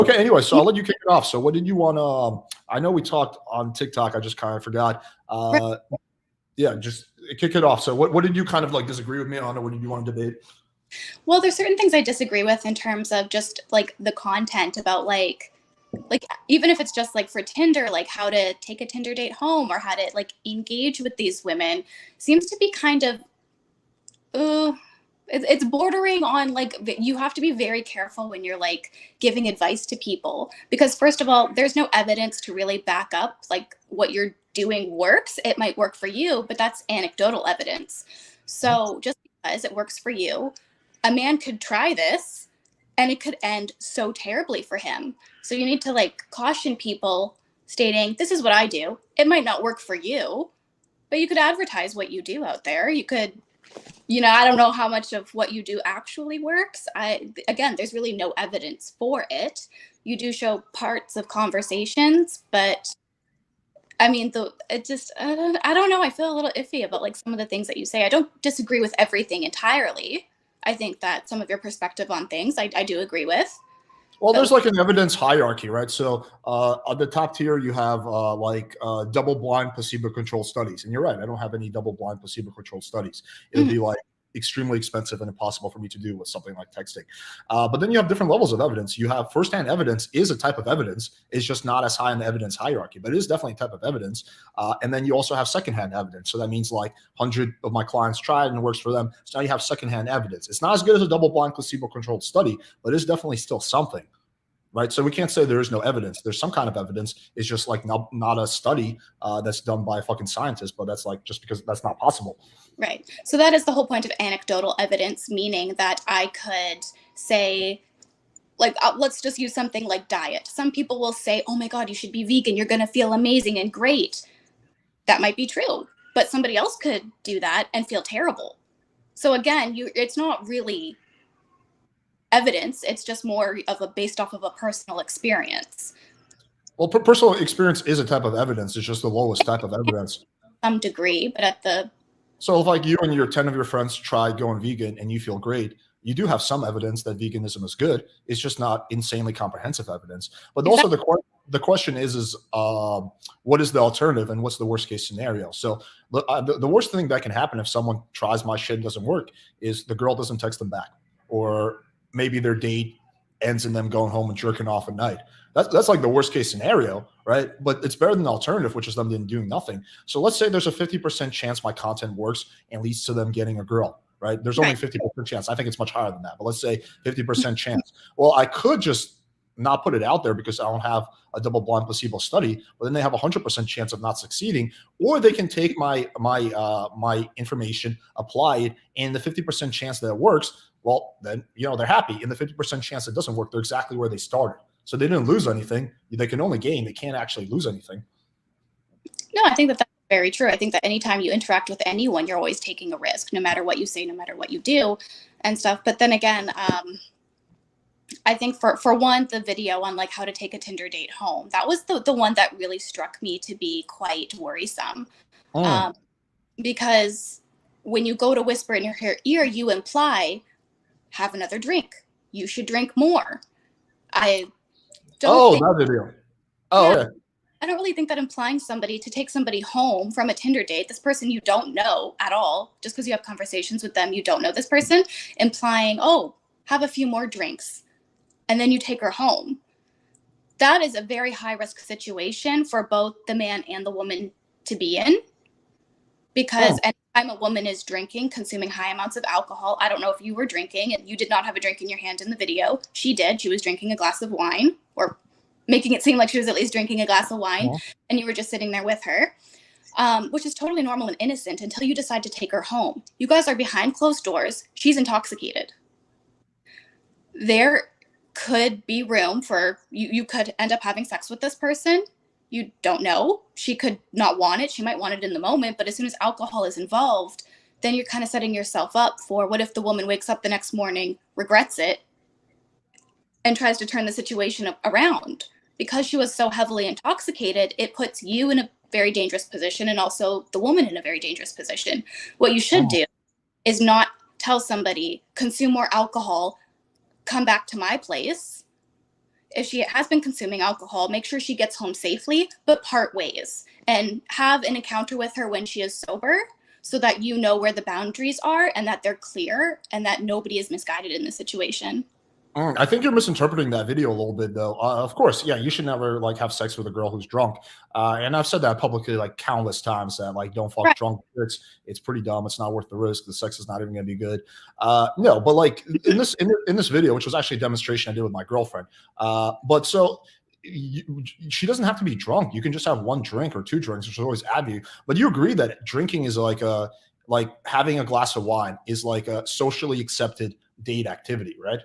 Okay, anyway, so I'll let you kick it off. So what did you want to, I know we talked on TikTok, I just kind of forgot. Right. Yeah, just kick it off. So what did you kind of like disagree with me on, or what did you want to debate? Well, there's certain things I disagree with in terms of just like the content about like even if it's just like for Tinder, like how to take a Tinder date home or how to like engage with these women seems to be kind of it's bordering on like you have to be very careful when you're like giving advice to people, because first of all, there's no evidence to really back up like what you're doing works. It might work for you, but that's anecdotal evidence. So just because it works for you, a man could try this and it could end so terribly for him. So you need to like caution people stating, this is what I do. It might not work for you, but you could advertise what you do out there. You could, I don't know how much of what you do actually works. Again, there's really no evidence for it. You do show parts of conversations, but I mean, I don't know. I feel a little iffy about like some of the things that you say. I don't disagree with everything entirely. I think that some of your perspective on things, I do agree with. Well, there's like an evidence hierarchy, right? So at the top tier, you have double-blind placebo-controlled studies. And you're right, I don't have any double-blind placebo-controlled studies. It would be like extremely expensive and impossible for me to do with something like texting. But then you have different levels of evidence. You have firsthand evidence is a type of evidence. It's just not as high in the evidence hierarchy, but it is definitely a type of evidence. And then you also have secondhand evidence. So that means like 100 of my clients tried and it works for them. So now you have secondhand evidence. It's not as good as a double-blind placebo-controlled study, but it's definitely still something. Right. So we can't say there is no evidence. There's some kind of evidence. It's just like not a study that's done by a fucking scientist, but that's like just because that's not possible. Right. So that is the whole point of anecdotal evidence, meaning that I could say, like, let's just use something like diet. Some people will say, oh my God, you should be vegan. You're going to feel amazing and great. That might be true, but somebody else could do that and feel terrible. So again, it's not really evidence. It's just more of based off of a personal experience. Well, personal experience is a type of evidence. It's just the lowest type of evidence. To some degree, but so if like you and 10 of your friends try going vegan and you feel great, you do have some evidence that veganism is good. It's just not insanely comprehensive evidence. But also the question is what is the alternative and what's the worst case scenario? So the worst thing that can happen if someone tries my shit and doesn't work is the girl doesn't text them back, or maybe their date ends in them going home and jerking off at night. That's like the worst case scenario, right? But it's better than the alternative, which is them doing nothing. So let's say there's a 50% chance my content works and leads to them getting a girl, right? There's only 50% chance. I think it's much higher than that, but let's say 50% chance. Well, I could just not put it out there because I don't have a double-blind placebo study, but then they have a 100% chance of not succeeding, or they can take my information, apply it, and the 50% chance that it works, well, then, they're happy. In the 50% chance it doesn't work, they're exactly where they started. So they didn't lose anything. They can only gain. They can't actually lose anything. No, I think that's very true. I think that anytime you interact with anyone, you're always taking a risk, no matter what you say, no matter what you do and stuff. But then again, I think for one, the video on like how to take a Tinder date home, that was the one that really struck me to be quite worrisome. Because when you go to whisper in her ear, you imply, have another drink. You should drink more. That video. Okay. I don't really think that implying somebody to take somebody home from a Tinder date, this person you don't know at all, just because you have conversations with them, you don't know this person, implying, oh, have a few more drinks, and then you take her home. That is a very high risk situation for both the man and the woman to be in, because anytime a woman is drinking, consuming high amounts of alcohol, I don't know if you were drinking and you did not have a drink in your hand in the video. She did. She was drinking a glass of wine, or making it seem like she was at least drinking a glass of wine, and you were just sitting there with her, which is totally normal and innocent until you decide to take her home. You guys are behind closed doors. She's intoxicated. There could be room for you could end up having sex with this person. You don't know. She could not want it. She might want it in the moment, but as soon as alcohol is involved, then you're kind of setting yourself up for what if the woman wakes up the next morning, regrets it, and tries to turn the situation around. Because she was so heavily intoxicated, it puts you in a very dangerous position and also the woman in a very dangerous position. What you should do is not tell somebody, consume more alcohol, come back to my place. if she has been consuming alcohol, make sure she gets home safely, but part ways, and have an encounter with her when she is sober, so that you know where the boundaries are and that they're clear and that nobody is misguided in this situation. I think you're misinterpreting that video a little bit, though. Of course, yeah, you should never like have sex with a girl who's drunk. And I've said that publicly like countless times that like don't fuck Right. drunk. It's pretty dumb. It's not worth the risk. The sex is not even gonna be good. No, but like in this video, which was actually a demonstration I did with my girlfriend. But so she doesn't have to be drunk. You can just have one drink or two drinks, which is always add you. But you agree that drinking is like having a glass of wine is like a socially accepted date activity, right?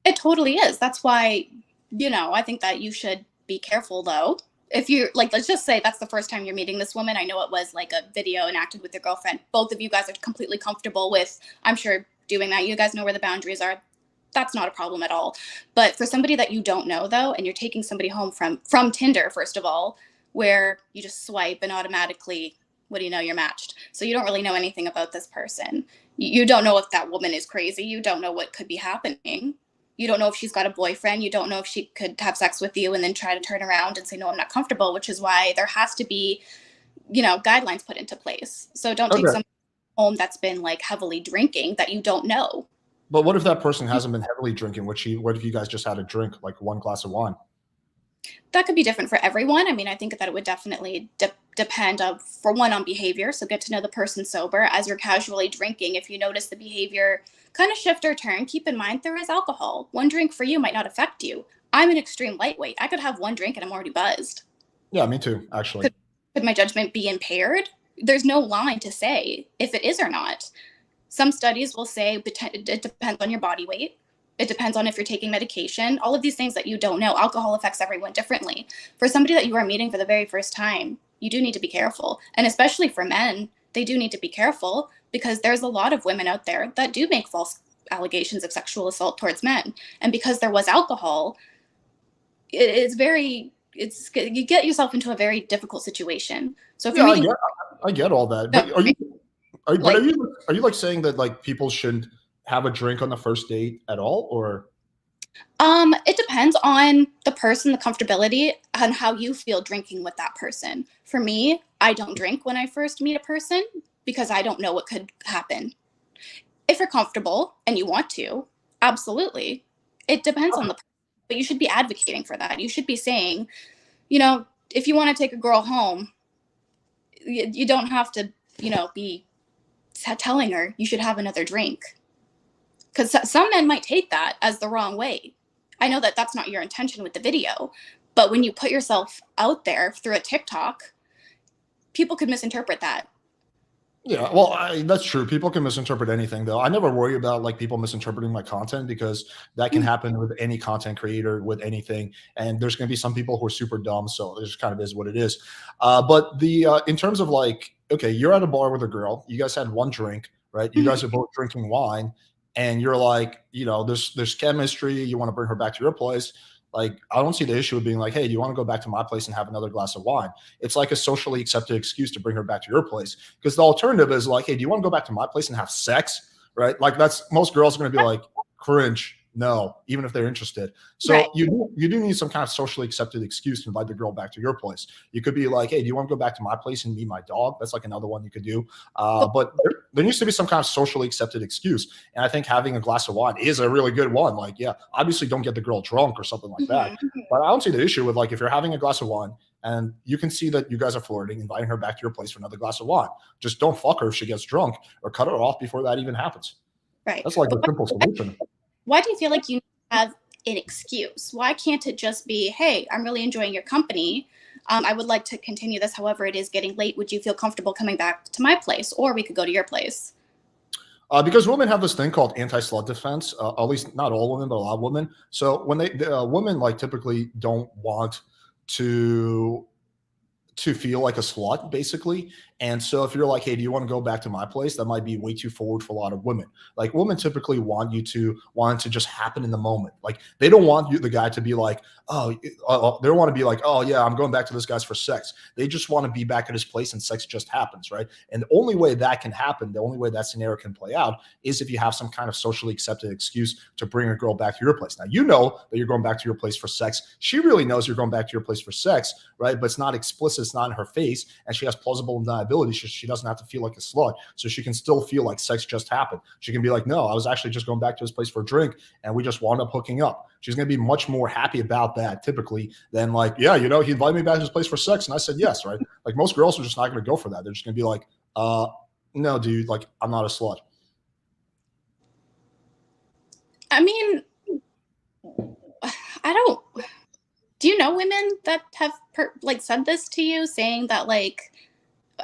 It totally is. That's why, I think that you should be careful though. If you're like, let's just say that's the first time you're meeting this woman. I know it was like a video enacted with your girlfriend. Both of you guys are completely comfortable with, I'm sure, doing that. You guys know where the boundaries are. That's not a problem at all. But for somebody that you don't know though, and you're taking somebody home from Tinder, first of all, where you just swipe and automatically, what do you know, you're matched. So you don't really know anything about this person. You don't know if that woman is crazy. You don't know what could be happening. You don't know if she's got a boyfriend. You don't know if she could have sex with you and then try to turn around and say, no, I'm not comfortable, which is why there has to be, guidelines put into place. So don't take Okay. somebody home that's been like heavily drinking that you don't know. But what if that person hasn't been heavily drinking? What if you guys just had a drink, like one glass of wine? That could be different for everyone. I mean, I think that it would definitely depend for one on behavior. So get to know the person sober as you're casually drinking. If you notice the behavior kind of shift or turn, keep in mind there is alcohol. One drink for you might not affect you. I'm an extreme lightweight. I could have one drink and I'm already buzzed. Yeah, me too, actually. Could my judgment be impaired? There's no line to say if it is or not. Some studies will say it depends on your body weight. It depends on if you're taking medication, all of these things that you don't know. Alcohol affects everyone differently. For somebody that you are meeting for the very first time, you do need to be careful. And especially for men, they do need to be careful because there's a lot of women out there that do make false allegations of sexual assault towards men. And because there was alcohol, you get yourself into a very difficult situation. So if you're meeting, I get all that. But are you like saying that like people shouldn't have a drink on the first date at all, or? It depends on the person, the comfortability, and how you feel drinking with that person. For me, I don't drink when I first meet a person because I don't know what could happen. If you're comfortable and you want to, absolutely. It depends on the person, but you should be advocating for that. You should be saying, if you want to take a girl home, you don't have to, be telling her you should have another drink. Because some men might take that as the wrong way. I know that that's not your intention with the video, but when you put yourself out there through a TikTok, people could misinterpret that. Yeah, well, that's true. People can misinterpret anything, though. I never worry about like people misinterpreting my content because that can happen with any content creator, with anything. And there's going to be some people who are super dumb, so it just kind of is what it is. But in terms of like, okay, you're at a bar with a girl. You guys had one drink, right? You guys are both drinking wine, and you're like, there's chemistry. You want to bring her back to your place. Like, I don't see the issue of being like, hey, do you want to go back to my place and have another glass of wine? It's like a socially accepted excuse to bring her back to your place. Because the alternative is like, hey, do you want to go back to my place and have sex? Right? Like most girls are going to be like, cringe. No, even if they're interested. So Right. you do need some kind of socially accepted excuse to invite the girl back to your place. You could be like, hey, do you want to go back to my place and meet my dog? That's like another one you could do. But there needs to be some kind of socially accepted excuse. And I think having a glass of wine is a really good one. Like, yeah, obviously don't get the girl drunk or something like that. But I don't see the issue with like if you're having a glass of wine and you can see that you guys are flirting, inviting her back to your place for another glass of wine. Just don't fuck her if she gets drunk or cut her off before that even happens. Right. That's like a simple solution. Why do you feel like you have an excuse? Why can't it just be, hey, I'm really enjoying your company. I would like to continue this. However, it is getting late. Would you feel comfortable coming back to my place, or we could go to your place? Because women have this thing called anti-slut defense. At least not all women, but a lot of women. So when women like typically don't want to to feel like a slut, basically. And so if you're like, hey, do you want to go back to my place? That might be way too forward for a lot of women. Like women typically want it to just happen in the moment. Like they don't want the guy to be like, oh, they don't want to be like, oh yeah, I'm going back to this guy's for sex. They just want to be back at his place and sex just happens, right? And the only way that can happen, the only way that scenario can play out is if you have some kind of socially accepted excuse to bring a girl back to your place. Now, you know that you're going back to your place for sex. She really knows you're going back to your place for sex, right? But it's not explicit, it's not in her face, and she has plausible deniability. She doesn't have to feel like a slut. So she can still feel like sex just happened. She can be like, no, I was actually just going back to his place for a drink and we just wound up hooking up. She's going to be much more happy about that typically than like, yeah, you know, he invited me back to his place for sex and I said yes, right? Like most girls are just not going to go for that. They're just going to be like, no, dude, like I'm not a slut. I mean, do you know women that have said this to you, saying that like,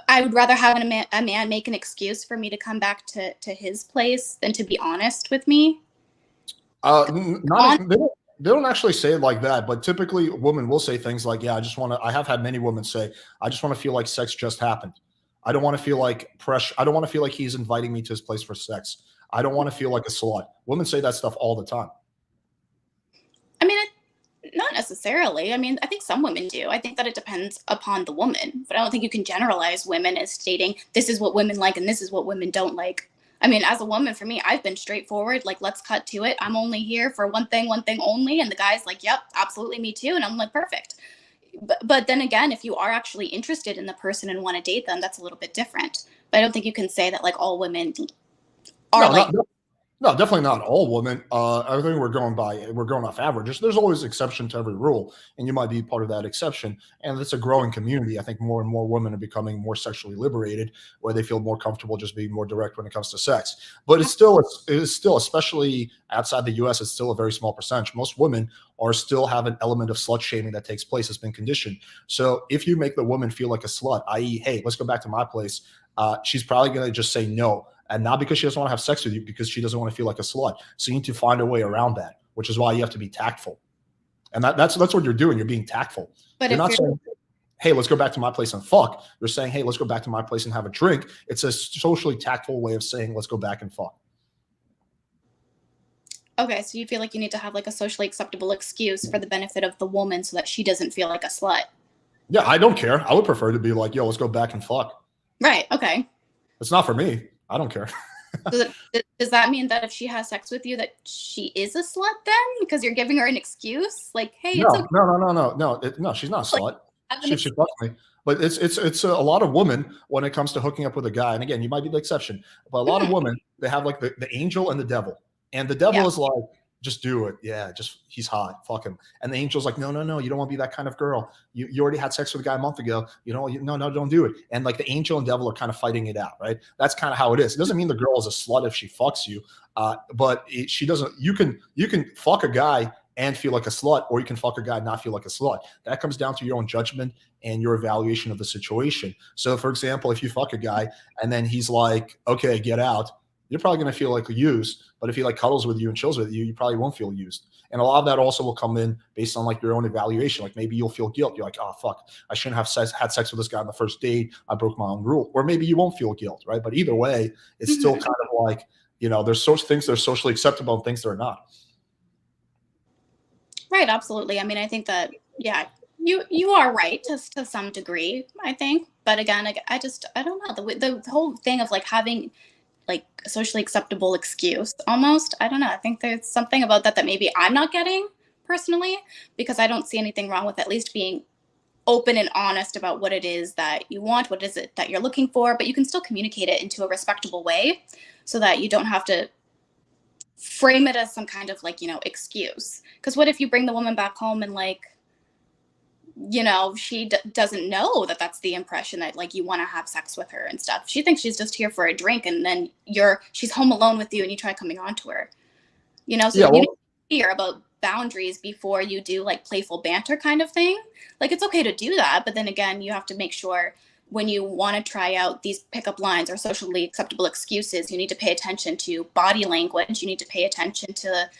I would rather have a man make an excuse for me to come back to his place than to be honest with me? They don't actually say it like that, but typically women will say things like, yeah, I have had many women say, I just want to feel like sex just happened. I don't want to feel like pressure. I don't want to feel like he's inviting me to his place for sex. I don't want to feel like a slut. Women say that stuff all the time. I mean, not necessarily. I mean, I think some women do. I think that it depends upon the woman, but I don't think you can generalize women as stating this is what women like and this is what women don't like. I mean, as a woman, for me, I've been straightforward. Like, let's cut to it. I'm only here for one thing only. And the guy's like, yep, absolutely, me too. And I'm like, perfect. But then again, if you are actually interested in the person and want to date them, that's a little bit different. But I don't think you can say that like all women are No, definitely not all women. I think we're going off averages. There's always exception to every rule, and you might be part of that exception. And it's a growing community. I think more and more women are becoming more sexually liberated, where they feel more comfortable just being more direct when it comes to sex. But it is still, especially outside the U.S., it's still a very small percentage. Most women still have an element of slut shaming that takes place. It's been conditioned. So if you make the woman feel like a slut, i.e., hey, let's go back to my place, she's probably going to just say no. And not because she doesn't want to have sex with you, because she doesn't want to feel like a slut. So you need to find a way around that, which is why you have to be tactful. And that's what you're doing. You're being tactful. But you're not saying, hey, let's go back to my place and fuck. You're saying, hey, let's go back to my place and have a drink. It's a socially tactful way of saying, let's go back and fuck. Okay, so you feel like you need to have like a socially acceptable excuse for the benefit of the woman so that she doesn't feel like a slut. Yeah, I don't care. I would prefer to be like, yo, let's go back and fuck. Right, okay. It's not for me. I don't care. Does that mean that if she has sex with you that she is a slut then? Because you're giving her an excuse? Like, hey, no, it's okay. No, she's not a slut. She fucks me. But it's a lot of women when it comes to hooking up with a guy. And again, you might be the exception, but a lot of women, they have like the angel and the devil. And the devil is like, just do it. Yeah, he's hot. Fuck him. And the angel's like, no, you don't want to be that kind of girl. You already had sex with a guy a month ago. No, don't do it. And like the angel and devil are kind of fighting it out, right? That's kind of how it is. It doesn't mean the girl is a slut if she fucks you, but she doesn't. You can fuck a guy and feel like a slut, or you can fuck a guy and not feel like a slut. That comes down to your own judgment and your evaluation of the situation. So, for example, if you fuck a guy and then he's like, okay, get out, you're probably going to feel like used. But if he like cuddles with you and chills with you, you probably won't feel used. And a lot of that also will come in based on like your own evaluation. Like maybe you'll feel guilt. You're like, oh, fuck, I shouldn't have had sex with this guy on the first date. I broke my own rule. Or maybe you won't feel guilt, right? But either way, it's still kind of like, there's things that are socially acceptable and things that are not. Right, absolutely. I mean, I think that, yeah, you are right to some degree, I think. But again, I don't know. The whole thing of like having like a socially acceptable excuse almost, I don't know. I think there's something about that maybe I'm not getting personally, because I don't see anything wrong with at least being open and honest about what it is that you want, what is it that you're looking for, but you can still communicate it into a respectable way so that you don't have to frame it as some kind of like, excuse. Because what if you bring the woman back home and like, she doesn't know that that's the impression that like you want to have sex with her and stuff. She thinks she's just here for a drink, and then she's home alone with you and you try coming on to her, so you need to hear about boundaries before you do like playful banter kind of thing. Like it's okay to do that, but then again, you have to make sure when you want to try out these pickup lines or socially acceptable excuses, you need to pay attention to body language. You need to pay attention to,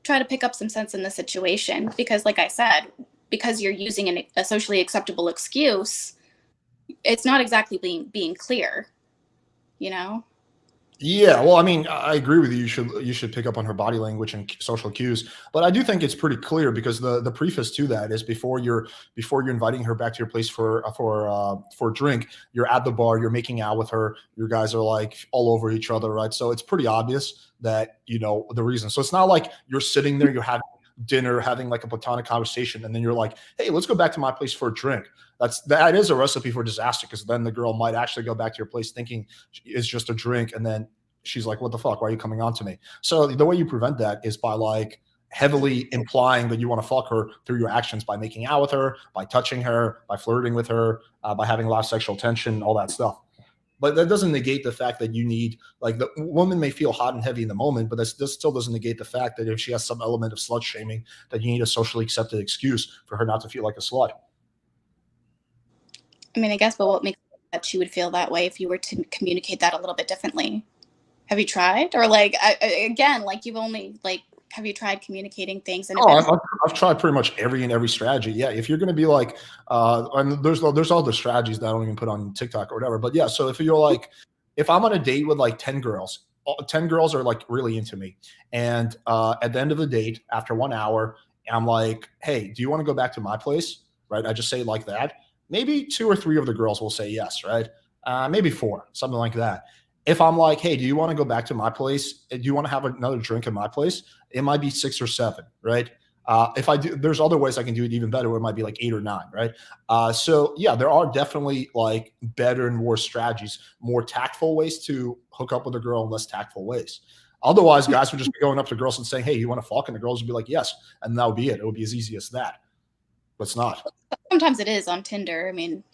try to pick up some sense in the situation, because like I said, because you're using a socially acceptable excuse, it's not exactly being clear, you know? Yeah, well, I mean, I agree with you. You should pick up on her body language and social cues. But I do think it's pretty clear because the preface to that is before you're inviting her back to your place for a drink, you're at the bar, you're making out with her, your guys are like all over each other, right? So it's pretty obvious that you know the reason. So it's not like you're sitting there, you're having dinner, having like a platonic conversation, and then you're like, hey, let's go back to my place for a drink. That is a recipe for disaster because then the girl might actually go back to your place thinking it's just a drink, and then she's like, what the fuck? Why are you coming on to me? So the way you prevent that is by like heavily implying that you want to fuck her through your actions by making out with her, by touching her, by flirting with her, by having a lot of sexual tension, all that stuff. But that doesn't negate the fact that you need, like, the woman may feel hot and heavy in the moment, but this still doesn't negate the fact that if she has some element of slut shaming, that you need a socially accepted excuse for her not to feel like a slut. I mean, I guess, but what makes that she would feel that way if you were to communicate that a little bit differently? Have you tried? Or like, again, like you've only like, have you tried communicating things in a Oh, better? I've tried pretty much every strategy. Yeah, if you're going to be like, and there's other strategies that I don't even put on TikTok or whatever. But yeah, so if you're like, if I'm on a date with like 10 girls, 10 girls are like really into me, and at the end of the date, after 1 hour, I'm like, hey, do you want to go back to my place? Right? I just say it like that. Maybe two or three of the girls will say yes. Right? Maybe four, something like that. If I'm like, hey, do you want to go back to my place? Do you want to have another drink in my place? It might be six or seven, right? If I do, there's other ways I can do it even better where it might be like eight or nine, right? So yeah, there are definitely like better and worse strategies, more tactful ways to hook up with a girl and less tactful ways. Otherwise, guys would just be going up to girls and saying, hey, you want to fuck? And the girls would be like, yes. And that would be it. It would be as easy as that. But it's not. Sometimes it is on Tinder. I mean,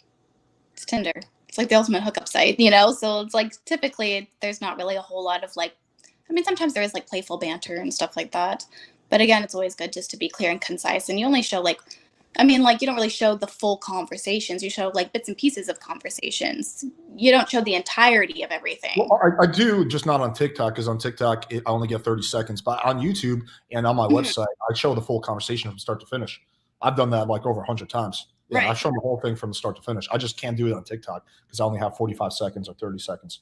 it's Tinder. It's like the ultimate hookup site, you know? So it's like typically there's not really a whole lot of like, I mean, sometimes there is like playful banter and stuff like that. But again, it's always good just to be clear and concise. And you only show like, I mean, like you don't really show the full conversations. You show like bits and pieces of conversations. You don't show the entirety of everything. Well, I do, just not on TikTok, because on TikTok, I only get 30 seconds. But on YouTube and on my website, I show the full conversation from start to finish. I've done that like over 100 times. Yeah, Right. I've shown the whole thing from start to finish. I just can't do it on TikTok because I only have 45 seconds or 30 seconds.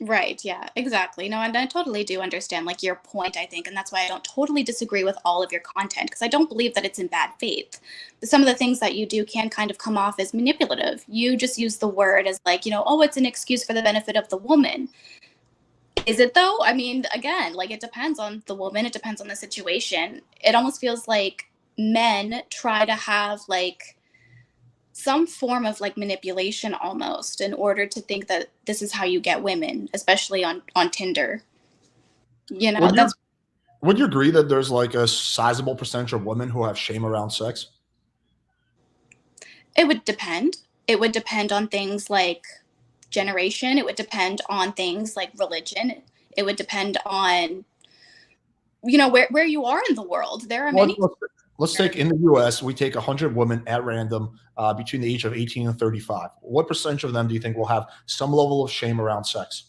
Right. Yeah, exactly. No, and I totally do understand like your point, I think. And that's why I don't totally disagree with all of your content because I don't believe that it's in bad faith. But some of the things that you do can kind of come off as manipulative. You just use the word as like, you know, oh, it's an excuse for the benefit of the woman. Is it though? I mean, again, like it depends on the woman, it depends on the situation. It almost feels like men try to have like some form of like manipulation almost in order to think that this is how you get women, especially on Tinder. You know, Would you that's would you agree that there's like a sizable percentage of women who have shame around sex? it would depend. It would depend on things like generation, it would depend on things like religion. It would depend on you know where you are in the world. There are Well, many let's take in the U.S. We take 100 women at random between the age of 18 and 35. What percentage of them do you think will have some level of shame around sex?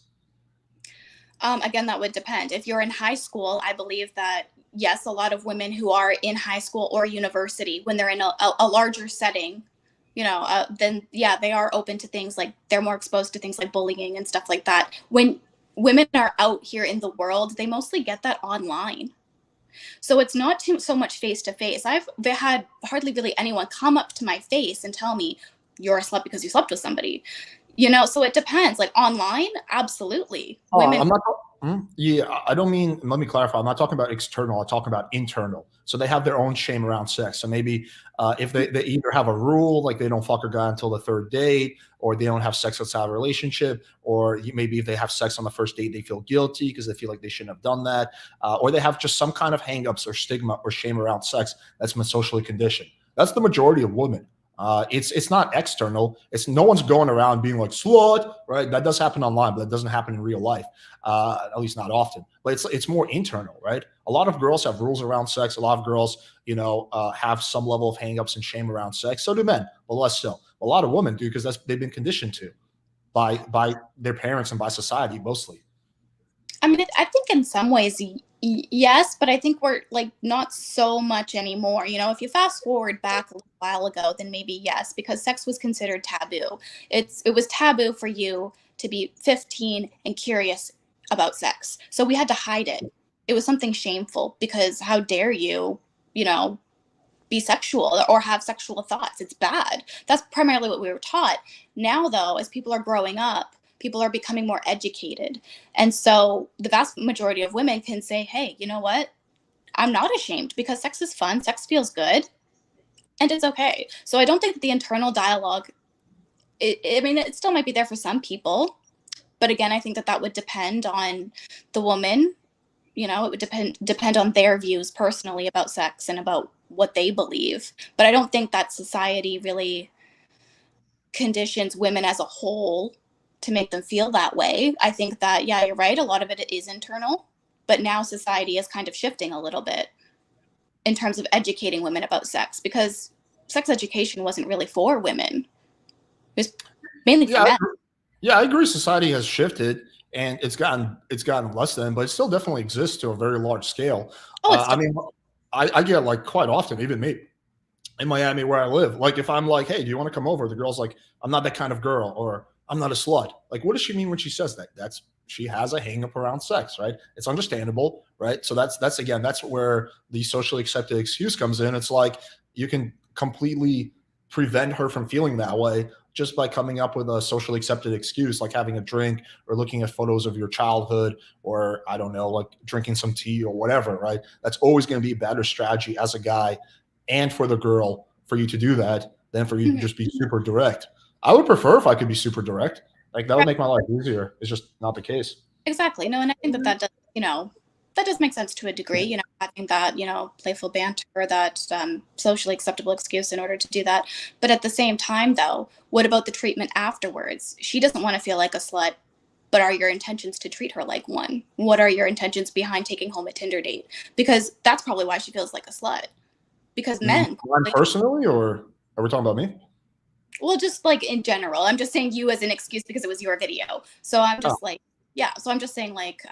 again, that would depend. If you're in high school, I believe that yes, a lot of women who are in high school or university, when they're in a larger setting, you know, then yeah, they are open to things like they're more exposed to things like bullying and stuff like that. When women are out here in the world, they mostly get that online. So it's not so much face to face. I've had hardly really anyone come up to my face and tell me you're a slut because you slept with somebody. You know, so it depends. Like online, absolutely. Women I'm not. Yeah, I don't mean. Let me clarify. I'm not talking about external. I'm talking about internal. So they have their own shame around sex. So maybe if they either have a rule like they don't fuck a guy until the third date, or they don't have sex outside a relationship, or maybe if they have sex on the first date, they feel guilty because they feel like they shouldn't have done that, or they have just some kind of hangups or stigma or shame around sex that's been socially conditioned. That's the majority of women. It's not external. It's no one's going around being like slut, right? That does happen online, but that doesn't happen in real life, at least not often. But it's more internal, right? A lot of girls have rules around sex. A lot of girls, have some level of hangups and shame around sex. So do men, but less so. A lot of women do because they've been conditioned to by their parents and by society mostly. I mean, I think in some ways, Yes, but I think we're like not so much anymore. You know, if you fast forward back a little while ago, then maybe yes, because sex was considered taboo. It was taboo for you to be 15 and curious about sex. So we had to hide it. It was something shameful because how dare you, you know, be sexual or have sexual thoughts. It's bad. That's primarily what we were taught. Now, though, as people are growing up, people are becoming more educated. And so the vast majority of women can say, hey, you know what? I'm not ashamed because sex is fun, sex feels good, and it's okay. So I don't think that the internal dialogue, I mean, it still might be there for some people. But again, I think that that would depend on the woman. You know, it would depend on their views personally about sex and about what they believe. But I don't think that society really conditions women as a whole to make them feel that way. I think that, yeah, you're right, a lot of it is internal, but now society is kind of shifting a little bit in terms of educating women about sex, because sex education wasn't really for women. It was mainly for Yeah, men. yeah, I agree. Society has shifted, and it's gotten less than, but it still definitely exists to a very large scale. Oh, it's I mean, I get like quite often, even me in Miami where I live. Like if I'm like, hey, do you want to come over? The girl's like, I'm not that kind of girl, or I'm not a slut. Like, what does she mean when she says that? That's she has a hang up around sex, right? It's understandable, right? So that's again, that's where the socially accepted excuse comes in. It's like you can completely prevent her from feeling that way just by coming up with a socially accepted excuse, like having a drink or looking at photos of your childhood, or I don't know, like drinking some tea or whatever, right? That's always going to be a better strategy as a guy and for the girl for you to do that than for you to Mhm. just be super direct. I would prefer if I could be super direct. Like that would make my life easier. It's just not the case. Exactly. No, and I think that that does, you know, that does make sense to a degree, you know, having that, you know, playful banter, that socially acceptable excuse in order to do that. But at the same time, though, what about the treatment afterwards? She doesn't want to feel like a slut, but are your intentions to treat her like one? What are your intentions behind taking home a Tinder date? Because that's probably why she feels like a slut. Because men Mine probably, personally, or are we talking about me? well, just like in general, I'm just saying you as an excuse because it was your video. So I'm Oh, just like, yeah. So I'm just saying, like,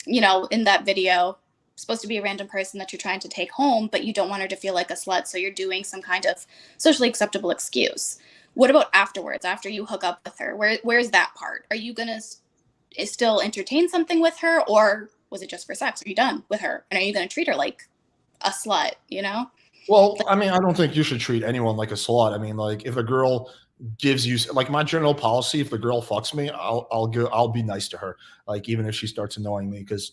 you know, in that video, supposed to be a random person that you're trying to take home, but you don't want her to feel like a slut, so you're doing some kind of socially acceptable excuse. What about afterwards, after you hook up with her? Where's that part? Are you gonna still entertain something with her, or was it just for sex? Are you done with her, and are you gonna treat her like a slut? You know? well, Like, I mean, I don't think you should treat anyone like a slut. I mean, like if a girl gives you like my general policy, if the girl fucks me, I'll be nice to her. Like even if she starts annoying me, because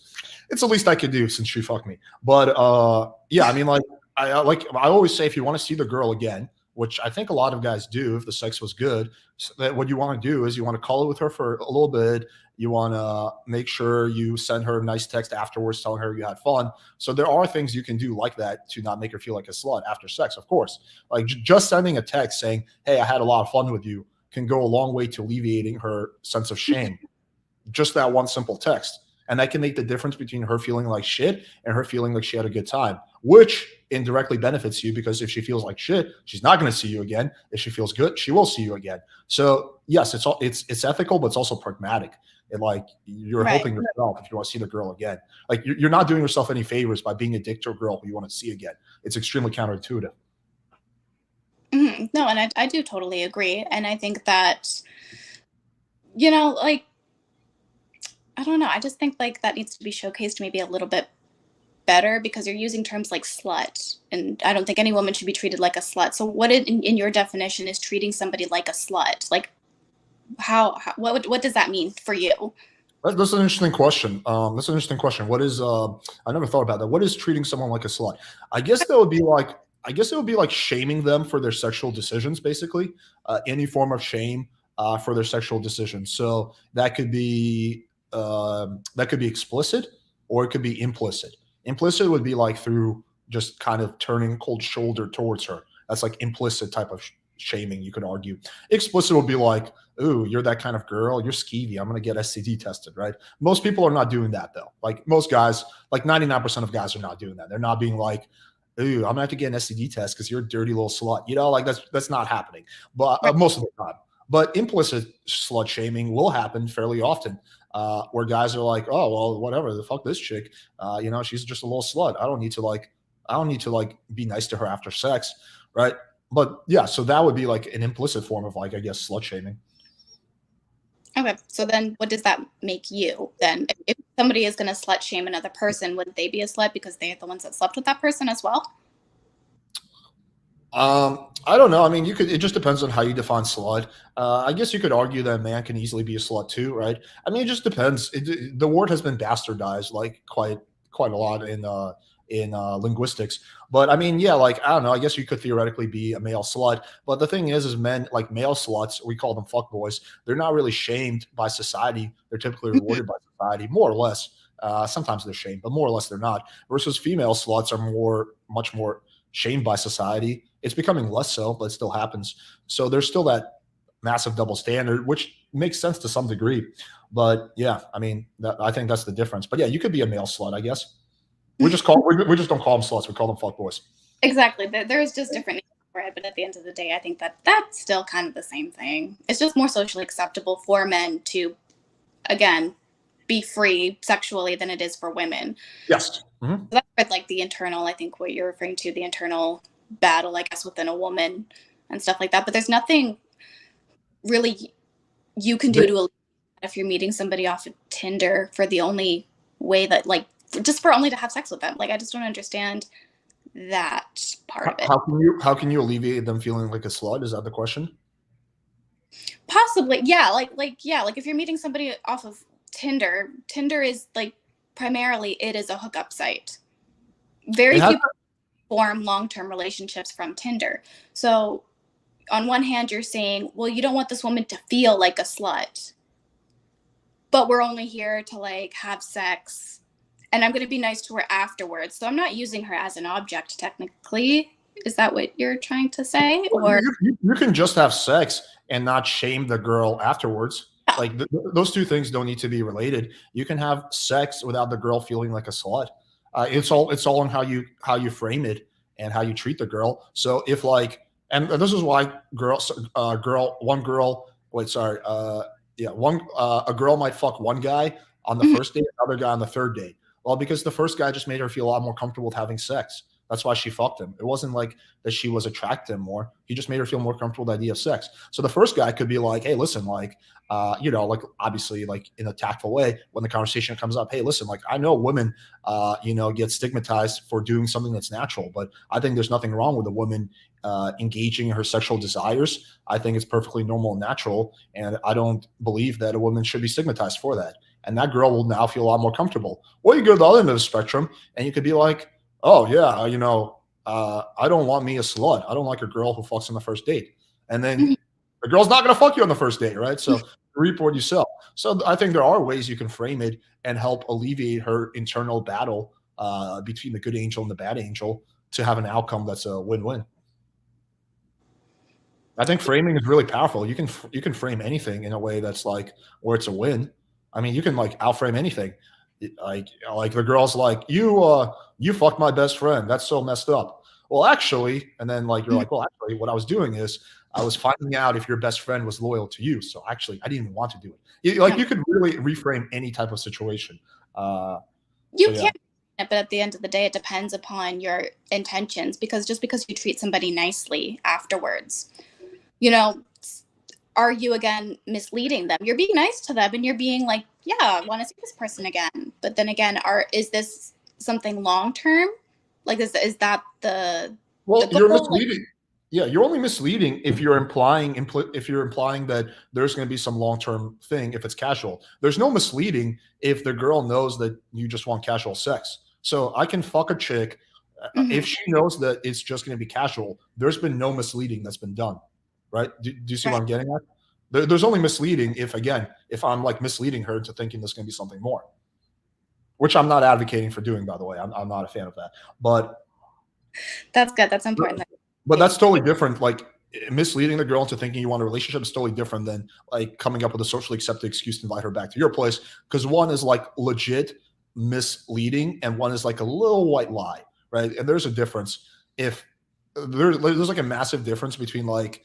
it's the least I could do since she fucked me. But yeah, I mean, like I always say, if you want to see the girl again, which I think a lot of guys do, if the sex was good, so that what you want to do is you want to call it with her for a little bit. You want to make sure you send her a nice text afterwards telling her you had fun. So there are things you can do like that to not make her feel like a slut after sex, of course. Like just sending a text saying, "Hey, I had a lot of fun with you," can go a long way to alleviating her sense of shame. Just that one simple text. And that can make the difference between her feeling like shit and her feeling like she had a good time, which indirectly benefits you because if she feels like shit, she's not going to see you again. If she feels good, she will see you again. So yes, it's ethical, but it's also pragmatic. And like you're right. helping yourself if you want to see the girl again. Like you're not doing yourself any favors by being a dick to a girl who you want to see again. It's extremely counterintuitive. No, and I do totally agree, and I think that, you know, like, I don't know. I just think like that needs to be showcased maybe a little bit better because you're using terms like slut, and I don't think any woman should be treated like a slut. So, what in your definition is treating somebody like a slut? Like, how what does that mean for you? That's an interesting question. That's an interesting question. What is I never thought about that. What is treating someone like a slut? I guess that would be like I guess it would be like shaming them for their sexual decisions, basically. Any form of shame for their sexual decisions. So that could be explicit or it could be implicit. Implicit would be like through just kind of turning cold shoulder towards her. That's like implicit type of shaming, you could argue. Explicit would be like, ooh, you're that kind of girl. You're skeevy. I'm going to get STD tested, right? Most people are not doing that, though. Like most guys, like 99% of guys are not doing that. They're not being like, ooh, I'm going to have to get an STD test because you're a dirty little slut. You know, like that's not happening. But Right. most of the time. But implicit slut shaming will happen fairly often. where guys are like, oh well, whatever, the fuck this chick, she's just a little slut. I don't need to like be nice to her after sex, right? But yeah, so that would be like an implicit form of like, I guess, slut shaming. Okay, so then what does that make you then? If somebody is going to slut shame another person, would they be a slut because they're the ones that slept with that person as well? I don't know. I mean, it just depends on how you define slut. I guess you could argue that a man can easily be a slut too, right? I mean, it just depends. The word has been bastardized like quite a lot in linguistics. But I mean, yeah, like I don't know. I guess you could theoretically be a male slut. But the thing is men like male sluts, we call them fuck boys. They're not really shamed by society. They're typically rewarded by society, more or less. Sometimes they're shamed, but more or less they're not. Versus female sluts are much more shamed by society. It's becoming less so, but it still happens. So there's still that massive double standard, which makes sense to some degree. But yeah, I mean, I think that's the difference. But yeah, you could be a male slut, I guess. We just don't call them sluts. We call them fuckboys. Exactly. There's just different names for it, but at the end of the day, I think that that's still kind of the same thing. It's just more socially acceptable for men to, again, be free sexually than it is for women. Yes. Mm-hmm. So that's like the internal, I think what you're referring to, the internal battle, I guess, within a woman and stuff like that. But there's nothing really you can do to if you're meeting somebody off of Tinder for the only way that, like, just for only to have sex with them. Like, I just don't understand that part of it. How can you alleviate them feeling like a slut? Is that the question? Possibly, yeah. Like if you're meeting somebody off of Tinder is like primarily it is a hookup site. Very few people form long-term relationships from Tinder. So on one hand, you're saying, well, you don't want this woman to feel like a slut, but we're only here to like have sex, and I'm going to be nice to her afterwards. So I'm not using her as an object technically. Is that what you're trying to say? Or you can just have sex and not shame the girl afterwards. Like those two things don't need to be related. You can have sex without the girl feeling like a slut. It's all on how you frame it and how you treat the girl. So if like, and this is why a girl might fuck one guy on the first date, another guy on the third date. Well, because the first guy just made her feel a lot more comfortable with having sex. That's why she fucked him. It wasn't like that she was attracted to him more. He just made her feel more comfortable with the idea of sex. So the first guy could be like, hey, listen, like, like obviously like in a tactful way when the conversation comes up, hey, listen, like I know women, get stigmatized for doing something that's natural, but I think there's nothing wrong with a woman engaging in her sexual desires. I think it's perfectly normal and natural. And I don't believe that a woman should be stigmatized for that. And that girl will now feel a lot more comfortable. Or you go to the other end of the spectrum and you could be like, oh yeah, I don't want me a slut. I don't like a girl who fucks on the first date. And then the girl's not going to fuck you on the first date, right? So reap what you sow. So I think there are ways you can frame it and help alleviate her internal battle between the good angel and the bad angel to have an outcome that's a win-win. I think framing is really powerful. You can frame anything in a way that's like where it's a win. I mean, you can like outframe anything. Like the girl's like, you fucked my best friend. That's so messed up. Well, actually, and then like you're like, well, actually, what I was doing is I was finding out if your best friend was loyal to you. So actually, I didn't even want to do it. You could really reframe any type of situation. You can, but at the end of the day, it depends upon your intentions. Because just because you treat somebody nicely afterwards, are you again misleading them? You're being nice to them, and you're being like, yeah, I want to see this person again. But then again, is this something long term? Like, is that the you're misleading. Yeah, you're only misleading if you're implying that there's going to be some long term thing if it's casual. There's no misleading if the girl knows that you just want casual sex. So I can fuck a chick if she knows that it's just going to be casual. There's been no misleading that's been done, right? Do you see what I'm getting at? There's only misleading if I'm like misleading her into thinking there's going to be something more, which I'm not advocating for doing, by the way. I'm not a fan of that, but that's good. That's important. But that's totally different. Like misleading the girl into thinking you want a relationship is totally different than like coming up with a socially accepted excuse to invite her back to your place. Because one is like legit misleading and one is like a little white lie, right? And there's a difference. If there's like a massive difference between like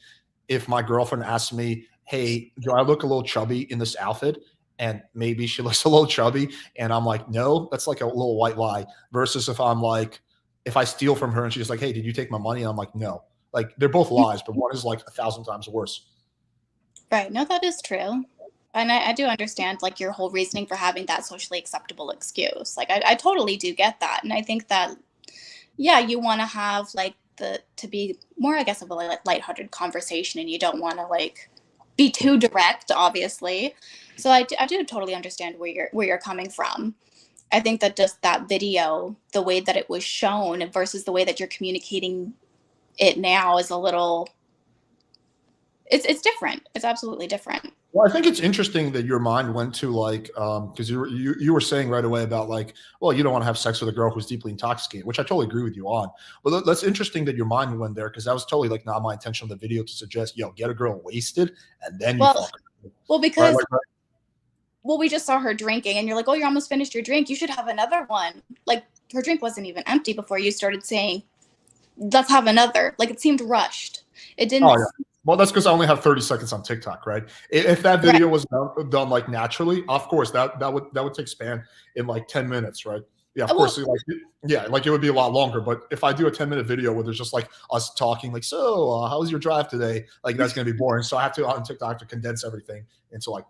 if my girlfriend asks me, hey, do I look a little chubby in this outfit? and maybe she looks a little chubby and I'm like, no, that's like a little white lie. Versus if I'm like, if I steal from her and she's like, hey, did you take my money? And I'm like, no. Like they're both lies, but one is like 1,000 times worse. Right. No, that is true. And I do understand like your whole reasoning for having that socially acceptable excuse. Like I totally do get that. And I think that, yeah, you want to have like to be more, I guess, of a like lighthearted conversation, and you don't want to like be too direct, obviously. So I do totally understand where you're coming from. I think that just that video, the way that it was shown versus the way that you're communicating it now is a little, it's different. It's absolutely different. Well, I think it's interesting that your mind went to like, because you were saying right away about like, well, you don't want to have sex with a girl who's deeply intoxicated, which I totally agree with you on. But that's interesting that your mind went there, because that was totally like not my intention of the video to suggest, yo, get a girl wasted and then you fuck her. Well, because Right, well, we just saw her drinking, and you're like, oh, you almost finished your drink. You should have another one. Like her drink wasn't even empty before you started saying, let's have another. Like it seemed rushed. It didn't. Oh, yeah. Well, that's because I only have 30 seconds on TikTok, right? If that video was done like naturally, of course that would take span in like 10 minutes, right? Yeah, of course. Like, yeah, like it would be a lot longer. But if I do a 10-minute video where there's just like us talking, like, so how was your drive today? Like that's gonna be boring. So I have to on TikTok to condense everything into like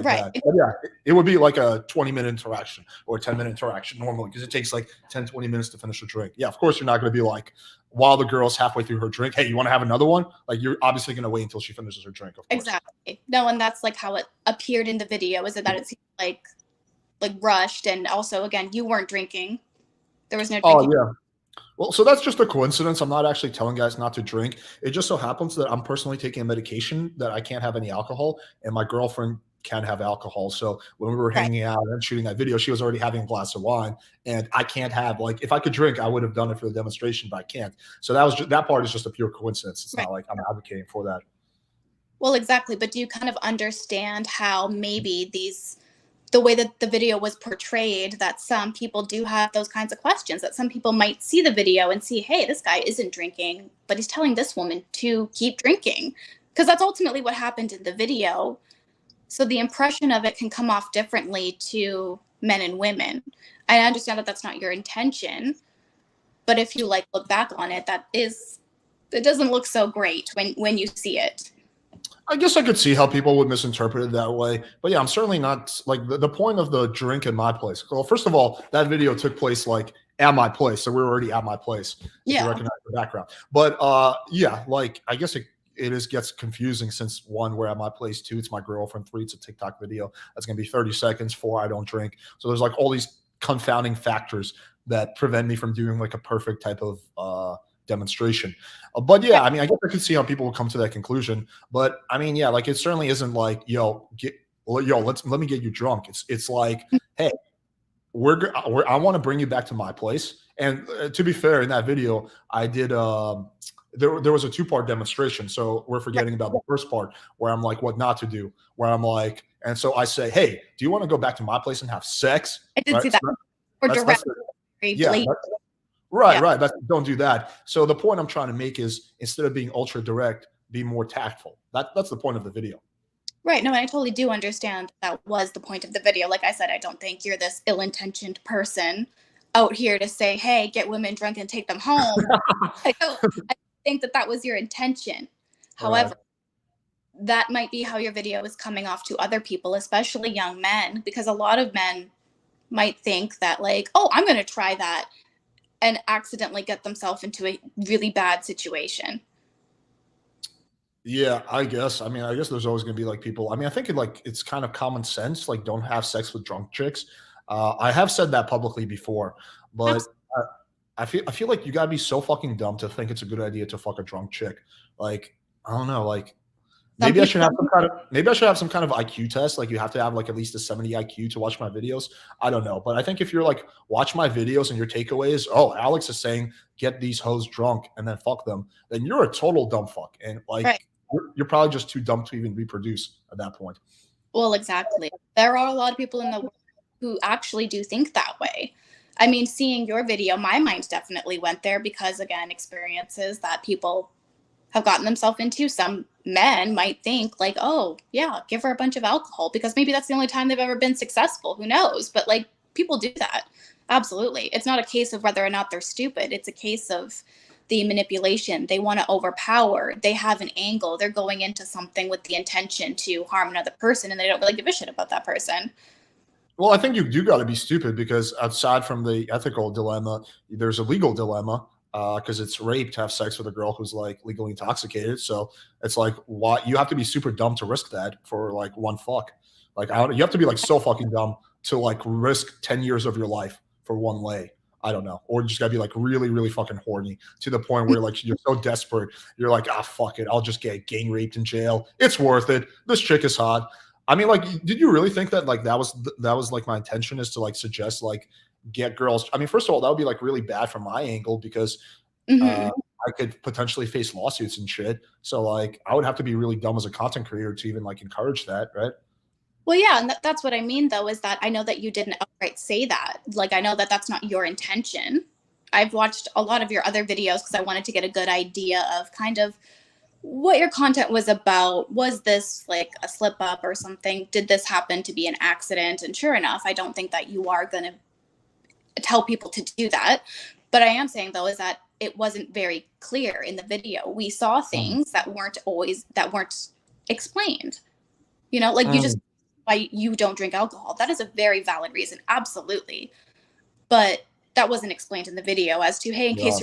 that. But yeah, it would be like a 20-minute interaction or a 10-minute interaction normally, because it takes like 10, 20 minutes to finish a drink. Yeah, of course you're not going to be like, while the girl's halfway through her drink, hey, you want to have another one? Like you're obviously going to wait until she finishes her drink. Of course. Exactly. No, and that's like how it appeared in the video. Is it that it seemed like rushed, and also again, you weren't drinking. There was no drinking. Oh yeah. Well, so that's just a coincidence. I'm not actually telling guys not to drink. It just so happens that I'm personally taking a medication that I can't have any alcohol, and my girlfriend can have alcohol. So when we were hanging out and shooting that video, she was already having a glass of wine, and I can't have, like, if I could drink, I would have done it for the demonstration, but I can't. So that part is just a pure coincidence. It's not like I'm advocating for that. Well, exactly. But do you kind of understand how maybe the way that the video was portrayed, that some people do have those kinds of questions, that some people might see the video and see, hey, this guy isn't drinking, but he's telling this woman to keep drinking, because that's ultimately what happened in the video. So the impression of it can come off differently to men and women. I understand that that's not your intention, but if you like look back on it, it doesn't look so great when you see it. I guess I could see how people would misinterpret it that way. But yeah, I'm certainly not like the point of the drink in my place. Well, first of all, that video took place like at my place. So we were already at my place. Yeah. You recognize the background. But yeah, like I guess it gets confusing, since one, we're at my place, two, it's my girlfriend, three, it's a TikTok video that's gonna be 30 seconds, four, I don't drink. So there's like all these confounding factors that prevent me from doing like a perfect type of demonstration. But yeah, I mean, I guess I could see how people will come to that conclusion. But I mean, yeah, like it certainly isn't like, let me get you drunk. It's like, hey, I want to bring you back to my place. And to be fair, in that video, I did there was a 2-part demonstration. So we're forgetting about the first part where I'm like, what not to do, where I'm like, and so I say, hey, do you want to go back to my place and have sex? I did see that. Or direct. Right. Don't do that. So the point I'm trying to make is, instead of being ultra direct, be more tactful. That's the point of the video. Right. No, and I totally do understand that was the point of the video. Like I said, I don't think you're this ill-intentioned person out here to say, hey, get women drunk and take them home. I think that was your intention. However, that might be how your video is coming off to other people, especially young men, because a lot of men might think that like, oh, I'm going to try that, and accidentally get themselves into a really bad situation. Yeah, I guess. I mean, I guess there's always going to be like people. I mean, I think it's kind of common sense. Like, don't have sex with drunk chicks. I have said that publicly before, but I feel like you gotta be so fucking dumb to think it's a good idea to fuck a drunk chick. Like, I don't know. Like, maybe I should have some kind of IQ test. Like, you have to have like at least a 70 IQ to watch my videos. I don't know, but I think if you're like, watch my videos and your takeaway is, oh, Alex is saying get these hoes drunk and then fuck them, then you're a total dumb fuck, and like you're probably just too dumb to even reproduce at that point. Well, exactly. There are a lot of people in the world who actually do think that way. I mean, seeing your video, my mind definitely went there, because again, experiences that people have gotten themselves into, some men might think like, oh yeah, give her a bunch of alcohol because maybe that's the only time they've ever been successful. Who knows? But like people do that. Absolutely. It's not a case of whether or not they're stupid. It's a case of the manipulation. They want to overpower. They have an angle. They're going into something with the intention to harm another person and they don't really give a shit about that person. Well, I think you do got to be stupid because aside from the ethical dilemma, there's a legal dilemma because it's rape to have sex with a girl who's like legally intoxicated. So it's like, why you have to be super dumb to risk that for like one fuck. Like, you have to be like so fucking dumb to like risk 10 years of your life for one lay. I don't know. Or you just gotta be like really, really fucking horny to the point where like you're so desperate, you're like, ah, fuck it. I'll just get gang raped in jail. It's worth it. This chick is hot. I mean, like, did you really think that like that was like my intention is to like suggest like get girls? I mean, first of all, that would be like really bad from my angle because Mm-hmm. I could potentially face lawsuits and shit. So like, I would have to be really dumb as a content creator to even like encourage that, right? Well, yeah, and that's what I mean, though, is that I know that you didn't outright say that. Like, I know that that's not your intention. I've watched a lot of your other videos because I wanted to get a good idea of kind of what your content was about. Was this like a slip up or something? Did this happen to be an accident? And sure enough, I don't think that you are going to tell people to do that. But I am saying, though, is that it wasn't very clear in the video. We saw things that weren't explained. You know, like you just why you don't drink alcohol. That is a very valid reason. Absolutely. But that wasn't explained in the video as to, hey, in case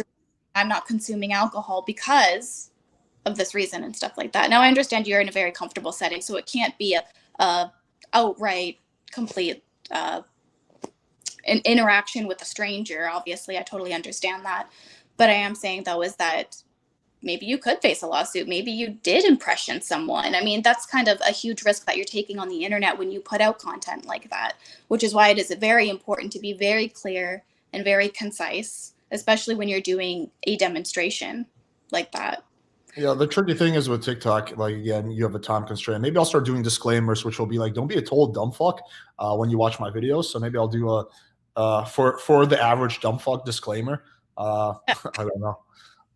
I'm not consuming alcohol because of this reason and stuff like that. Now I understand you're in a very comfortable setting, so it can't be a outright complete an interaction with a stranger. Obviously, I totally understand that. But I am saying though is that maybe you could face a lawsuit. Maybe you did impression someone. I mean, that's kind of a huge risk that you're taking on the internet when you put out content like that, which is why it is very important to be very clear and very concise, especially when you're doing a demonstration like that. Yeah, the tricky thing is with TikTok, like again, you have a time constraint. Maybe I'll start doing disclaimers, which will be like, "Don't be a total dumb fuck when you watch my videos." So maybe I'll do a for the average dumb fuck disclaimer. I don't know.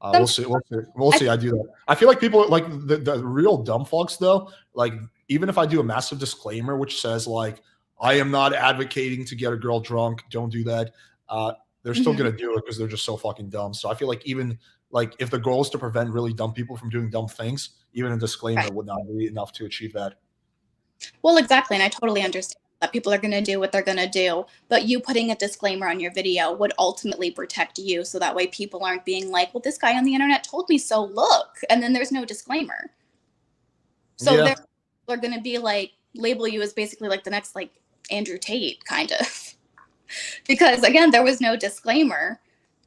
We'll see. We'll see. We'll see. I do that. I feel like people like the real dumb fucks though. Like even if I do a massive disclaimer which says like I am not advocating to get a girl drunk, don't do that. They're still gonna do it because they're just so fucking dumb. So I feel like even like if the goal is to prevent really dumb people from doing dumb things, even a disclaimer would not be enough to achieve that. Well, exactly. And I totally understand that people are going to do what they're going to do. But you putting a disclaimer on your video would ultimately protect you. So that way people aren't being like, well, this guy on the internet told me so, look. And then there's no disclaimer. So they're going to be like, label you as basically like the next like Andrew Tate kind of. Because again, there was no disclaimer.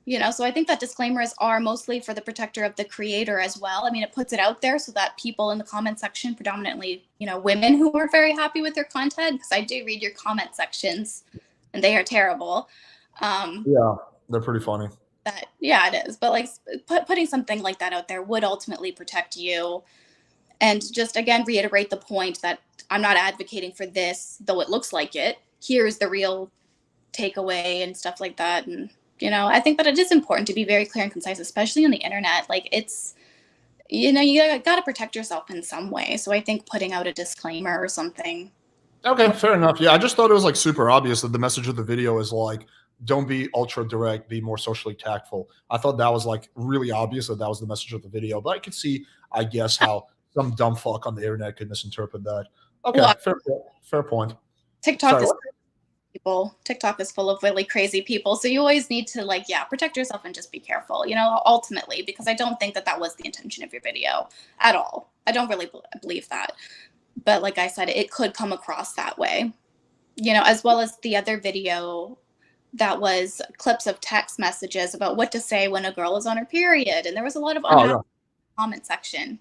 You know, so I think that disclaimers are mostly for the protector of the creator as well. I mean, it puts it out there so that people in the comment section, predominantly, you know, women who are very happy with their content, because I do read your comment sections and they are terrible. Yeah, they're pretty funny. Yeah, it is. But like putting something like that out there would ultimately protect you. And just, again, reiterate the point that I'm not advocating for this, though it looks like it. Here's the real takeaway and stuff like that. And you know, I think that it is important to be very clear and concise, especially on the internet. Like it's, you know, you got to protect yourself in some way. So I think putting out a disclaimer or something. Okay, fair enough. Yeah, I just thought it was like super obvious that the message of the video is like, don't be ultra direct, be more socially tactful. I thought that was like really obvious that that was the message of the video, but I could see, I guess, how some dumb fuck on the internet could misinterpret that. Okay, Well, fair point. TikTok is full of really crazy people. So you always need to like, protect yourself and just be careful, you know, ultimately, because I don't think that that was the intention of your video at all. I don't really believe that. But like I said, it could come across that way, you know, as well as the other video that was clips of text messages about what to say when a girl is on her period. And there was a lot of unhappy comment section.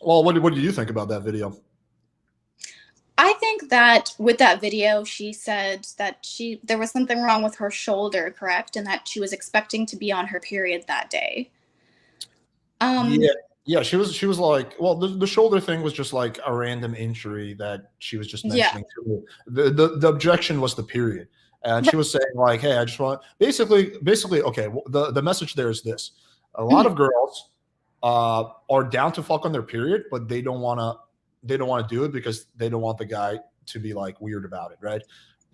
Well, what do you think about that video? I think that with that video, she said that there was something wrong with her shoulder, correct? And that she was expecting to be on her period that day. Yeah, she was like, well, the shoulder thing was just like a random injury that she was just mentioning to me. The objection was the period. And she was saying like, hey, I just want basically, okay, the message there is this. A lot of girls are down to fuck on their period, but they don't want to do it because they don't want the guy to be like weird about it, right?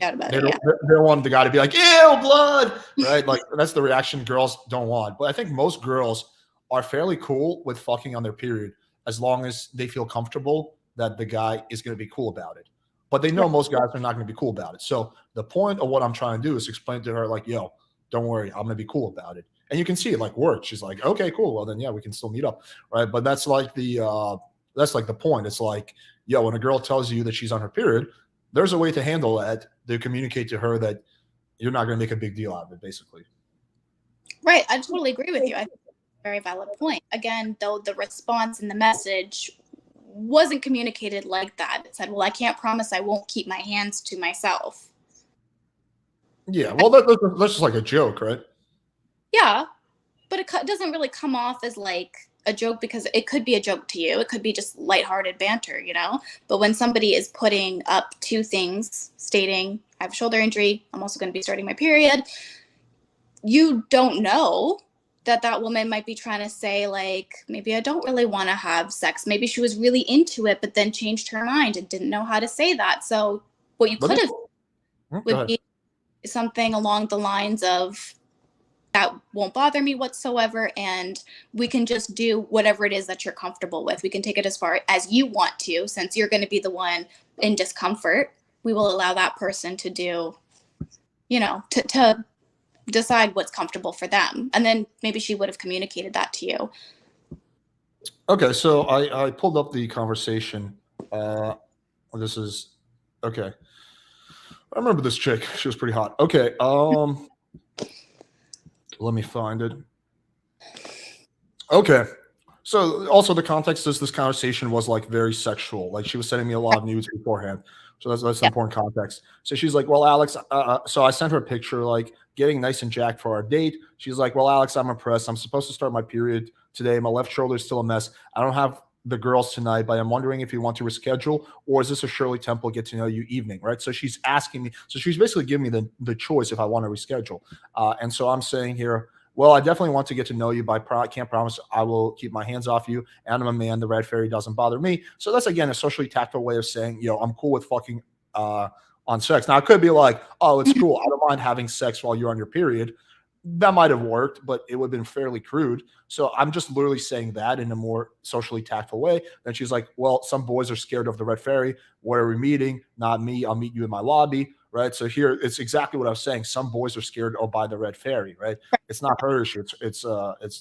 About They it, don't, yeah. they don't want the guy to be like, ew, blood, right? Like that's the reaction girls don't want. But I think most girls are fairly cool with fucking on their period as long as they feel comfortable that the guy is going to be cool about it. But they know Right. most guys are not going to be cool about it. So the point of what I'm trying to do is explain to her, like, yo, don't worry, I'm going to be cool about it. And you can see it like work. She's like, okay, cool. Well, then yeah, we can still meet up, right? But that's like the point. It's like, yo, when a girl tells you that she's on her period, there's a way to handle that, to communicate to her that you're not going to make a big deal out of it, basically. Right. I totally agree with you. I think that's a very valid point. Again, though, the response and the message wasn't communicated like that. It said, well, I can't promise I won't keep my hands to myself. Yeah, well, that's just like a joke, right? Yeah, but it doesn't really come off as like a joke, because it could be a joke to you. It could be just lighthearted banter, you know? But when somebody is putting up two things stating, I have a shoulder injury, I'm also going to be starting my period, you don't know that that woman might be trying to say, like, maybe I don't really want to have sex. Maybe she was really into it, but then changed her mind and didn't know how to say that. So what you could have would be something along the lines of, that won't bother me whatsoever, and we can just do whatever it is that you're comfortable with. We can take it as far as you want to, since you're going to be the one in discomfort. We will allow that person to do, you know, to decide what's comfortable for them. And then maybe she would have communicated that to you. Okay, so I pulled up the conversation. This is okay. I remember this chick. She was pretty hot. Okay, let me find it. Okay. So also the context is this conversation was like very sexual. Like she was sending me a lot of nudes beforehand. So that's Yeah. important context. So she's like, well, Alex, so I sent her a picture like getting nice and jacked for our date. She's like, well, Alex, I'm impressed. I'm supposed to start my period today. My left shoulder is still a mess. I don't have the girls tonight, but I'm wondering if you want to reschedule, or is this a Shirley Temple get to know you evening, right? So she's asking me. So she's basically giving me the choice if I want to reschedule. And so I'm saying here, well, I definitely want to get to know you, but I can't promise I will keep my hands off you. And I'm a man. The red fairy doesn't bother me. So that's, again, a socially tactful way of saying, yo, I'm cool with fucking on sex. Now, it could be like, oh, it's cool. I don't mind having sex while you're on your period. That might have worked, but it would have been fairly crude. So I'm just literally saying that in a more socially tactful way. Then she's like, well, some boys are scared of the red fairy. Where are we meeting? Not me. I'll meet you in my lobby. Right. So here it's exactly what I was saying. Some boys are scared by the red fairy. Right. It's not her issue. It's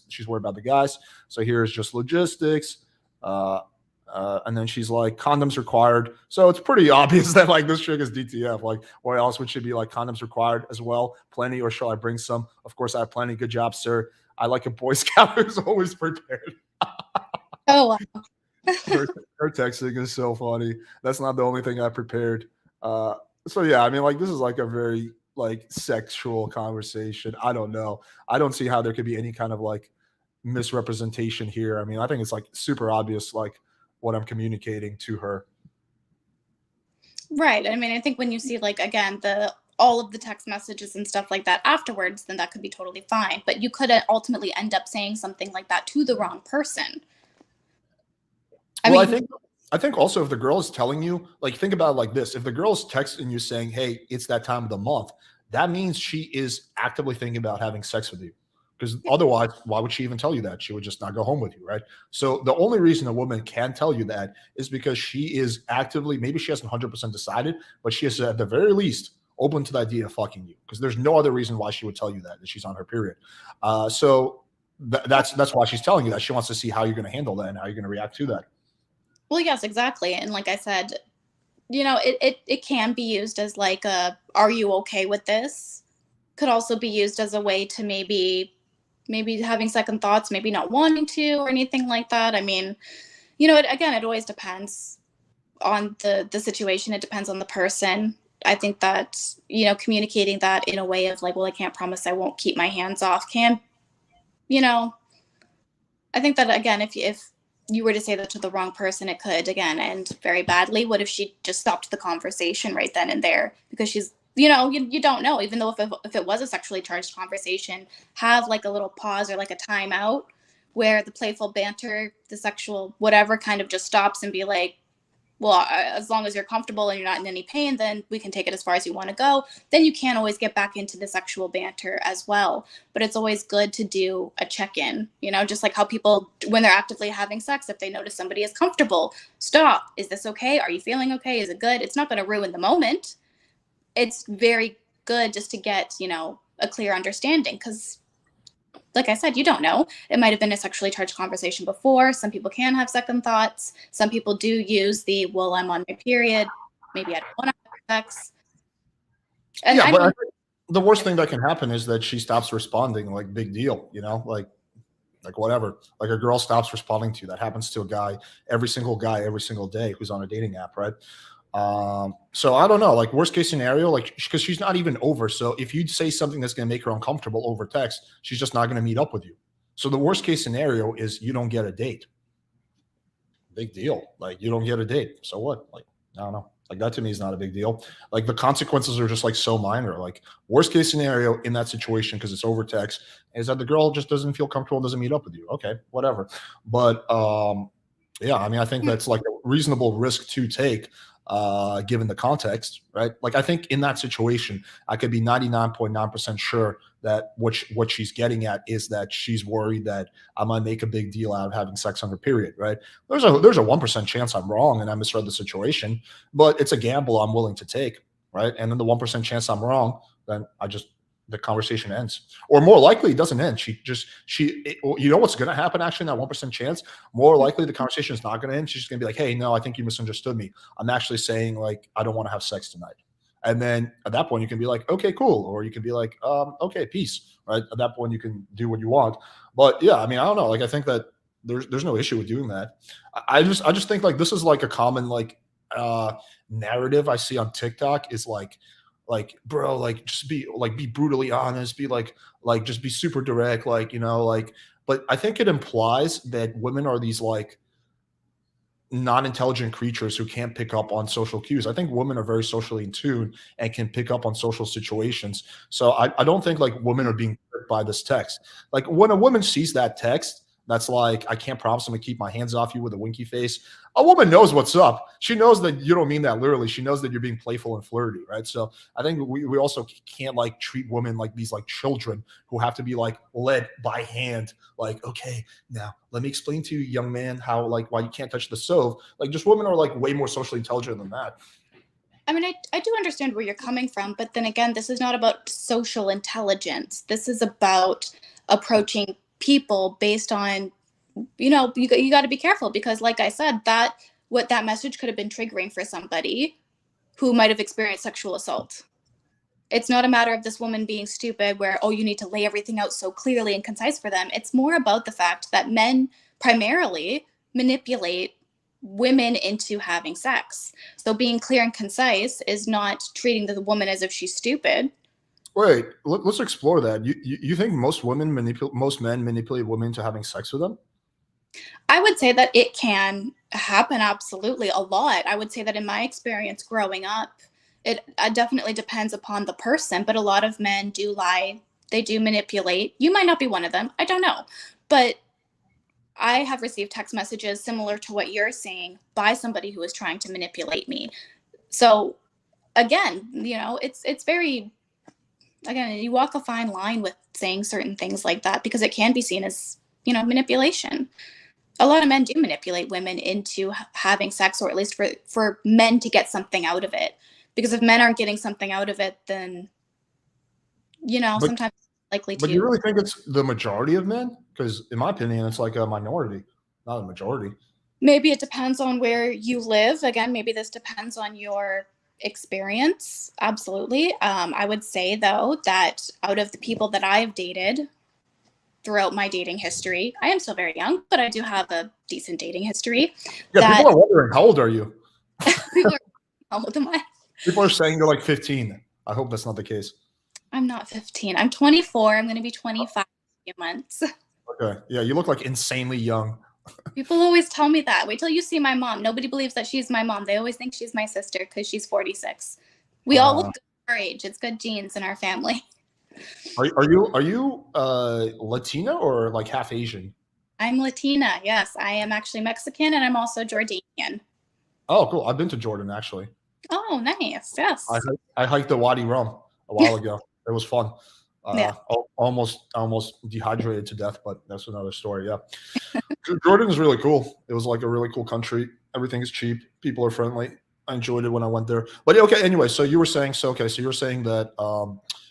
she's worried about the guys. So here's just logistics. And then she's like, condoms required. So it's pretty obvious that like this chick is DTF. Like, why else would she be like, condoms required as well? Plenty, or shall I bring some? Of course, I have plenty. Good job, sir. I like a Boy Scout who's always prepared. Oh, wow. her texting is so funny. That's not the only thing I prepared. So yeah, I mean, like this is like a very like sexual conversation. I don't know. I don't see how there could be any kind of like misrepresentation here. I mean, I think it's like super obvious, like what I'm communicating to her. Right. I mean, I think when you see, like, again, all of the text messages and stuff like that afterwards, then that could be totally fine. But you could ultimately end up saying something like that to the wrong person. I think also if the girl is telling you, like, think about it like this: if the girl is texting you saying, "Hey, it's that time of the month," that means she is actively thinking about having sex with you. Because otherwise, why would she even tell you that? She would just not go home with you, right? So the only reason a woman can tell you that is because she is actively, maybe she hasn't 100% decided, but she is at the very least open to the idea of fucking you. Because there's no other reason why she would tell you that she's on her period. So that's why she's telling you that. She wants to see how you're going to handle that and how you're going to react to that. Well, yes, exactly. And like I said, you know, it can be used as like are you okay with this? Could also be used as a way to maybe having second thoughts, maybe not wanting to, or anything like that. I mean, you know, it always depends on the situation. It depends on the person. I think that, you know, communicating that in a way of like, well, I can't promise I won't keep my hands off can, you know, I think that, again, if you were to say that to the wrong person, it could, again, end very badly. What if she just stopped the conversation right then and there? Because she's, you know, you don't know, even though if it was a sexually charged conversation, have like a little pause or like a timeout where the playful banter, the sexual whatever kind of just stops and be like, well, as long as you're comfortable and you're not in any pain, then we can take it as far as you want to go. Then you can always get back into the sexual banter as well. But it's always good to do a check-in, you know, just like how people, when they're actively having sex, if they notice somebody is comfortable, stop. Is this okay? Are you feeling okay? Is it good? It's not going to ruin the moment. It's very good just to get, you know, a clear understanding, because like I said, you don't know. It might have been a sexually charged conversation before. Some people can have second thoughts. Some people do use the, well, I'm on my period. Maybe I don't want to have sex. And yeah, but I think the worst thing that can happen is that she stops responding. Like, big deal, you know, like whatever. Like, a girl stops responding to you. That happens to a guy, every single day who's on a dating app, right? So I don't know, like, worst case scenario, like, because she's not even over. So if you say something that's going to make her uncomfortable over text, she's just not going to meet up with you. So the worst case scenario is you don't get a date. Big deal. Like, you don't get a date. So what? Like, I don't know. Like, that to me is not a big deal. Like, the consequences are just like so minor. Like, worst case scenario in that situation, because it's over text, is that the girl just doesn't feel comfortable, doesn't meet up with you. Okay, whatever. But yeah, I mean, I think that's like a reasonable risk to take, given the context, right? Like, I think in that situation, I could be 99.9% sure that what she's getting at is that she's worried that I might make a big deal out of having sex on her period, right? There's a 1% chance I'm wrong and I misread the situation, but it's a gamble I'm willing to take, right? And then the 1% chance I'm wrong, then the conversation ends, or more likely it doesn't end. You know what's going to happen actually in that 1% chance? More likely the conversation is not going to end. She's going to be like, hey, no, I think you misunderstood me. I'm actually saying, like, I don't want to have sex tonight. And then at that point you can be like, okay, cool. Or you can be like, okay, peace. Right. At that point you can do what you want. But yeah, I mean, I don't know. Like, I think that there's no issue with doing that. I just think, like, this is like a common, like, narrative I see on TikTok is like, bro, like, just be brutally honest, be like just be super direct, like, you know, like, but I think it implies that women are these, like, non-intelligent creatures who can't pick up on social cues. I think women are very socially in tune and can pick up on social situations. So I don't think, like, women are being tricked by this text. Like, when a woman sees that text, that's like, I can't promise I'm gonna keep my hands off you with a winky face. A woman knows what's up. She knows that you don't mean that literally. She knows that you're being playful and flirty, right? So I think we also can't, like, treat women like these, like, children who have to be, like, led by hand. Like, okay, now let me explain to you, young man, how, like, why you can't touch the stove. Like, just women are, like, way more socially intelligent than that. I mean, I do understand where you're coming from, but then again, this is not about social intelligence. This is about approaching people based on, you know, you got to be careful, because like I said, that message could have been triggering for somebody who might have experienced sexual assault. It's not a matter of this woman being stupid where, oh, you need to lay everything out so clearly and concise for them. It's more about the fact that men primarily manipulate women into having sex. So being clear and concise is not treating the woman as if she's stupid. Wait, let's explore that. You think most men manipulate women into having sex with them? I would say that it can happen absolutely a lot. I would say that in my experience growing up, it definitely depends upon the person, but a lot of men do lie. They do manipulate. You might not be one of them. I don't know. But I have received text messages similar to what you're saying by somebody who is trying to manipulate me. So again, you know, it's very, again, you walk a fine line with saying certain things like that, because it can be seen as, you know, manipulation. A lot of men do manipulate women into having sex, or at least for men to get something out of it. Because if men aren't getting something out of it, then, you know, But sometimes it's likely But to. you really think it's the majority of men? Because in my opinion, it's like a minority, not a majority. Maybe it depends on where you live. Again, maybe this depends on your experience. Absolutely. I would say, though, that out of the people that I've dated throughout my dating history, I am still very young, but I do have a decent dating history. Yeah, that people are wondering, how old are you? people are, how old am I? People are saying you're like 15. I hope that's not the case. I'm not 15. I'm 24. I'm going to be 25 in a few months. Okay. Yeah, you look like insanely young. People always tell me that. Wait till you see my mom. Nobody believes that she's my mom. They always think she's my sister because she's 46. We all look good for our age. It's good genes in our family. Are you Latina or like half Asian? I'm Latina. Yes, I am actually Mexican, and I'm also Jordanian. Oh, cool. I've been to Jordan actually. Oh, nice. Yes. I hiked the Wadi Rum a while ago. It was fun. Yeah. Almost dehydrated to death, but that's another story. Yeah, Jordan is really cool. It was like a really cool country. Everything is cheap. People are friendly. I enjoyed it when I went there. But yeah, okay. Anyway, so you were saying so you're saying that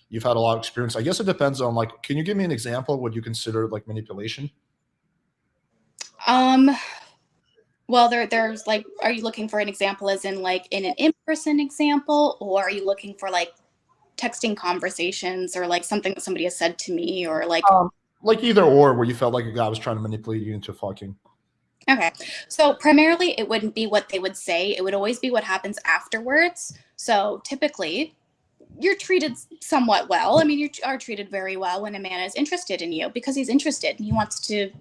you've had a lot of experience. I guess it depends on like. Can you give me an example of what you consider like manipulation? Um. Well, there's like, are you looking for an example as in like in an in-person example, or are you looking for like texting conversations or like something that somebody has said to me or like Like either or, where you felt like a guy was trying to manipulate you into fucking. okay. So primarily it wouldn't be what they would say. It would always be what happens afterwards. So typically you're treated somewhat well. I mean, you are treated very well when a man is interested in you because he's interested and he wants to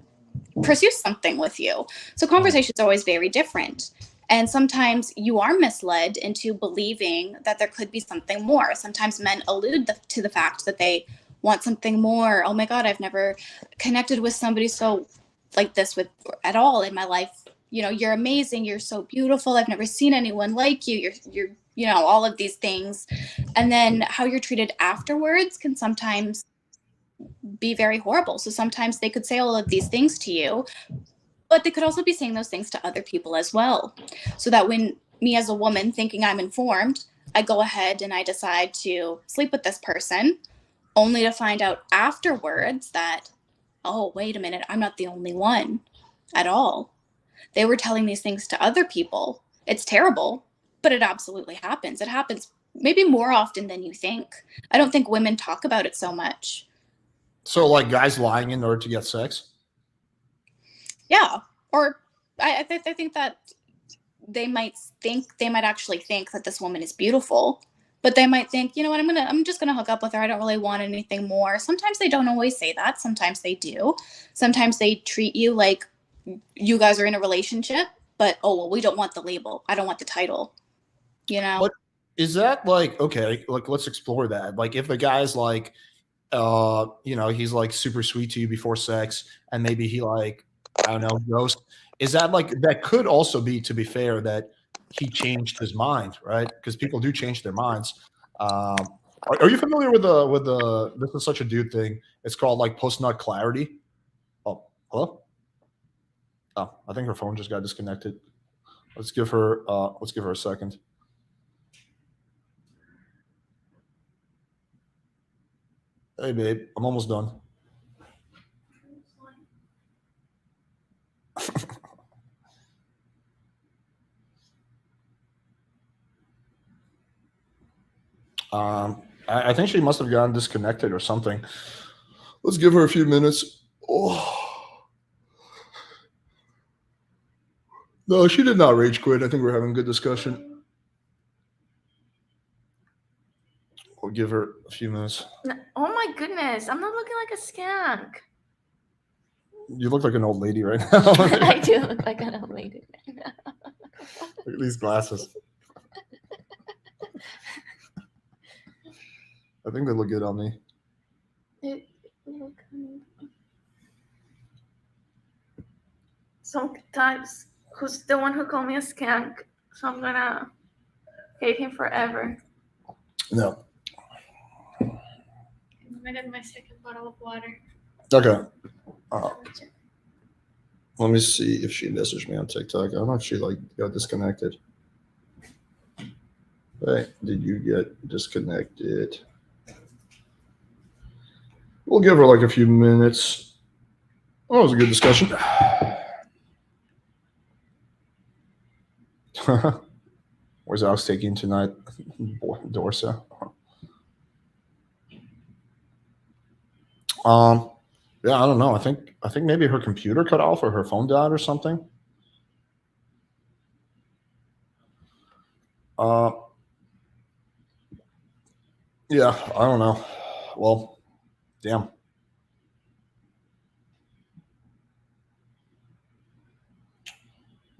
pursue something with you. So conversations are always very different. And sometimes you are misled into believing that there could be something more. Sometimes men allude to the fact that they want something more. Oh my God, I've never connected with somebody so like this with at all in my life. You know, you're amazing. You're so beautiful. I've never seen anyone like you. You're, you know, all of these things. And then how you're treated afterwards can sometimes be very horrible. So sometimes they could say all of these things to you, but they could also be saying those things to other people as well. So that when me as a woman thinking I'm informed, I go ahead and I decide to sleep with this person only to find out afterwards that, oh, wait a minute, I'm not the only one at all. They were telling these things to other people. It's terrible, but it absolutely happens. It happens maybe more often than you think. I don't think women talk about it so much. So like guys lying in order to get sex. Yeah. Or I think that they might actually think that this woman is beautiful, but they might think, you know what, I'm just gonna hook up with her. I don't really want anything more. Sometimes they don't always say that. Sometimes they do. Sometimes they treat you like you guys are in a relationship, but oh well, we don't want the label. I don't want the title. You know? But is that like okay? Like let's explore that. Like if the guy's like, you know, he's like super sweet to you before sex, and maybe he like, I don't know, ghost. Is that like that could also be, to be fair, that he changed his mind, right? Because people do change their minds. Are you familiar with the this is such a dude thing? It's called like post nut clarity. Oh, hello. Oh, I think her phone just got disconnected. Let's give her a second. Hey babe, I'm almost done. I think she must have gotten disconnected or something. Let's give her a few minutes. Oh. No, she did not rage quit. I think we're having a good discussion. We'll give her a few minutes. Oh my goodness, I'm not looking like a skank. You look like an old lady right now. I do look like an old lady. Look at these glasses. I think they look good on me. Sometimes who's the one who called me a skank, so I'm gonna hate him forever. No. I'm gonna get my second bottle of water. Okay. Let me see if she messaged me on TikTok. I don't know if she like got disconnected. Hey, did you get disconnected? We'll give her like a few minutes. Oh, it was a good discussion. Where's Alex taking tonight? Dorsa. Yeah, I don't know. I think maybe her computer cut off or her phone died or something. Yeah, I don't know. Well, damn.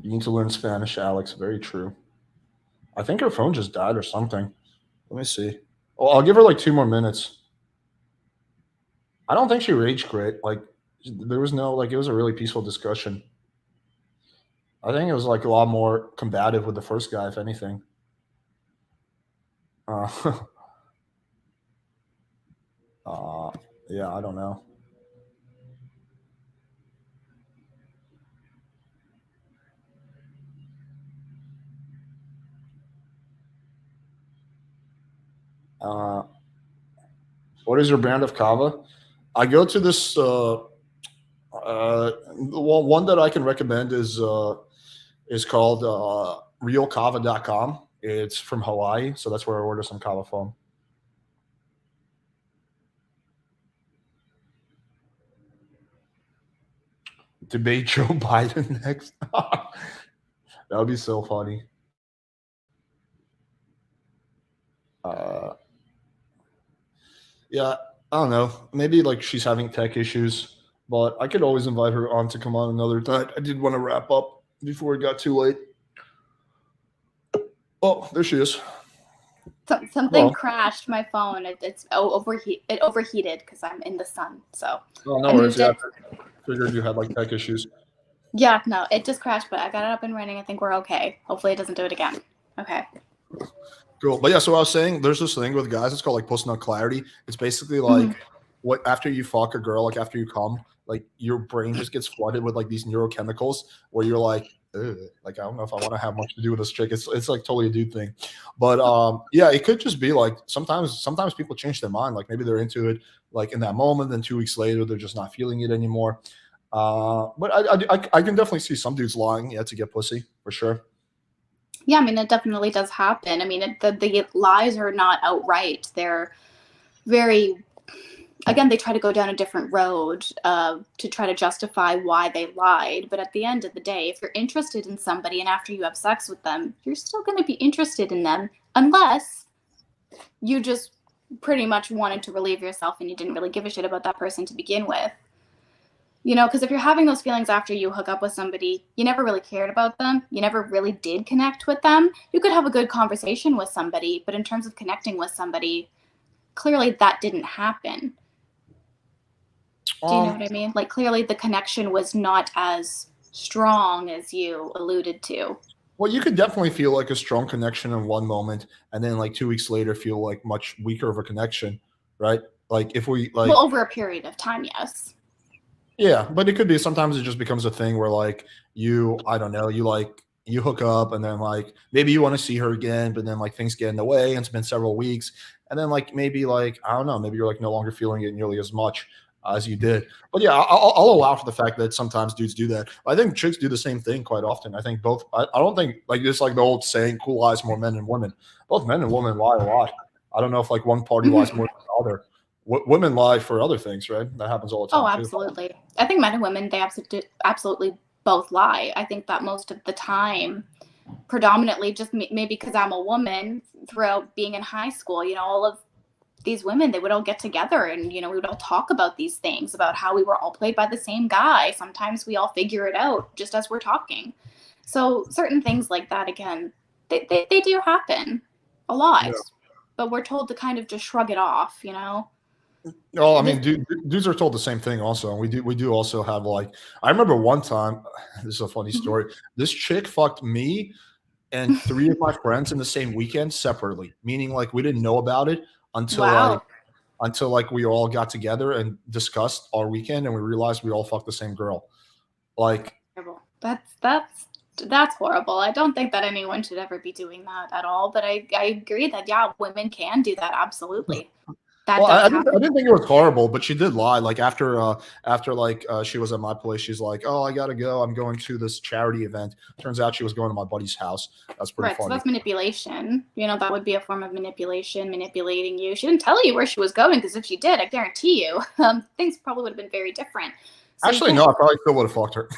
You need to learn Spanish, Alex. Very true. I think her phone just died or something. Let me see. Oh, I'll give her like 2 more minutes. I don't think she rage quit. Like, There was no like, it was a really peaceful discussion. I think it was like a lot more combative with the first guy, if anything. Uh, uh, yeah, I don't know. Uh, what is your brand of kava? I go to this. One that I can recommend is called realkava.com. It's from Hawaii, so that's where I order some kava from. Debate Joe Biden next. That would be so funny. Yeah, I don't know. Maybe like she's having tech issues, but I could always invite her on to come on another time. I did want to wrap up before it got too late. Oh, there she is. Something Well, crashed my phone. It overheated because I'm in the sun. So oh, I no worries. moved Yeah, it. I figured you had like tech issues. Yeah, no, it just crashed, but I got it up and running. I think we're okay. Hopefully it doesn't do it again. Okay. Cool. But yeah, so I was saying there's this thing with guys, it's called like post-nut clarity. It's basically like what after you fuck a girl, like after you come, like your brain just gets flooded with like these neurochemicals where you're like, ugh, like I don't know if I want to have much to do with this chick. It's like totally a dude thing. But yeah, it could just be like sometimes people change their mind. Like maybe they're into it like in that moment, then 2 weeks later they're just not feeling it anymore. But I can definitely see some dudes lying, yeah, to get pussy for sure. Yeah, I mean, it definitely does happen. I mean, the lies are not outright. They're very, again, they try to go down a different road to try to justify why they lied. But at the end of the day, if you're interested in somebody and after you have sex with them, you're still going to be interested in them unless you just pretty much wanted to relieve yourself and you didn't really give a shit about that person to begin with. You know, because if you're having those feelings after you hook up with somebody, you never really cared about them. You never really did connect with them. You could have a good conversation with somebody, but in terms of connecting with somebody, clearly that didn't happen. Do you know what I mean? Like, clearly the connection was not as strong as you alluded to. Well, you could definitely feel like a strong connection in one moment, and then like 2 weeks later, feel like much weaker of a connection, right? Like if we like, Well, over a period of time, yes. yeah, but it could be sometimes it just becomes a thing where like I don't know, you hook up and then like maybe you want to see her again, but then like things get in the way and it's been several weeks. And then like maybe like, I don't know, maybe you're like no longer feeling it nearly as much as you did. But yeah, I'll allow for the fact that sometimes dudes do that. I think chicks do the same thing quite often. I think both, I don't think like it's like the old saying, cool lies more men than women. Both men and women lie a lot. I don't know if like one party lies more than the other. Women lie for other things, right? That happens all the time. Oh, too. absolutely. I think men and women, they absolutely both lie. I think that most of the time, predominantly just maybe because I'm a woman, throughout being in high school, you know, all of these women, they would all get together and, you know, we would all talk about these things, about how we were all played by the same guy. Sometimes we all figure it out just as we're talking. So certain things like that, again, they do happen a lot, Yeah. but we're told to kind of just shrug it off, you know? Oh, I mean, dudes are told the same thing also. And we do also have like, I remember one time, this is a funny story. This chick fucked me and 3 of my friends in the same weekend separately, meaning like we didn't know about it until Wow. like we all got together and discussed our weekend and we realized we all fucked the same girl. Like, That's horrible. I don't think that anyone should ever be doing that at all. But I agree that, yeah, women can do that. Absolutely. That well, does I happen. didn't think it was horrible, but she did lie. Like after like she was at my place, she's like, "Oh, I gotta go. I'm going to this charity event." Turns out she was going to my buddy's house. That's pretty Right. So funny. that's manipulation. You know, that would be a form of manipulation, manipulating you. She didn't tell you where she was going, because if she did, I guarantee you, things probably would have been very different. So Actually, no, I probably still would have fucked her.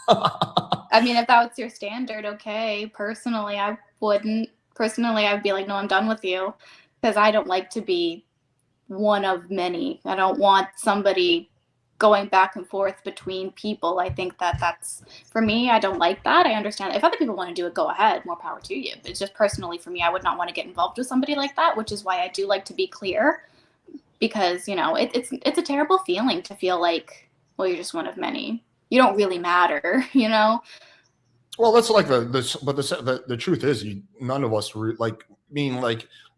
I mean, if that was your standard, okay. Personally, I wouldn't. Personally, I would be like, no, I'm done with you, because I don't like to be one of many. I don't want somebody going back and forth between people. I think that that's, for me, I don't like that. I understand if other people want to do it, go ahead, more power to you. But it's just personally for me, I would not want to get involved with somebody like that, which is why I do like to be clear, because, you know, it's a terrible feeling to feel like well, you're just one of many. You don't really matter, you know? Well, that's like the truth is, none of us like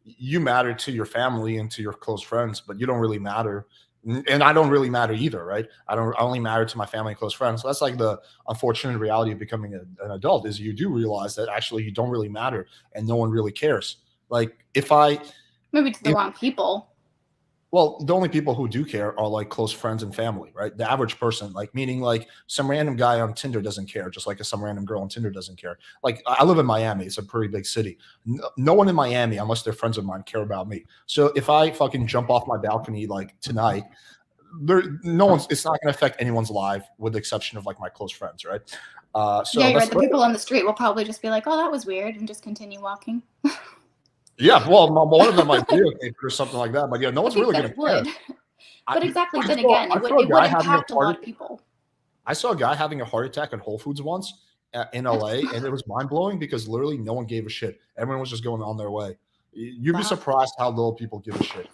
you matter to your family and to your close friends, but you don't really matter, and I don't really matter either, right? I only matter to my family and close friends. So that's like the unfortunate reality of becoming an adult, is you do realize that actually you don't really matter and no one really cares. Like Maybe to the wrong people. well, the only people who do care are like close friends and family, right? The average person, like meaning like some random guy on Tinder doesn't care, just like some random girl on Tinder doesn't care. Like I live in Miami; it's a pretty big city. No one in Miami, unless they're friends of mine, care about me. So if I fucking jump off my balcony like tonight, no one's. It's not going to affect anyone's life, with the exception of like my close friends, right? So Yeah, you're that's right. The people on the street will probably just be like, "Oh, that was weird," and just continue walking. yeah. Well, one of them might be okay or something like that, but yeah, no one's really going to care. Would. But exactly, then saw, again, it would having impact a lot of people. I saw a guy having a heart attack at Whole Foods once in LA, and it was mind blowing because literally no one gave a shit. Everyone was just going on their way. You'd be surprised how little people give a shit.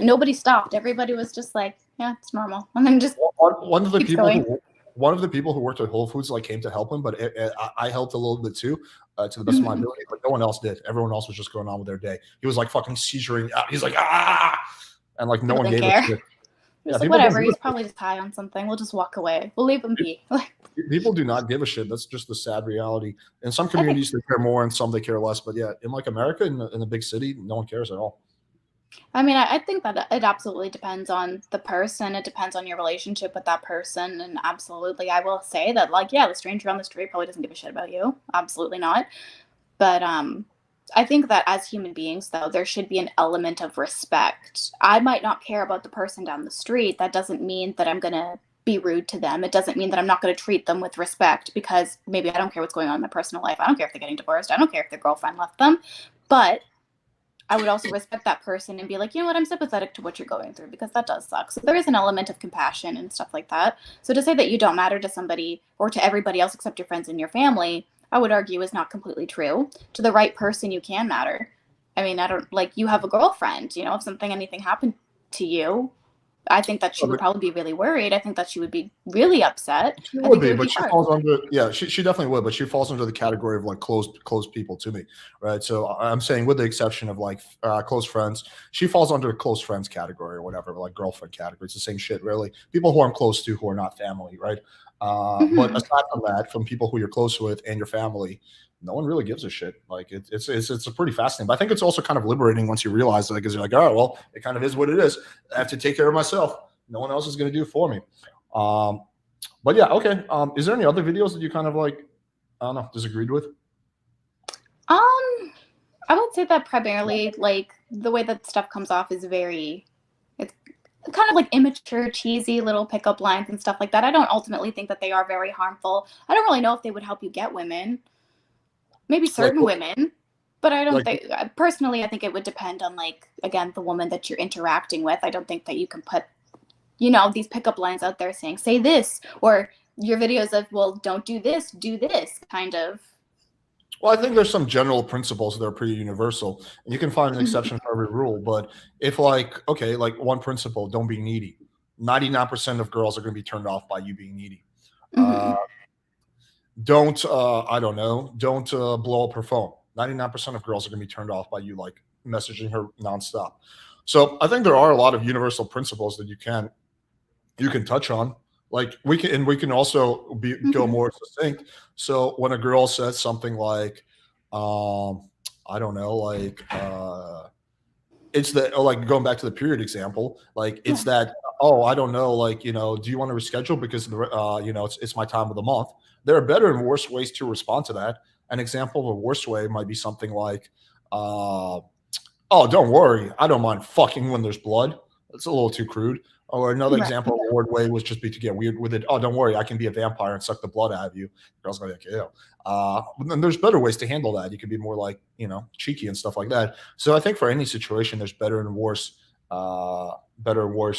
Nobody stopped. Everybody was just like, "Yeah, it's normal," and then just one of the keeps people going. one of the people who worked at Whole Foods like came to help him, but I helped a little bit too, to the best of my ability. But no one else did. Everyone else was just going on with their day. He was like fucking seizuring out. He's like and like no People one didn't gave care. a shit. Just like, whatever, he's probably just high on something. We'll just walk away. We'll leave him be. People do not give a shit. That's just the sad reality. In some communities, they care more, and some they care less. But yeah, in like America, in a big city, no one cares at all. I mean, I think that it absolutely depends on the person. It depends on your relationship with that person. And absolutely, I will say that, like, yeah, the stranger on the street probably doesn't give a shit about you. Absolutely not. But I think that as human beings, though, there should be an element of respect. I might not care about the person down the street. That doesn't mean that I'm going to be rude to them. It doesn't mean that I'm not going to treat them with respect, because maybe I don't care what's going on in their personal life. I don't care if they're getting divorced. I don't care if their girlfriend left them. But I would also respect that person and be like, you know what, I'm sympathetic to what you're going through, because that does suck. So there is an element of compassion and stuff like that. So to say that you don't matter to somebody or to everybody else except your friends and your family, I would argue is not completely true. To the right person, you can matter. I mean, I don't, like, you have a girlfriend, you know, if anything happened to you, I think that she would probably be really worried. I think that she would be really upset. She would be, but she falls under, yeah, she definitely would, but she falls under the category of like close people to me, right? So I'm saying, with the exception of like close friends, she falls under a close friends category or whatever, like girlfriend category. It's the same shit, really. People who I'm close to who are not family, right? But aside from that, from people who you're close with and your family, no one really gives a shit. Like it's a pretty fascinating. But I think it's also kind of liberating once you realize that, because you're like, all right, well, it kind of is what it is. I have to take care of myself. No one else is going to do it for me. But yeah, okay. Is there any other videos that you kind of like, I don't know, disagreed with? I would say that primarily, like, the way that stuff comes off is it's kind of like immature, cheesy little pickup lines and stuff like that. I don't ultimately think that they are very harmful. I don't really know if they would help you get women. Maybe certain women, but I don't think, personally, I think it would depend on, like, again, the woman that you're interacting with. I don't think that you can put, you know, these pickup lines out there saying, say this, or your videos of, well, don't do this, kind of. Well, I think there's some general principles that are pretty universal, and you can find an exception for every rule. But if, like, okay, like one principle, don't be needy. 99% of girls are going to be turned off by you being needy. Don't blow up her phone. 99% of girls are going to be turned off by you like messaging her nonstop. So I think there are a lot of universal principles that you can touch on. Like we can also go more succinct. So when a girl says something like, I don't know, like it's that, like going back to the period example, like it's that, oh, I don't know, like, you know, do you want to reschedule because you know, it's my time of the month. There are better and worse ways to respond to that. An example of a worse way might be something like, oh, don't worry, I don't mind fucking when there's blood. That's a little too crude. Or another example of a weird way was just be to get weird with it. Oh, don't worry, I can be a vampire and suck the blood out of you. Girls are like, ew. But then there's better ways to handle that. You can be more like, you know, cheeky and stuff like that. So I think for any situation, there's better and worse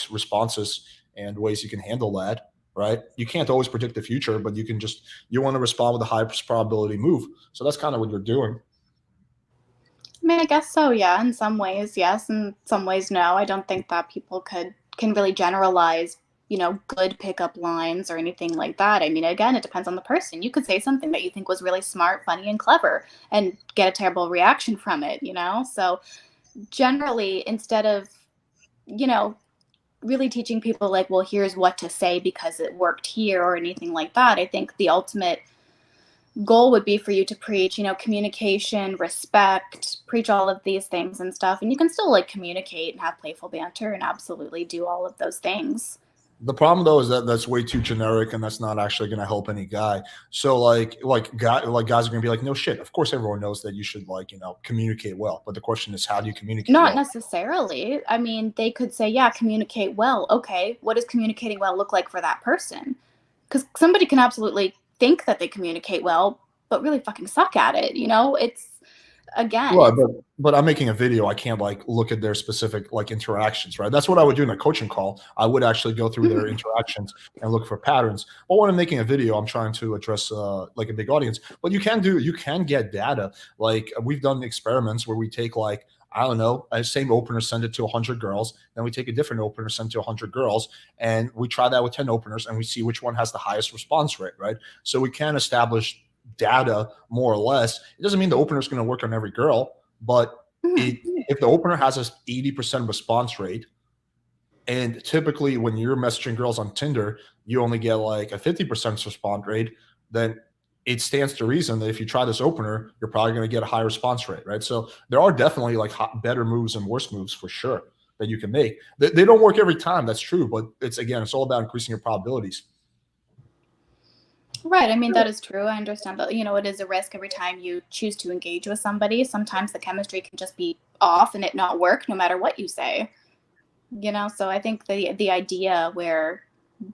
responses and ways you can handle that. Right? You can't always predict the future, but you want to respond with the highest probability move. So that's kind of what you're doing. I mean, I guess so, yeah. In some ways, yes. In some ways, no. I don't think that people can really generalize good pickup lines or anything like that. I mean, again, it depends on the person. You could say something that you think was really smart, funny, and clever and get a terrible reaction from it, So generally, instead of, really teaching people like, well, here's what to say because it worked here or anything like that, I think the ultimate goal would be for you to preach, communication, respect, preach all of these things and stuff. And you can still like communicate and have playful banter and absolutely do all of those things. The problem though is that that's way too generic, and that's not actually going to help any guy. So guys are going to be like, no shit. Of course, everyone knows that you should communicate well, but the question is, how do you communicate? Not well? necessarily. I mean, they could say, yeah, communicate well. Okay, what does communicating well look like for that person? Because somebody can absolutely think that they communicate well, but really fucking suck at it. It's again. Well, but I'm making a video. I can't look at their specific interactions, right? That's what I would do in a coaching call. I would actually go through their interactions and look for patterns. But when I'm making a video, I'm trying to address a big audience. But you can get data. Like we've done experiments where we take I don't know, a same opener, send it to 100 girls. Then we take a different opener, send it to 100 girls. And we try that with 10 openers and we see which one has the highest response rate, right? So we can establish data more or less. It doesn't mean the opener is going to work on every girl, but if the opener has an 80% response rate, and typically when you're messaging girls on Tinder, you only get a 50% response rate, then it stands to reason that if you try this opener, you're probably going to get a high response rate, right? So there are definitely better moves and worse moves for sure that you can make. They don't work every time, that's true, but it's all about increasing your probabilities. Right. I mean, that is true. I understand that, it is a risk every time you choose to engage with somebody. Sometimes the chemistry can just be off and it not work no matter what you say. So I think the idea where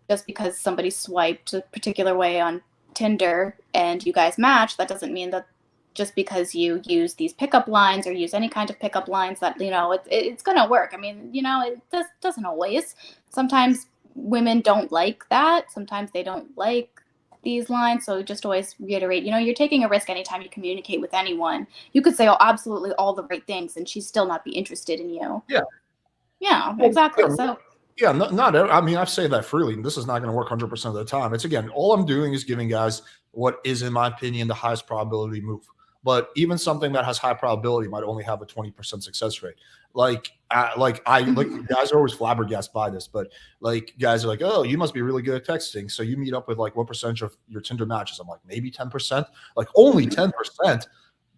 just because somebody swiped a particular way on Tinder and you guys match, that doesn't mean that just because you use these pickup lines or use any kind of pickup lines that, it's going to work. I mean, it doesn't always. Sometimes women don't like that. Sometimes they don't like these lines. So just always reiterate, you're taking a risk anytime you communicate with anyone. You could say, oh, absolutely all the right things and she's still not be interested in you. Yeah, exactly. So yeah, I mean, I say that freely. This is not going to work 100% of the time. It's all I'm doing is giving guys what is, in my opinion, the highest probability move. But even something that has high probability might only have a 20% success rate. Guys are always flabbergasted by this, but guys are like, oh, you must be really good at texting. So you meet up with what percentage of your Tinder matches? I'm like, maybe 10%. Only 10%.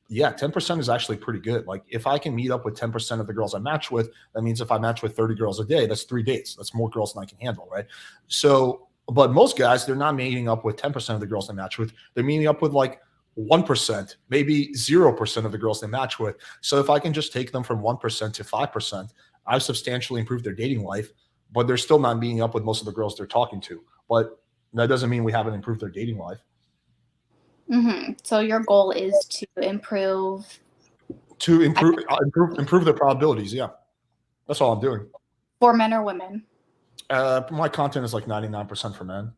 Yeah, 10% is actually pretty good. If I can meet up with 10% of the girls I match with, that means if I match with 30 girls a day, that's 3 dates. That's more girls than I can handle, right? So, but most guys, they're not meeting up with 10% of the girls they match with. They're meeting up with 1%, maybe 0% of the girls they match with. So if I can just take them from 1% to 5%, I've substantially improved their dating life, but they're still not meeting up with most of the girls they're talking to. But that doesn't mean we haven't improved their dating life. So your goal is to improve their probabilities. Yeah, that's all I'm doing. For men or women? My content is 99% for men.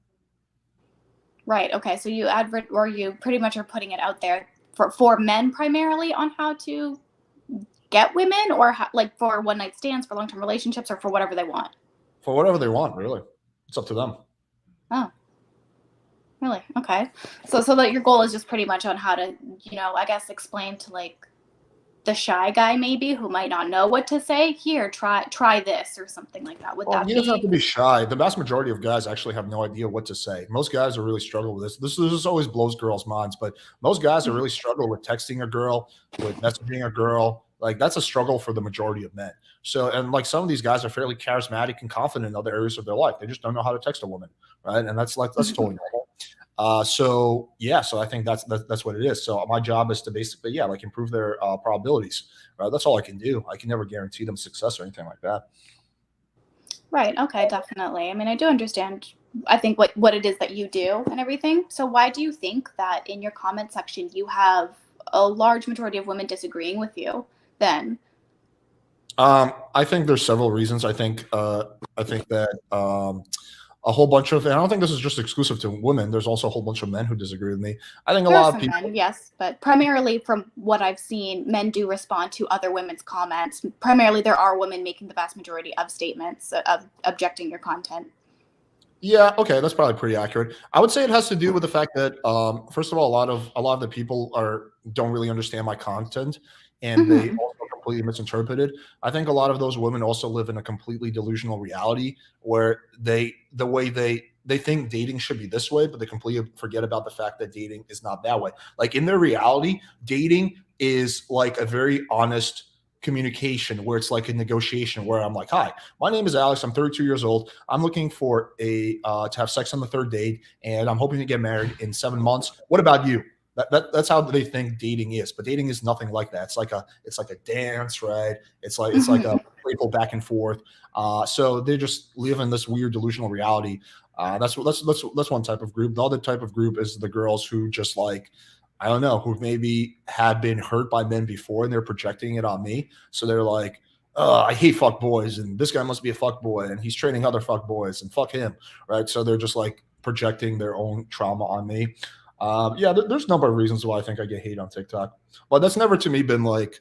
Right. Okay. So you you pretty much are putting it out there for men primarily on how to get women, or for one night stands, for long-term relationships, or for whatever they want. For whatever they want, really. It's up to them. Oh. Really? Okay. So that your goal is just pretty much on how to, I guess explain to the shy guy maybe who might not know what to say. Here, try this or something like that. Would that be? He doesn't have to be shy. The vast majority of guys actually have no idea what to say. Most guys are really struggle with this. This always blows girls' minds, but most guys are really struggle with texting a girl, with messaging a girl. That's a struggle for the majority of men. So, and some of these guys are fairly charismatic and confident in other areas of their life. They just don't know how to text a woman, right? And that's totally normal. So I think that's what it is. So my job is to basically, improve their probabilities. Right? That's all I can do. I can never guarantee them success or anything like that. Right. Okay. Definitely. I mean, I do understand, I think what it is that you do and everything. So why do you think that in your comment section, you have a large majority of women disagreeing with you then? I think there's several reasons. I think that, a whole bunch of, and I don't think this is just exclusive to women. There's also a whole bunch of men who disagree with me. I think a lot of people. Men, yes, but primarily from what I've seen, men do respond to other women's comments. Primarily, there are women making the vast majority of statements of objecting your content. Yeah, okay, that's probably pretty accurate. I would say it has to do with the fact that, first of all, a lot of the people don't really understand my content, and they Hmm. also completely misinterpret it. I think a lot of those women also live in a completely delusional reality where the way they think dating should be this way, but they completely forget about the fact that dating is not that way. Like in their reality, dating is like a very honest communication where it's like a negotiation where I'm like, "Hi, my name is Alex. I'm 32 years old. I'm looking for a to have sex on the third date, and I'm hoping to get married in 7 months. What about you?" That's how they think dating is, but dating is nothing like that. It's like a dance, right? It's like a Hmm. playful back and forth. So they just live in this weird delusional reality. That's one type of group. The other type of group is the girls who just like, I don't know, who maybe had been hurt by men before and they're projecting it on me. So they're like, "Oh, I hate fuck boys, and this guy must be a fuck boy, and he's training other fuck boys, and fuck him," right? So they're just like projecting their own trauma on me. Yeah, there's a number of reasons why I think I get hate on TikTok, but that's never to me been like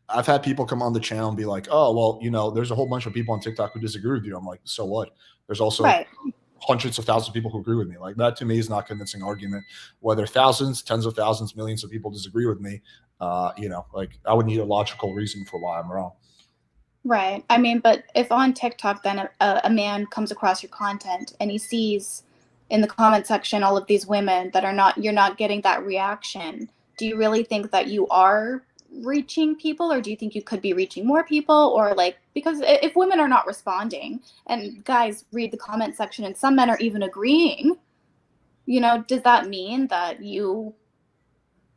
I've had people come on the channel and be like, "Oh, well, there's a whole bunch of people on TikTok who disagree with you." I'm like, "So what?" There's also Right. hundreds of thousands of people who agree with me. Like that to me is not convincing argument. Whether thousands, tens of thousands, millions of people disagree with me, like I would need a logical reason for why I'm wrong. Right. I mean, but if on TikTok, then a man comes across your content and he sees in the comment section all of these women that are not, you're not getting that reaction. Do you really think that you are reaching people, or do you think you could be reaching more people? Or like, because if women are not responding and guys read the comment section and some men are even agreeing, does that mean that you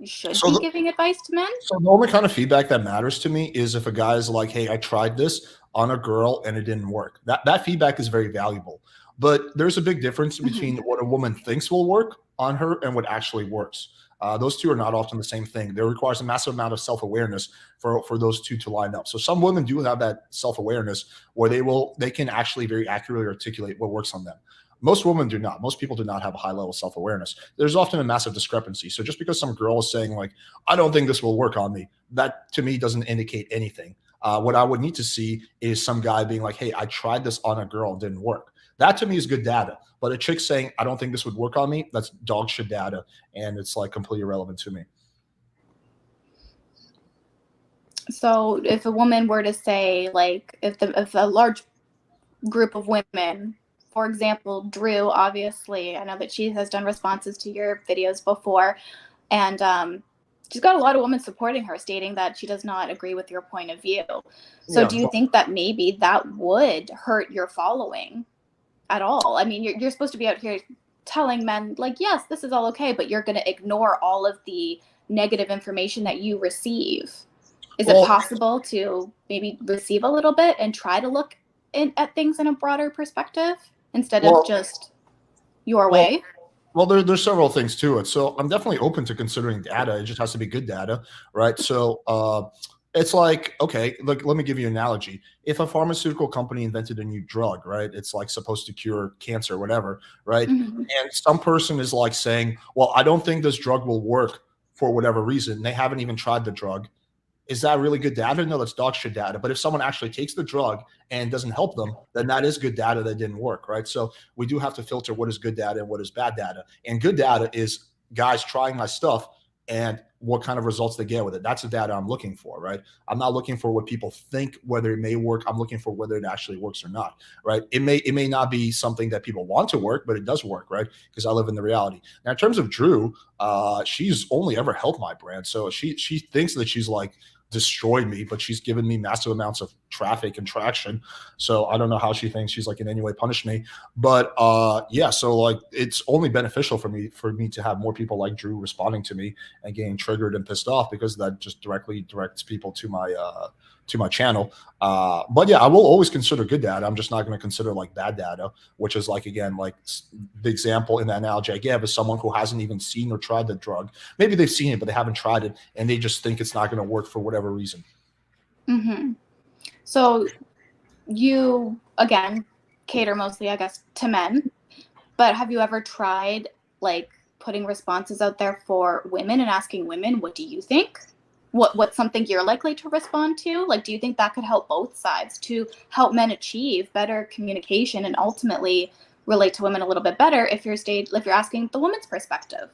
should So be the, giving advice to men? So the only kind of feedback that matters to me is if a guy's like, "Hey, I tried this on a girl and it didn't work." That feedback is very valuable. But there's a big difference Hmm. between what a woman thinks will work on her and what actually works. Those two are not often the same thing. There requires a massive amount of self awareness for those two to line up. So some women do have that self awareness where they can actually very accurately articulate what works on them. Most women do not. Most people do not have a high level self awareness. There's often a massive discrepancy. So just because some girl is saying like, "I don't think this will work on me," that to me doesn't indicate anything. What I would need to see is some guy being like, "Hey, I tried this on a girl, it didn't work." That to me is good data. But a chick saying, "I don't think this would work on me," that's dog shit data. And it's like completely irrelevant to me. So if a woman were to say, like, if a large group of women, for example, Drew, obviously, I know that she has done responses to your videos before, and she's got a lot of women supporting her, stating that she does not agree with your point of view. So Yeah, do you think that maybe that would hurt your following at all? I mean, you're supposed to be out here telling men, like, yes, this is all okay, but you're going to ignore all of the negative information that you receive. Is it well, possible to maybe receive a little bit and try to look at things in a broader perspective instead of well, just your well, way? Well, there's several things to it. So I'm definitely open to considering data. It just has to be good data, right? So it's like, okay, look, let me give you an analogy. If a pharmaceutical company invented a new drug, right? It's like supposed to cure cancer or whatever, right? Hmm. And some person is like saying, "Well, I don't think this drug will work for whatever reason." They haven't even tried the drug. Is that really good data? No, that's dog shit data. But if someone actually takes the drug and doesn't help them, then that is good data that didn't work, right? So we do have to filter what is good data and what is bad data. And good data is guys trying my stuff and what kind of results they get with it. That's the data I'm looking for, right? I'm not looking for what people think whether it may work. I'm looking for whether it actually works or not, right? It may not be something that people want to work, but it does work, right? Because I live in the reality. Now, in terms of Drew, she's only ever helped my brand, so she thinks that she's like destroyed me, but she's given me massive amounts of traffic and traction. So I don't know how she thinks she's like in any way punished me. But yeah, so like it's only beneficial for me to have more people like Drew responding to me and getting triggered and pissed off because that just directly directs people to my channel. But yeah, I will always consider good data. I'm just not going to consider like bad data, which is like again like the example in the analogy I gave is someone who hasn't even seen or tried the drug. Maybe they've seen it, but they haven't tried it, and they just think it's not going to work for whatever reason. Hmm. So you, again, cater mostly, I guess, to men, but have you ever tried like putting responses out there for women and asking women, what do you think? What's something you're likely to respond to? Like, do you think that could help both sides to help men achieve better communication and ultimately relate to women a little bit better if you're asking the woman's perspective.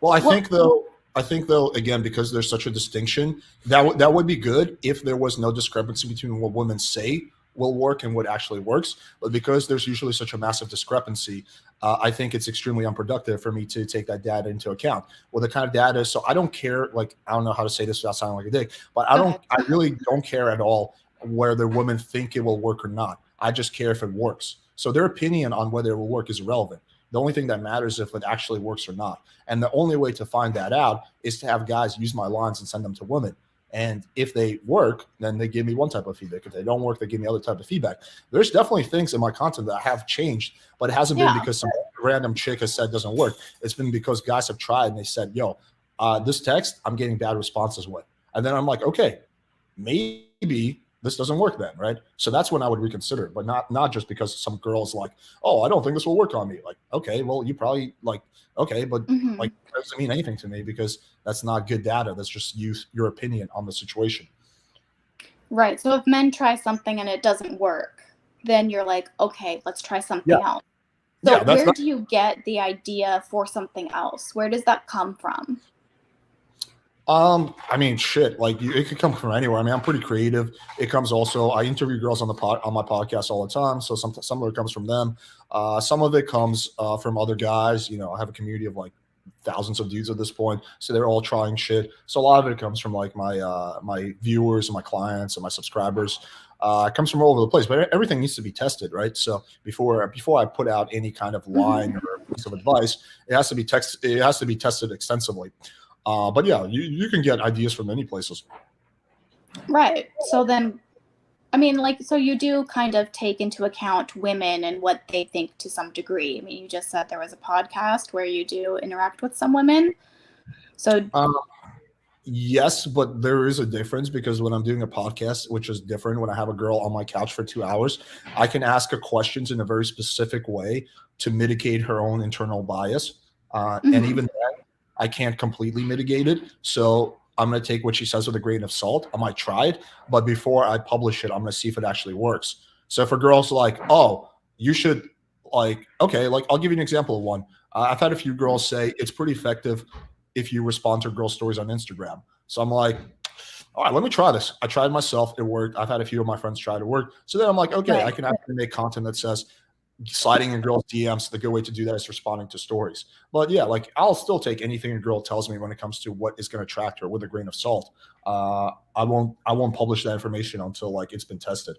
Well, I think though, again, because there's such a distinction, that would be good if there was no discrepancy between what women say will work and what actually works. But because there's usually such a massive discrepancy, I think it's extremely unproductive for me to take that data into account. Well, the kind of data, so I don't care, like, I don't know how to say this without sounding like a dick, but I really don't care at all whether women think it will work or not. I just care if it works. So their opinion on whether it will work is irrelevant. The only thing that matters is if it actually works or not. And the only way to find that out is to have guys use my lines and send them to women. And if they work, then they give me one type of feedback. If they don't work, they give me other type of feedback. There's definitely things in my content that have changed, but it hasn't been because some random chick has said doesn't work. It's been because guys have tried and they said, yo, this text, I'm getting bad responses with. And then I'm like, okay, maybe this doesn't work then, right? So that's when I would reconsider it, but not just because some girl's like, oh, I don't think this will work on me. Like, okay, well, you probably like, okay, but like, that doesn't mean anything to me because that's not good data. That's just your opinion on the situation. Right. So if men try something and it doesn't work, then you're like, okay, let's try something else. So where do you get the idea for something else? Where does that come from? I mean, shit, like it could come from anywhere. I mean, I'm pretty creative. It comes also, I interview girls on my podcast all the time. So some of it comes from them. Some of it comes from other guys. You know, I have a community of like thousands of dudes at this point. So they're all trying shit. So a lot of it comes from like my viewers and my clients and my subscribers. It comes from all over the place, but everything needs to be tested, right? So before I put out any kind of line or piece of advice, it has to be tested extensively. But yeah, you can get ideas from many places. Right. So then, I mean, like, so you do kind of take into account women and what they think to some degree. I mean, you just said there was a podcast where you do interact with some women. So yes, but there is a difference because when I'm doing a podcast, which is different, when I have a girl on my couch for 2 hours, I can ask her questions in a very specific way to mitigate her own internal bias. And even then, I can't completely mitigate it. So I'm going to take what she says with a grain of salt. I might try it, but before I publish it, I'm going to see if it actually works. So for girls like, oh, you should like, okay, like I'll give you an example of one. I've had a few girls say it's pretty effective if you respond to girl stories on Instagram. So I'm like, all right, let me try this. I tried myself. It worked. I've had a few of my friends try it. It worked. So then I'm like, okay, I can actually make content that says, sliding in girls' DMs, the good way to do that is responding to stories. But yeah, like I'll still take anything a girl tells me when it comes to what is going to attract her with a grain of salt. I won't publish that information until like it's been tested.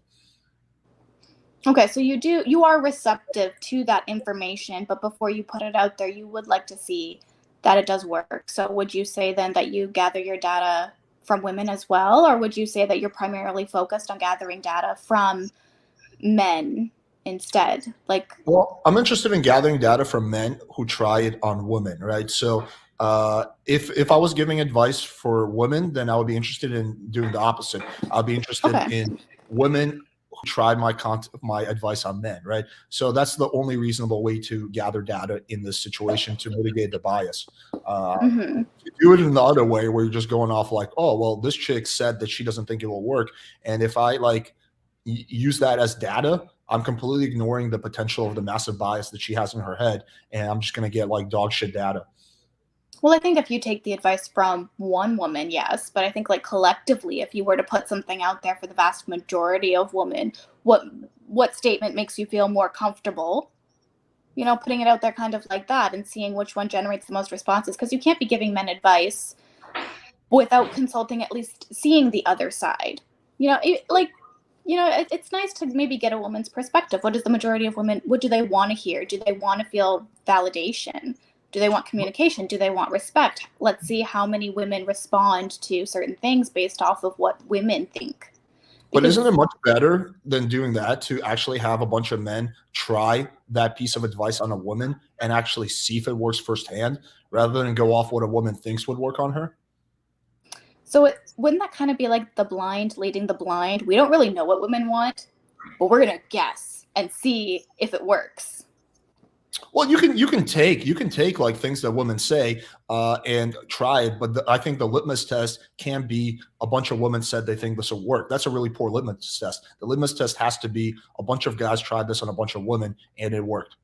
Okay, so you are receptive to that information, but before you put it out there, you would like to see that it does work. So would you say then that you gather your data from women as well, or would you say that you're primarily focused on gathering data from men instead? Like, well, I'm interested in gathering data from men who try it on women, right? So if I was giving advice for women, then I would be interested in doing the opposite. I'll be interested in women who tried my advice on men, right? So that's the only reasonable way to gather data in this situation to mitigate the bias. You do it in the other way where you're just going off like, oh, well, this chick said that she doesn't think it will work. And if I like use that as data, I'm completely ignoring the potential of the massive bias that she has in her head. And I'm just going to get like dog shit data. Well, I think if you take the advice from one woman, yes. But I think like collectively, if you were to put something out there for the vast majority of women, what statement makes you feel more comfortable? You know, putting it out there kind of like that and seeing which one generates the most responses. Because you can't be giving men advice without consulting, at least seeing the other side. You know, it's nice to maybe get a woman's perspective. What is the majority of women, what do they want to hear? Do they want to feel validation? Do they want communication? Do they want respect? Let's see how many women respond to certain things based off of what women think. But isn't it much better than doing that to actually have a bunch of men try that piece of advice on a woman and actually see if it works firsthand rather than go off what a woman thinks would work on her? So wouldn't that kind of be like the blind leading the blind? We don't really know what women want, but we're going to guess and see if it works. Well, you can take like things that women say and try it, but I think the litmus test can be a bunch of women said they think this will work. That's a really poor litmus test. The litmus test has to be a bunch of guys tried this on a bunch of women and it worked.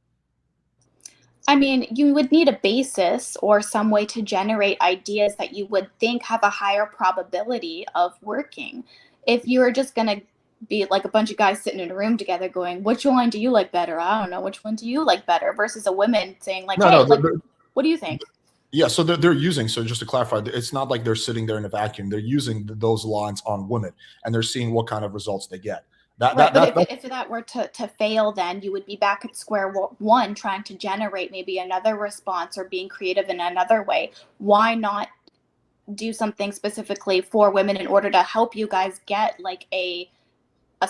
I mean, you would need a basis or some way to generate ideas that you would think have a higher probability of working. If you're just going to be like a bunch of guys sitting in a room together going, which one do you like better? I don't know. Which one do you like better? Versus a woman saying, like, No, hey, no, like, what do you think? yeah. So they're using, so just to clarify, it's not like they're sitting there in a vacuum. They're using those lines on women and they're seeing what kind of results they get. Right, but if that were to fail, then you would be back at square one, trying to generate maybe another response or being creative in another way. Why not do something specifically for women in order to help you guys get like a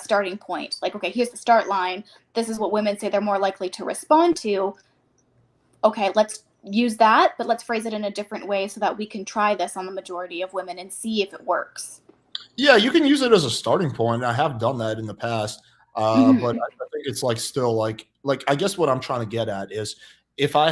starting point? Like, okay, here's the start line. This is what women say they're more likely to respond to. Okay, let's use that, but let's phrase it in a different way so that we can try this on the majority of women and see if it works. Yeah, you can use it as a starting point. I have done that in the past, but I think it's like still like I guess what I'm trying to get at is if I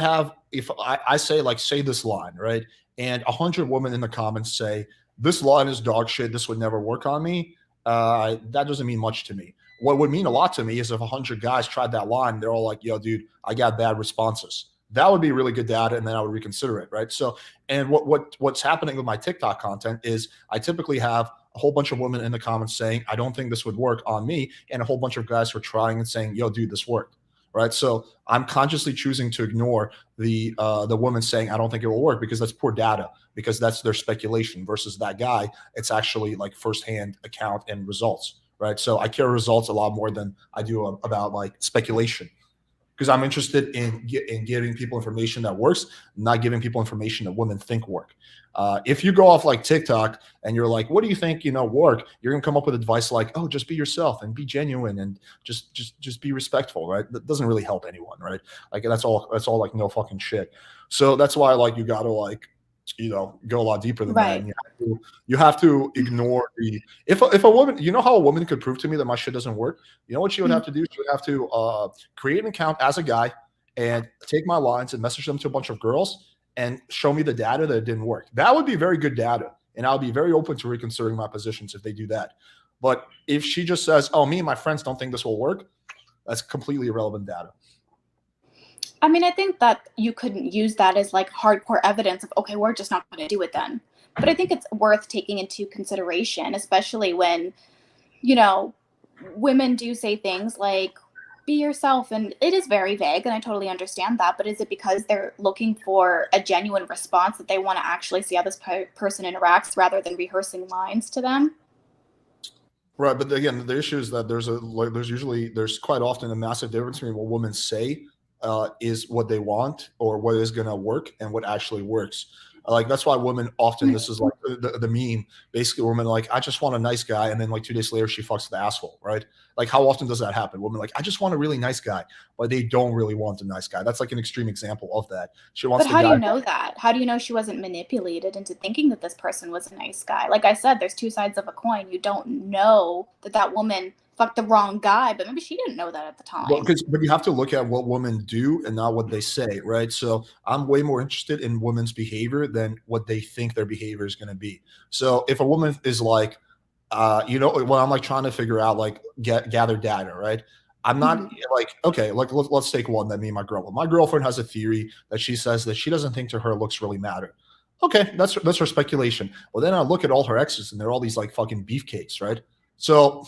say like say this line, right, and 100 women in the comments say this line is dog shit, this would never work on me. That doesn't mean much to me. What would mean a lot to me is if 100 guys tried that line, they're all like, "Yo, dude, I got bad responses." That would be really good data, and then I would reconsider it, right? So, and what's happening with my TikTok content is I typically have a whole bunch of women in the comments saying, I don't think this would work on me. And a whole bunch of guys who are trying and saying, yo, dude, this worked. Right. So I'm consciously choosing to ignore the woman saying, I don't think it will work, because that's poor data, because that's their speculation versus that guy. It's actually like firsthand account and results. Right. So I care results a lot more than I do about like speculation, because I'm interested in giving people information that works, not giving people information that women think work. If you go off like TikTok and you're like, what do you think, work? You're going to come up with advice like, oh, just be yourself and be genuine and just be respectful, right? That doesn't really help anyone, right? Like that's all like no fucking shit. So that's why like you got to like, go a lot deeper than that. And you have to ignore if a woman, how a woman could prove to me that my shit doesn't work? You know what she would have to do? She would have to create an account as a guy and take my lines and message them to a bunch of girls and show me the data that it didn't work. That would be very good data. And I'll be very open to reconsidering my positions if they do that. But if she just says, oh, me and my friends don't think this will work, that's completely irrelevant data. I mean, I think that you couldn't use that as like hardcore evidence of, okay, we're just not going to do it then. But I think it's worth taking into consideration, especially when, women do say things like, be yourself. And it is very vague, and I totally understand that. But is it because they're looking for a genuine response that they want to actually see how this person interacts rather than rehearsing lines to them? Right. But again, the issue is that there's quite often a massive difference between what women say is what they want or what is going to work and what actually works. Like that's why women often, this is like the meme, basically women like, I just want a nice guy, and then like 2 days later she fucks the asshole, right? Like how often does that happen? Women like, I just want a really nice guy, but they don't really want a nice guy. That's like an extreme example of that. She wants. But how do you know that? How do you know she wasn't manipulated into thinking that this person was a nice guy? Like I said, there's two sides of a coin. You don't know that woman fucked the wrong guy, but maybe she didn't know that at the time. Well, but you have to look at what women do and not what they say, right? So I'm way more interested in women's behavior than what they think their behavior is going to be. So if a woman is like, when I'm like trying to figure out like gather data, right? I'm not like, okay, like let's take one that me and my girl. My girlfriend has a theory that she says that she doesn't think to her looks really matter. Okay, that's her speculation. Well, then I look at all her exes and they're all these like fucking beefcakes, right? So,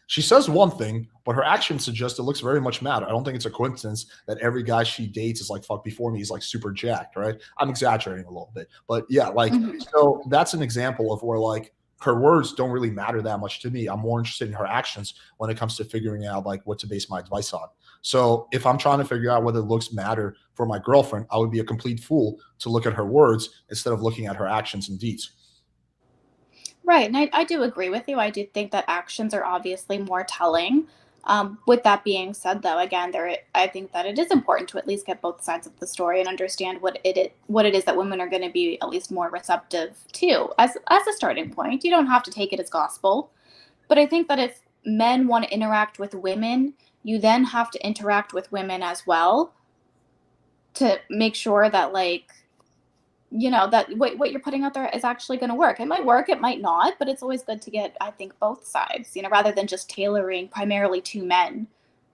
she says one thing, but her actions suggest it looks very much matter. I don't think it's a coincidence that every guy she dates is like, fuck, before me, he's like super jacked, right? I'm exaggerating a little bit, but yeah, like, so that's an example of where like her words don't really matter that much to me. I'm more interested in her actions when it comes to figuring out like what to base my advice on. So if I'm trying to figure out whether looks matter for my girlfriend, I would be a complete fool to look at her words instead of looking at her actions and deeds. Right, and I do agree with you. I do think that actions are obviously more telling. With that being said, though, again, I think that it is important to at least get both sides of the story and understand what it is that women are going to be at least more receptive to as a starting point. You don't have to take it as gospel, but I think that if men want to interact with women, you then have to interact with women as well to make sure that like, that what you're putting out there is actually going to work. It might work, it might not, but it's always good to get, I think, both sides, rather than just tailoring primarily to men.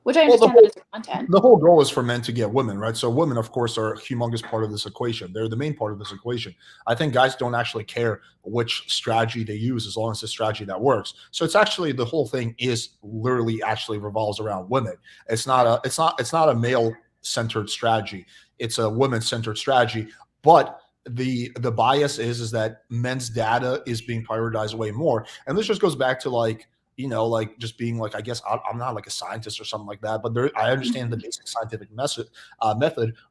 which I Well, the understand that is your content. the whole goal is for men to get women, right? So women, of course, are a humongous part of this equation. They're the main part of this equation. I think guys don't actually care which strategy they use as long as it's a strategy that works. So it's actually the whole thing is literally actually revolves around women. It's not a male centered strategy. It's a women centered strategy. But the bias is that men's data is being prioritized way more. And this just goes back to like like just being like, I guess I'm not like a scientist or something like that, but I understand the basic scientific method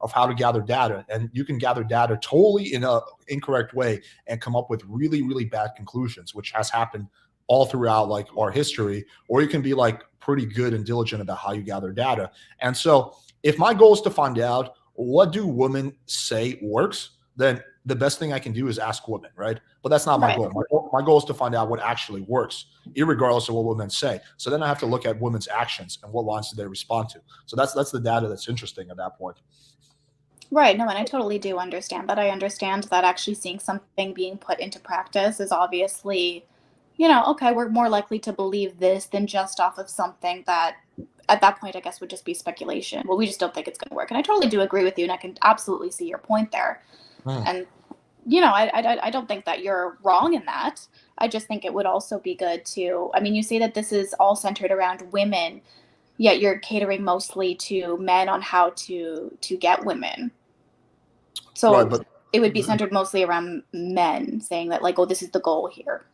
of how to gather data, and you can gather data totally in a incorrect way and come up with really, really bad conclusions, which has happened all throughout like our history. Or you can be like pretty good and diligent about how you gather data. And so if my goal is to find out what do women say works, then the best thing I can do is ask women, right? But that's not my Right. goal. My goal is to find out what actually works, irregardless of what women say. So then I have to look at women's actions and what lines do they respond to. So that's the data that's interesting at that point. Right. No, and I totally do understand that. I understand that actually seeing something being put into practice is obviously, okay, we're more likely to believe this than just off of something that at that point, I guess, would just be speculation. Well, we just don't think it's going to work. And I totally do agree with you. And I can absolutely see your point there. And, I don't think that you're wrong in that. I just think it would also be good to, I mean, you say that this is all centered around women, yet you're catering mostly to men on how to get women. So Right, but it would be centered mostly around men saying that like, oh, this is the goal here.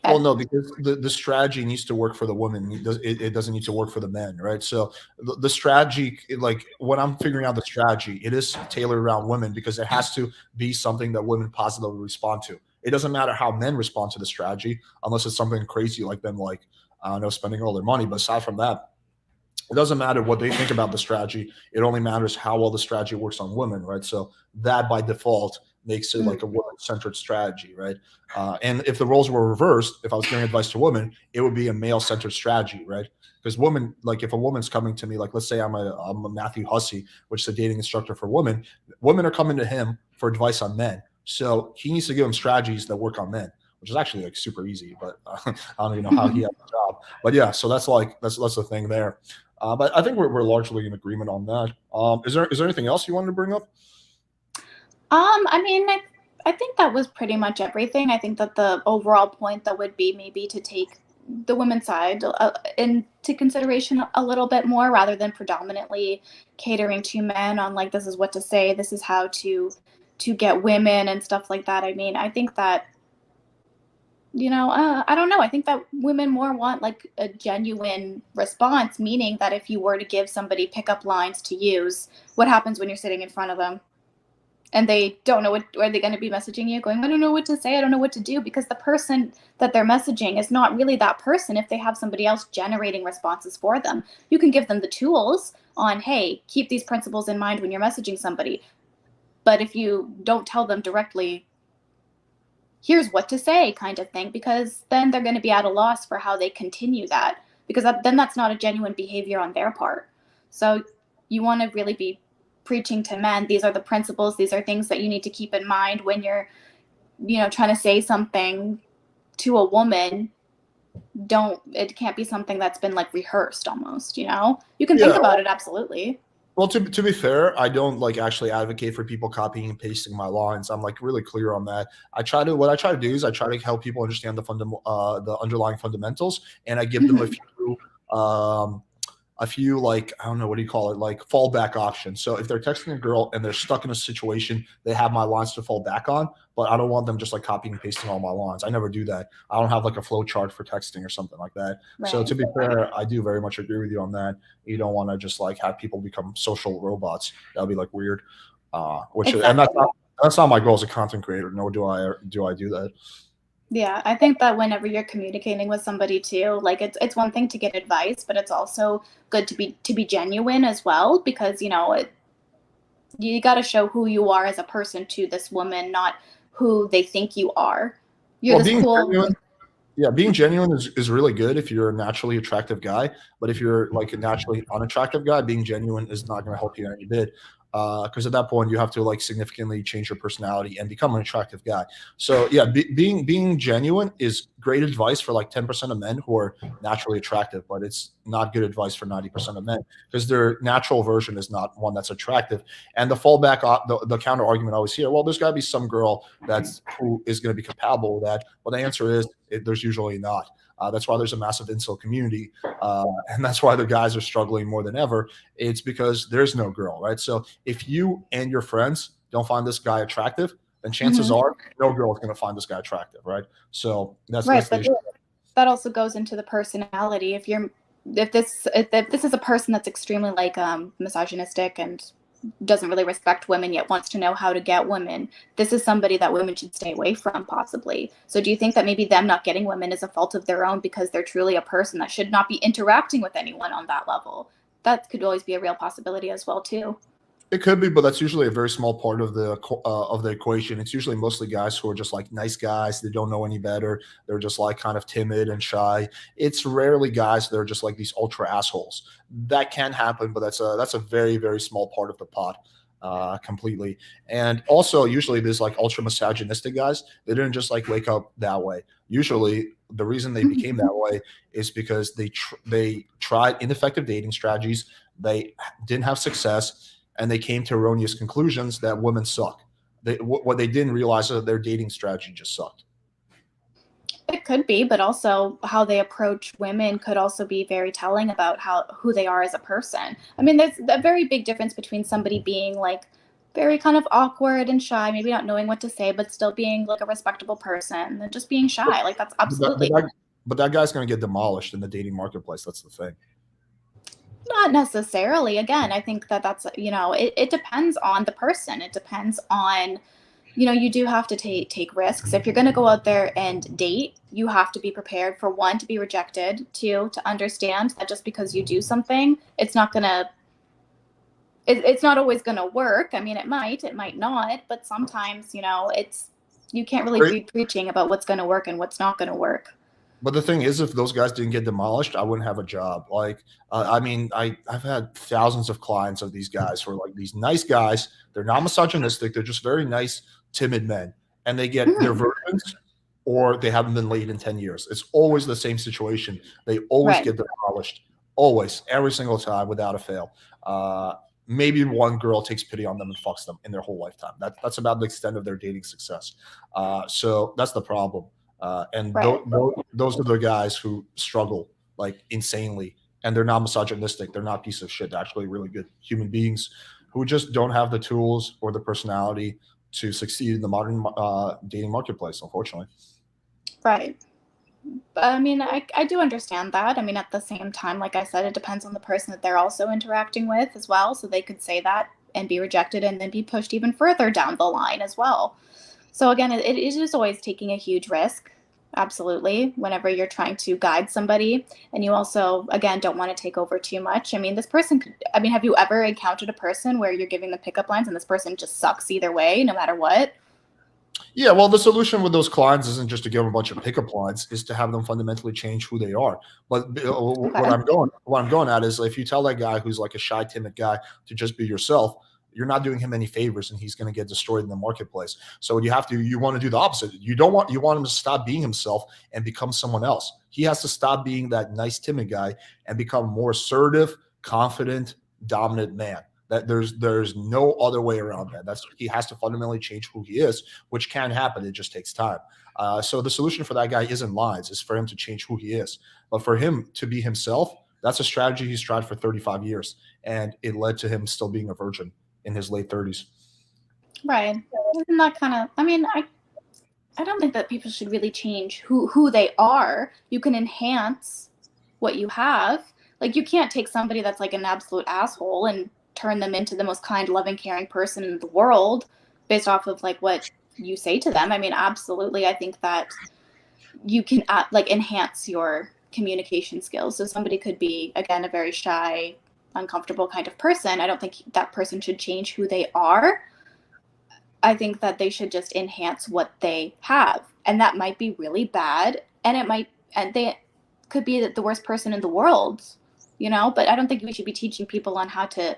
well, no, because the strategy needs to work for the woman. It doesn't need to work for the men, right? So the strategy, like when I'm figuring out the strategy, it is tailored around women because it has to be something that women positively respond to. It doesn't matter how men respond to the strategy unless it's something crazy like them, like I don't know, spending all their money. But aside from that, it doesn't matter what they think about the strategy. It only matters how well the strategy works on women, right? So that by default makes it like a woman-centered strategy, right? And if the roles were reversed, if I was giving advice to women, it would be a male-centered strategy, right? Because women, like if a woman's coming to me, like let's say I'm a Matthew Hussey, which is a dating instructor for women. Women are coming to him for advice on men, so he needs to give them strategies that work on men, which is actually like super easy. But I don't even know how he has the job. But yeah, so that's the thing there. But I think we're largely in agreement on that. Is there anything else you wanted to bring up? I mean, I think that was pretty much everything. I think that the overall point that would be maybe to take the women's side into consideration a little bit more rather than predominantly catering to men on like, this is what to say, this is how to get women and stuff like that. I mean, I think that, I don't know. I think that women more want like a genuine response, meaning that if you were to give somebody pickup lines to use, what happens when you're sitting in front of them? And they don't know are they going to be messaging you going, I don't know what to say, I don't know what to do, because the person that they're messaging is not really that person if they have somebody else generating responses for them. You can give them the tools on, hey, keep these principles in mind when you're messaging somebody. But if you don't tell them directly, here's what to say kind of thing, because then they're going to be at a loss for how they continue that, because then that's not a genuine behavior on their part. So you want to really be preaching to men, these are the principles, these are things that you need to keep in mind when you're trying to say something to a woman. It can't be something that's been like rehearsed almost. You can think about it, absolutely. Well, to be fair, I don't like actually advocate for people copying and pasting my lines. I'm like really clear on that. What I try to do is I try to help people understand the underlying fundamentals, and I give them a few like, I don't know, what do you call it, like fallback options. So if they're texting a girl and they're stuck in a situation, they have my lines to fall back on, but I don't want them just like copying and pasting all my lines. I never do that. I don't have like a flow chart for texting or something like that. Right. So to be fair, I do very much agree with you on that. You don't want to just like have people become social robots. That'd be like weird. And that's not my goal as a content creator. Nor do I do that. Yeah, I think that whenever you're communicating with somebody too, like it's one thing to get advice, but it's also good to be genuine as well, because you got to show who you are as a person to this woman, not who they think you are. You're this cool. Being genuine is really good if you're a naturally attractive guy, but if you're like a naturally unattractive guy, being genuine is not going to help you any bit. Because at that point you have to like significantly change your personality and become an attractive guy. So yeah, being genuine is great advice for like 10% of men who are naturally attractive, but it's not good advice for 90% of men because their natural version is not one that's attractive. And the fallback, the counter argument I always hear, well, there's got to be some girl who is going to be compatible with that. Well, the answer is there's usually not. That's why there's a massive incel community, and that's why the guys are struggling more than ever. It's because there's no girl, right? So if you and your friends don't find this guy attractive, then chances are no girl is going to find this guy attractive, right? So that's right. But that also goes into the personality. If this is a person that's extremely like misogynistic and doesn't really respect women yet wants to know how to get women, this is somebody that women should stay away from possibly. So do you think that maybe them not getting women is a fault of their own because they're truly a person that should not be interacting with anyone on that level? That could always be a real possibility as well too. it could be, but that's usually a very small part of the equation. It's usually mostly guys who are just like nice guys. They don't know any better. They're just like kind of timid and shy. It's rarely guys that are just like these ultra assholes. That can happen, but that's a very, very small part of the pot, completely. And also, usually there's like ultra misogynistic guys. They didn't just like wake up that way. Usually, the reason they became that way is because they tried ineffective dating strategies. They didn't have success. And they came to erroneous conclusions that women suck. What they didn't realize is that their dating strategy just sucked. It could be, but also how they approach women could also be very telling about who they are as a person. I mean, there's a very big difference between somebody being like very kind of awkward and shy, maybe not knowing what to say, but still being like a respectable person, than just being shy. Like that's absolutely. But that guy's going to get demolished in the dating marketplace. That's the thing. Not necessarily. Again, I think that's, it depends on the person. It depends on, you do have to take risks. If you're going to go out there and date, you have to be prepared for, one, to be rejected, two, to understand that just because you do something, it's not always going to work. I mean, it might not, but sometimes, you can't really be preaching about what's going to work and what's not going to work. But the thing is, if those guys didn't get demolished, I wouldn't have a job. Like, I mean, I've had thousands of clients of these guys who are like these nice guys. They're not misogynistic. They're just very nice, timid men. And they get their versions or they haven't been laid in 10 years. It's always the same situation. They always get demolished. Always. Every single time without a fail. Maybe one girl takes pity on them and fucks them in their whole lifetime. That's about the extent of their dating success. So that's the problem. Those are the guys who struggle like insanely, and they're not misogynistic. They're not piece of shit. They're actually really good human beings who just don't have the tools or the personality to succeed in the modern dating marketplace, unfortunately. Right. I mean, I do understand that. I mean, at the same time, like I said, it depends on the person that they're also interacting with as well. So they could say that and be rejected and then be pushed even further down the line as well. So again, it is always taking a huge risk, absolutely, whenever you're trying to guide somebody. And you also, again, don't want to take over too much. I mean, have you ever encountered a person where you're giving the pickup lines and this person just sucks either way, no matter what? Yeah, well, the solution with those clients isn't just to give them a bunch of pickup lines, is to have them fundamentally change who they are. But what I'm going at is, if you tell that guy who's like a shy, timid guy to just be yourself, you're not doing him any favors, and he's going to get destroyed in the marketplace. So you want to do the opposite. You want him to stop being himself and become someone else. He has to stop being that nice, timid guy and become more assertive, confident, dominant man. That there's no other way around that. He has to fundamentally change who he is, which can happen. It just takes time. So the solution for that guy isn't lies. It's for him to change who he is. But for him to be himself, that's a strategy he's tried for 35 years, and it led to him still being a virgin in his late 30s. Right. Isn't that kind of, I mean, I don't think that people should really change who they are. You can enhance what you have. Like, you can't take somebody that's like an absolute asshole and turn them into the most kind, loving, caring person in the world based off of like what you say to them. I mean, absolutely. I think that you can like enhance your communication skills. So somebody could be, again, a very shy, uncomfortable kind of person. I don't think that person should change who they are. I think that they should just enhance what they have. And that might be really bad. And they could be the worst person in the world, but I don't think we should be teaching people on how to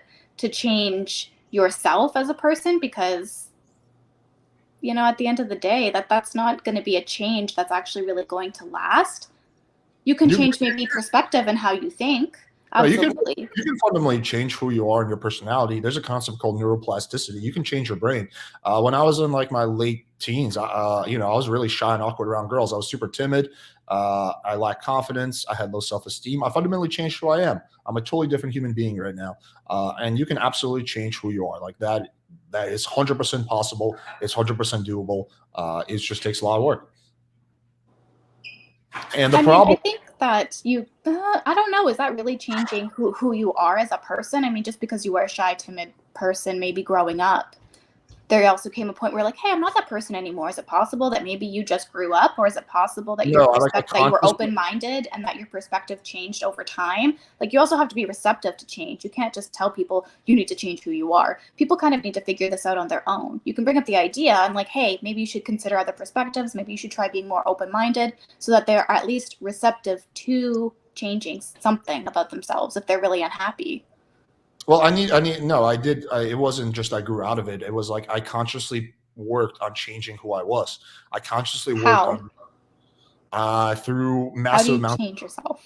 change yourself as a person, because you know, at the end of the day, that's not going to be a change that's actually really going to last. You can You change maybe perspective and how you think. No, Absolutely. you can fundamentally change who you are and your personality. There's a concept called neuroplasticity. You can change your brain. When I was in like my late teens, you know, I was really shy and awkward around girls. I was super timid. I lacked confidence. I had low self-esteem. I fundamentally changed who I am. I'm a totally different human being right now. And you can absolutely change who you are. Like that. That is 100% possible. It's 100% doable. It just takes a lot of work. And the I mean, I problem. think that I don't know, is that really changing who you are as a person? I mean, just because you were a shy, timid person, maybe growing up, there also came a point where like, hey, I'm not that person anymore. Is it possible that maybe you just grew up, or is it possible that No, I like the that you were conscious. open-minded and that your perspective changed over time? Like, you also have to be receptive to change. You can't just tell people you need to change who you are. People kind of need to figure this out on their own. You can bring up the idea and like, hey, maybe you should consider other perspectives. Maybe you should try being more open-minded so that they're at least receptive to changing something about themselves if they're really unhappy. Well, no, I did. It wasn't just I grew out of it. It was like I consciously worked on changing who I was. I consciously worked How? on through How do massive you amounts change yourself?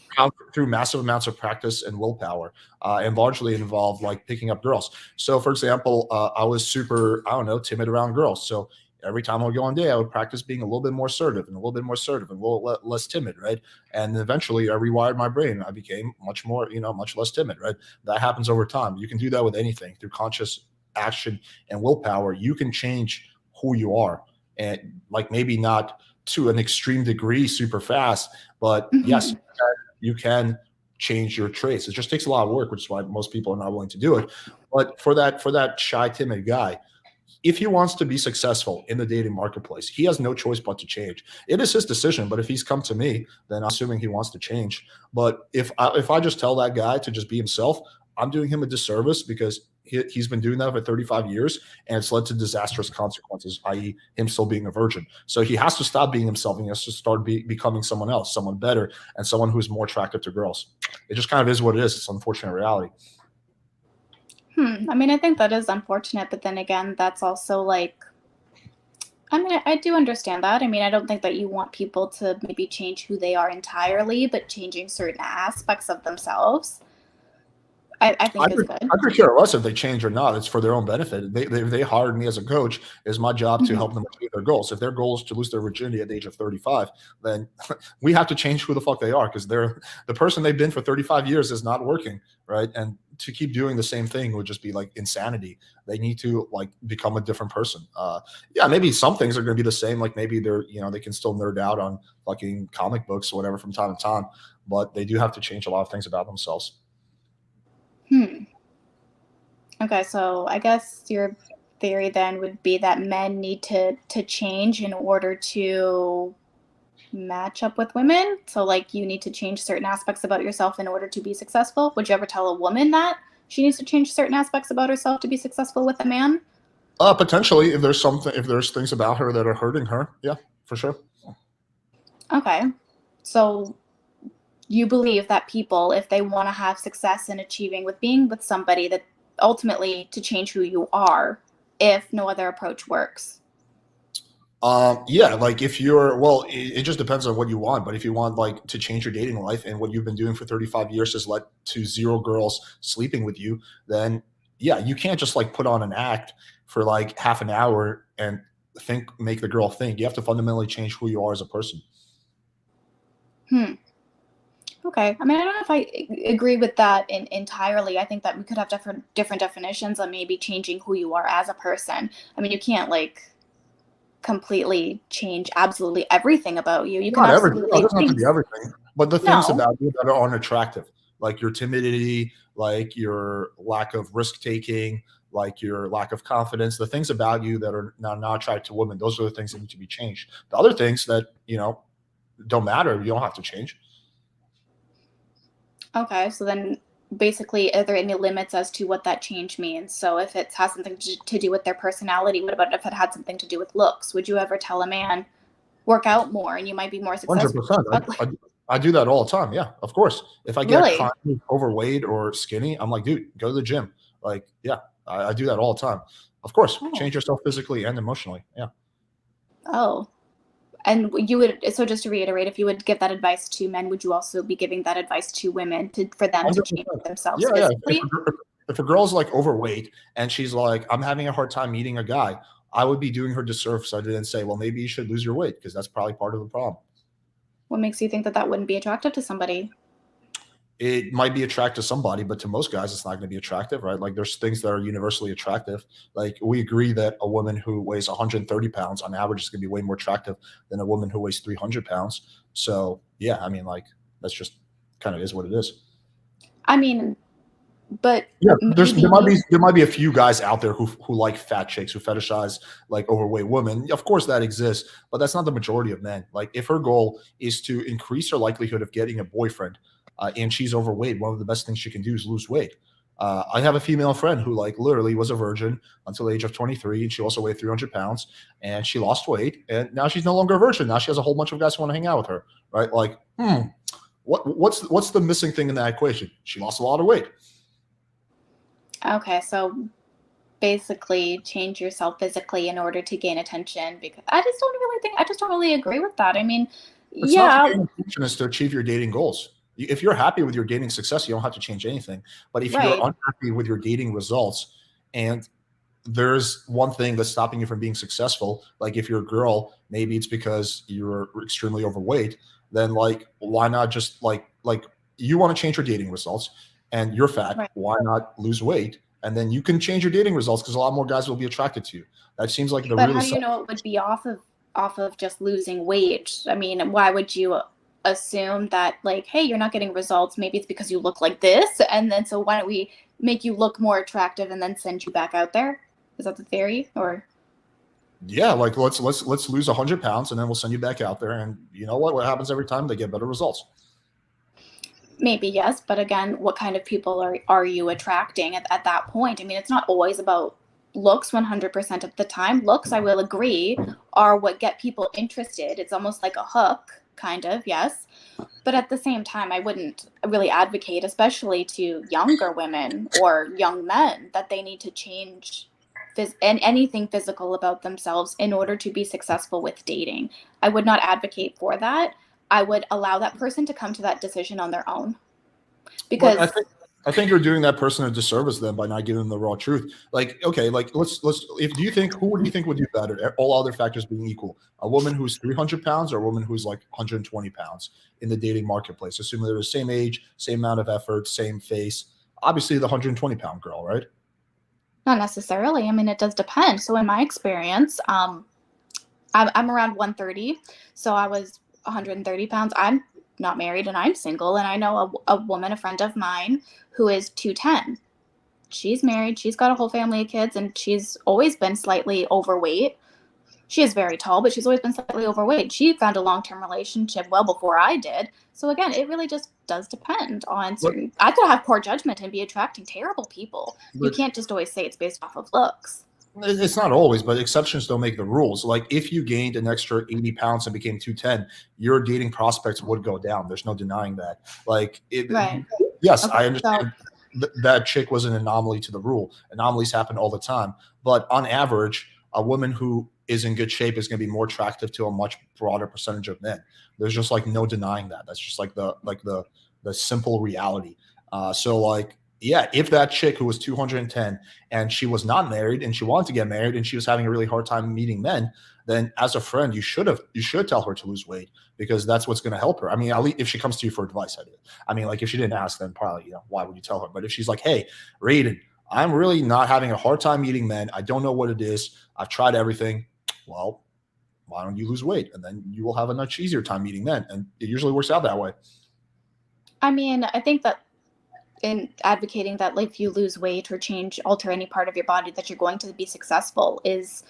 through massive amounts of practice and willpower, and largely involved like picking up girls. So, for example, I was super, I don't know, timid around girls. So every time I would go on a date, I would practice being a little bit more assertive and a little bit more assertive and a little less timid, right? And eventually, I rewired my brain. I became much more, you know, much less timid, right? That happens over time. You can do that with anything through conscious action and willpower. You can change who you are, and like maybe not to an extreme degree super fast, but yes, Mhm. you can change your traits. It just takes a lot of work, which is why most people are not willing to do it. But for that shy, timid guy, if he wants to be successful in the dating marketplace, he has no choice but to change. It is his decision, but if he's come to me, then I'm assuming he wants to change. But if I just tell that guy to just be himself, I'm doing him a disservice because he's been doing that for 35 years and it's led to disastrous consequences, i.e., him still being a virgin. So he has to stop being himself and he has to start becoming someone else, someone better, and someone who's more attractive to girls. It just kind of is what it is. It's unfortunate reality. I mean, I think that is unfortunate, but then again, that's also like, I mean, I do understand that. I mean, I don't think that you want people to maybe change who they are entirely, but changing certain aspects of themselves, I think is good. I could care less if they change or not. It's for their own benefit. If they hired me as a coach, it's my job to Mhm. help them achieve their goals. If their goal is to lose their virginity at the age of 35, then we have to change who the fuck they are because they're the person they've been for 35 years is not working, right? And to keep doing the same thing would just be like insanity. They need to like become a different person. Yeah, maybe some things are going to be the same. Like maybe they're, you know, they can still nerd out on fucking comic books or whatever from time to time, but they do have to change a lot of things about themselves. Hmm. Okay, so I guess your theory then would be that men need to change in order to match up with women. So like you need to change certain aspects about yourself in order to be successful. Would you ever tell a woman that she needs to change certain aspects about herself to be successful with a man? Potentially, if there's things about her that are hurting her, yeah, for sure. Okay. So you believe that people, if they want to have success in achieving with being with somebody, that ultimately to change who you are, if no other approach works. Yeah, like if you're, well, it just depends on what you want. But if you want like to change your dating life and what you've been doing for 35 years has led to zero girls sleeping with you, then yeah, you can't just like put on an act for like half an hour and make the girl think. You have to fundamentally change who you are as a person. Hmm. Okay. I mean, I don't know if agree with that entirely. I think that we could have different definitions on maybe changing who you are as a person. I mean, you can't like completely change absolutely everything about you. You can Not everything. No, it absolutely doesn't have to be things. everything. But the things No. about you that are unattractive, like your timidity, like your lack of risk taking, like your lack of confidence, the things about you that are not attractive to women, those are the things that need to be changed. The other things that, you know, don't matter, you don't have to change. Okay. So then basically, are there any limits as to what that change means? So if it has something to do with their personality, what about if it had something to do with looks? Would you ever tell a man work out more and you might be more successful? 100%. I do that all the time. Yeah, of course. If I get Really? chronically overweight or skinny, I'm like, dude, go to the gym. Like, yeah, I do that all the time. Of course, Oh. change yourself physically and emotionally. Yeah. Oh, and you would, so just to reiterate, if you would give that advice to men, would you also be giving that advice to women for them to change 100%. themselves Yeah, yeah. physically? If a girl's like overweight and she's like, I'm having a hard time meeting a guy, I would be doing her disservice. I didn't say, well, maybe you should lose your weight because that's probably part of the problem. What makes you think that that wouldn't be attractive to somebody? It might be attractive to somebody, but to most guys, it's not going to be attractive, right? Like there's things that are universally attractive. Like we agree that a woman who weighs 130 pounds on average is going to be way more attractive than a woman who weighs 300 pounds. So yeah, I mean, like that's just kind of is what it is. I mean, but Yeah, maybe, there might be a few guys out there who like fat chicks, who fetishize like overweight women. Of course that exists, but that's not the majority of men. Like if her goal is to increase her likelihood of getting a boyfriend, and she's overweight, one of the best things she can do is lose weight. I have a female friend who like literally was a virgin until the age of 23, and she also weighed 300 pounds, and she lost weight, and now she's no longer a virgin. Now she has a whole bunch of guys who want to hang out with her, right? Like, what's the missing thing in that equation? She lost a lot of weight. okay, so basically change yourself physically in order to gain attention, because I just don't really agree with that. I mean, It's not to yeah, gain attention, it's to achieve your dating goals. If you're happy with your dating success, you don't have to change anything. But if you're right. unhappy with your dating results and there's one thing that's stopping you from being successful, like if you're a girl, maybe it's because you're extremely overweight, then like why not just like you want to change your dating results and you're fat, Right. why not lose weight? And then you can change your dating results because a lot more guys will be attracted to you. That seems like the But really how do you know it would be off of just losing weight? I mean, why would you assume that, like, hey, you're not getting results? Maybe it's because you look like this, and then so why don't we make you look more attractive and then send you back out there? Is that the theory? Or yeah, like let's lose 100 pounds and then we'll send you back out there. And you know what happens every time? They get better results. maybe yes, but again, what kind of people are you attracting at that point? I mean, it's not always about looks 100% of the time. Looks, I will agree, are what get people interested. It's almost like a hook, kind of, yes. But at the same time, I wouldn't really advocate, especially to younger women or young men, that they need to change and anything physical about themselves in order to be successful with dating. I would not advocate for that. I would allow that person to come to that decision on their own. But Because I think you're doing that person a disservice then by not giving them the raw truth. Like, okay, like let's if do you think who do you think would do better, all other factors being equal? A woman who's 300 pounds or a woman who's like 120 pounds in the dating marketplace, assuming they're the same age, same amount of effort, same face. Obviously the 120-pound girl, right? not necessarily. I mean, it does depend. So in my experience, I'm around 130. So I was 130 pounds. I'm not married and I'm single. And I know a woman, a friend of mine, who is 210. She's married. She's got a whole family of kids, and she's always been slightly overweight. She is very tall, but she's always been slightly overweight. She found a long-term relationship well before I did. So again, it really just does depend on But, certain. I could have poor judgment and be attracting terrible people. You but can't just always say it's based off of looks. it's not always, but exceptions don't make the rules. Like if you gained an extra 80 pounds and became 210, your dating prospects would go down. There's no denying that. Like Right. yes, Okay. I So understand that chick was an anomaly to the rule. Anomalies happen all the time. But on average, a woman who is in good shape is going to be more attractive to a much broader percentage of men. There's just like no denying that. That's just like the simple reality. So like yeah, if that chick who was 210 and she was not married and she wanted to get married and she was having a really hard time meeting men, then as a friend, you should tell her to lose weight because that's what's going to help her. I mean, at least if she comes to you for advice, I do. I mean, like if she didn't ask, then probably, why would you tell her? But if she's like, hey, Raiden, I'm really not having a hard time meeting men. I don't know what it is. I've tried everything. Well, why don't you lose weight? And then you will have a much easier time meeting men. And it usually works out that way. I mean, I think that in advocating that like if you lose weight or alter any part of your body that you're going to be successful is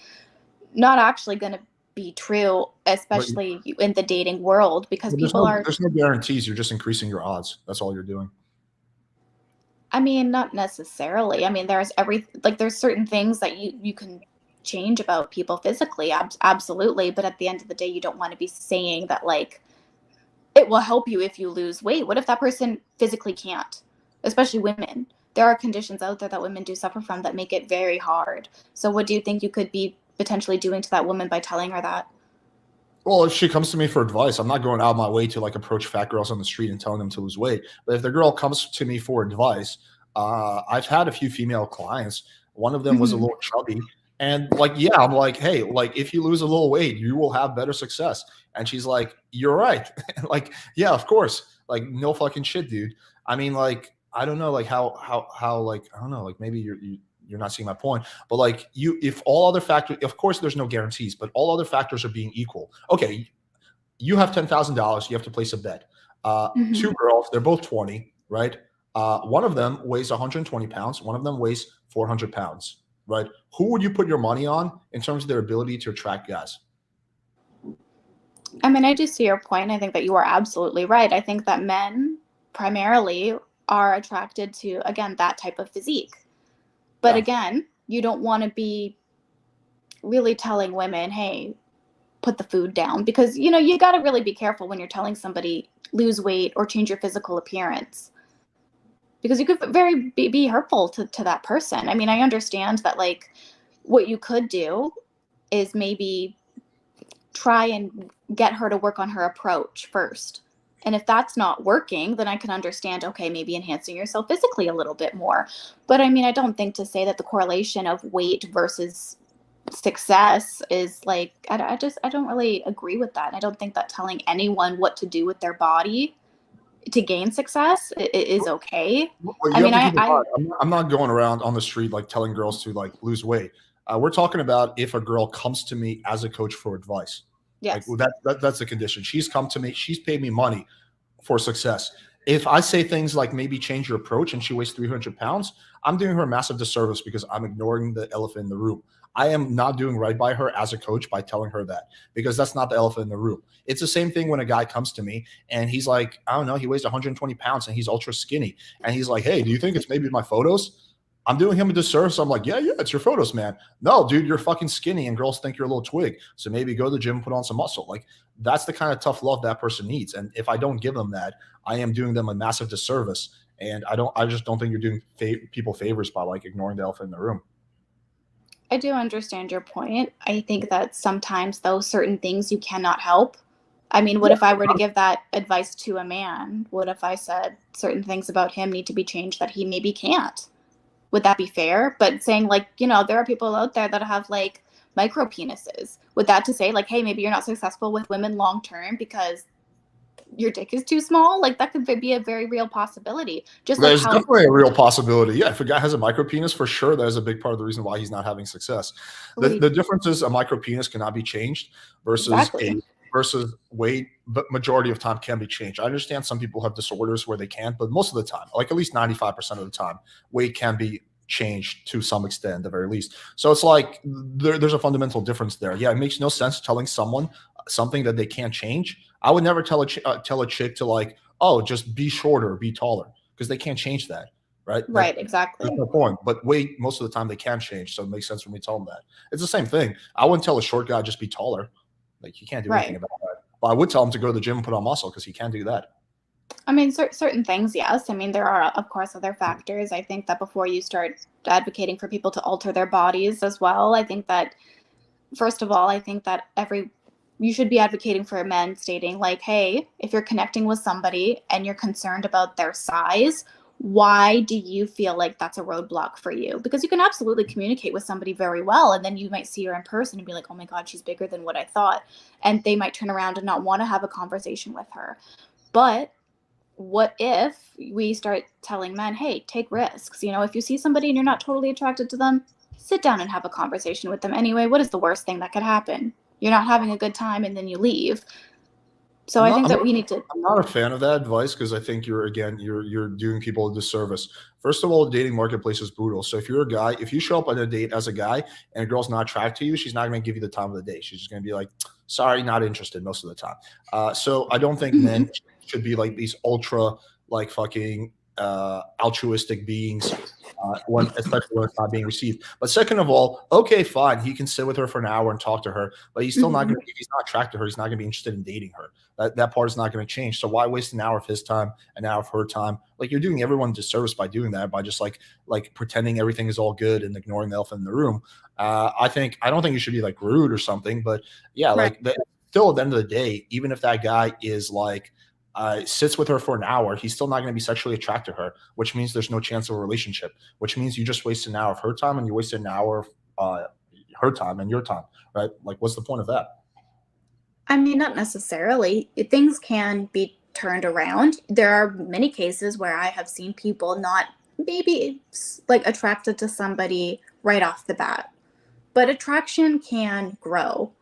not actually going to be true, But, especially in the dating world, because but people are, there's no guarantees. You're just increasing your odds. That's all you're doing. I mean, not necessarily. I mean, there's certain things that you can change about people physically, absolutely, but at the end of the day, you don't want to be saying that like it will help you if you lose weight. What if that person physically can't? Especially women. There are conditions out there that women do suffer from that make it very hard. So what do you think you could be potentially doing to that woman by telling her that? Well, if she comes to me for advice, I'm not going out of my way to like approach fat girls on the street and telling them to lose weight. But if the girl comes to me for advice, I've had a few female clients. One of them was a Mhm. little chubby, and like, yeah, I'm like, hey, like if you lose a little weight, you will have better success. And she's like, you're right. Like, yeah, of course. Like, no fucking shit, dude. I mean, like, I don't know, like how like I don't know, like maybe you're not seeing my point. But like if all other factors, of course, there's no guarantees, but all other factors are being equal. Okay, you have $10,000. You have to place a bet. Mhm. Two girls, they're both 20, right? One of them weighs 120 pounds. One of them weighs 400 pounds, right? Who would you put your money on in terms of their ability to attract guys? I mean, I do see your point. I think that you are absolutely right. I think that men primarily are attracted to, again, that type of physique. But Yeah. again, you don't want to be really telling women, hey, put the food down, because you got to really be careful when you're telling somebody lose weight or change your physical appearance, because you could be hurtful to that person. I mean, I understand that, like, what you could do is maybe try and get her to work on her approach first. And if that's not working, then I can understand, okay, maybe enhancing yourself physically a little bit more. But I mean, I don't think to say that the correlation of weight versus success is like, I don't really agree with that. I don't think that telling anyone what to do with their body to gain success is okay. Well, I you have mean, to keep in I mind, I'm not going around on the street like telling girls to like lose weight. We're talking about if a girl comes to me as a coach for advice. Like yes. that's the condition. She's come to me. She's paid me money for success. If I say things like maybe change your approach and she weighs 300 pounds, I'm doing her a massive disservice because I'm ignoring the elephant in the room. I am not doing right by her as a coach by telling her that, because that's not the elephant in the room. It's the same thing when a guy comes to me and he's like, I don't know, he weighs 120 pounds and he's ultra skinny. And he's like, hey, do you think it's maybe my photos? I'm doing him a disservice. I'm like, yeah, it's your photos, man. No, dude, you're fucking skinny and girls think you're a little twig. So maybe go to the gym, put on some muscle. Like, that's the kind of tough love that person needs. And if I don't give them that, I am doing them a massive disservice. And I just don't think you're doing people favors by like ignoring the elephant in the room. I do understand your point. I think that sometimes those certain things you cannot help. I mean, what if I were to give that advice to a man? What if I said certain things about him need to be changed that he maybe can't? Would that be fair? But saying, like, there are people out there that have like micro penises. Would that to say, like, hey, maybe you're not successful with women long term because your dick is too small? Like, that could be a very real possibility. Just like There's how definitely a real possibility. Yeah, if a guy has a micro penis, for sure, that is a big part of the reason why he's not having success. what do The difference is a micro penis cannot be changed versus exactly. weight, but majority of time can be changed. I understand some people have disorders where they can't, but most of the time, like at least 95% of the time, weight can be changed to some extent, at the very least. So it's like there's a fundamental difference there. Yeah, it makes no sense telling someone something that they can't change. I would never tell a chick to like, oh, just be shorter, be taller, because they can't change that, right? Right, There's exactly. no point. But weight, most of the time, they can change, so it makes sense for me to tell them that. It's the same thing. I wouldn't tell a short guy just be taller. Like, he can't do anything Right. about that. But I would tell him to go to the gym and put on muscle because he can do that. I mean, certain things, yes. I mean, there are, of course, other factors. I think that before you start advocating for people to alter their bodies as well, I think that, first of all, I think that you should be advocating for men stating, like, hey, if you're connecting with somebody and you're concerned about their size, why do you feel like that's a roadblock for you? Because you can absolutely communicate with somebody very well, and then you might see her in person and be like, oh my God, she's bigger than what I thought. And they might turn around and not want to have a conversation with her. But what if we start telling men, hey, take risks? If you see somebody and you're not totally attracted to them, sit down and have a conversation with them anyway. What is the worst thing that could happen? You're not having a good time and then you leave. So I think that we need to. I'm not a fan of that advice because I think you're doing people a disservice. First of all, the dating marketplace is brutal. So if you're a guy, if you show up on a date as a guy and a girl's not attracted to you, she's not going to give you the time of the day. She's just going to be like, sorry, not interested most of the time. So I don't think men should be like these ultra like fucking altruistic beings especially when it's not being received. But second of all, okay, fine, he can sit with her for an hour and talk to her, but he's still not going to. If he's not attracted to her, he's not going to be interested in dating her. That part is not going to change. So why waste an hour of his time, an hour of her time? Like, you're doing everyone a disservice by doing that, by just like pretending everything is all good and ignoring the elephant in the room. I don't think you should be like rude or something, but yeah, Right. like still at the end of the day, even if that guy is like sits with her for an hour, he's still not going to be sexually attracted to her, which means there's no chance of a relationship, which means you just wasted an hour of her time and you wasted an hour of her time and your time, right? Like, what's the point of that? I mean, not necessarily. Things can be turned around. There are many cases where I have seen people not maybe like attracted to somebody right off the bat, but attraction can grow.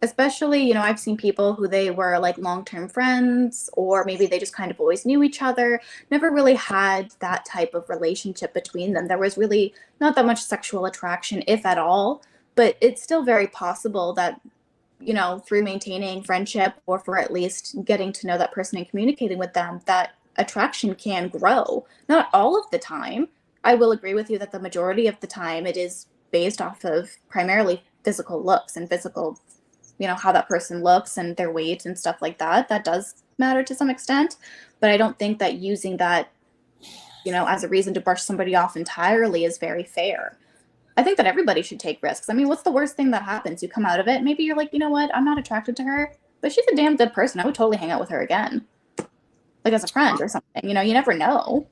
Especially, you know, I've seen people who they were like long-term friends, or maybe they just kind of always knew each other, never really had that type of relationship between them. There was really not that much sexual attraction, if at all, but it's still very possible that, you know, through maintaining friendship or for at least getting to know that person and communicating with them, that attraction can grow. Not all of the time. I will agree with you that the majority of the time it is based off of primarily physical looks and physical, you know, how that person looks and their weight and stuff like that. That does matter to some extent. But I don't think that using that, you know, as a reason to brush somebody off entirely is very fair. I think that everybody should take risks. I mean, what's the worst thing that happens? You come out of it, maybe you're like, you know what, I'm not attracted to her, but she's a damn good person. I would totally hang out with her again, like as a friend or something. You know, you never know.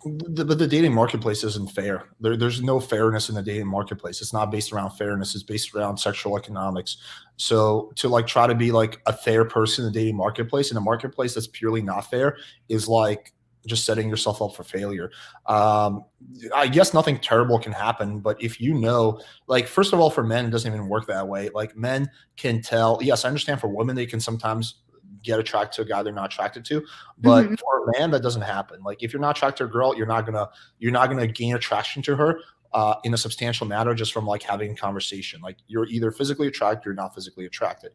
But the dating marketplace isn't fair. There's no fairness in the dating marketplace. It's not based around fairness. It's based around sexual economics. So to like try to be like a fair person in the dating marketplace, in a marketplace that's purely not fair, is like just setting yourself up for failure. I guess nothing terrible can happen, but if you know, like, first of all, for men, it doesn't even work that way. Like, men can tell. Yes, I understand for women, they can sometimes get attracted to a guy they're not attracted to, but for a man, that doesn't happen. Like, if you're not attracted to a girl, you're not gonna gain attraction to her in a substantial manner just from like having a conversation. Like, you're either physically attracted or not physically attracted.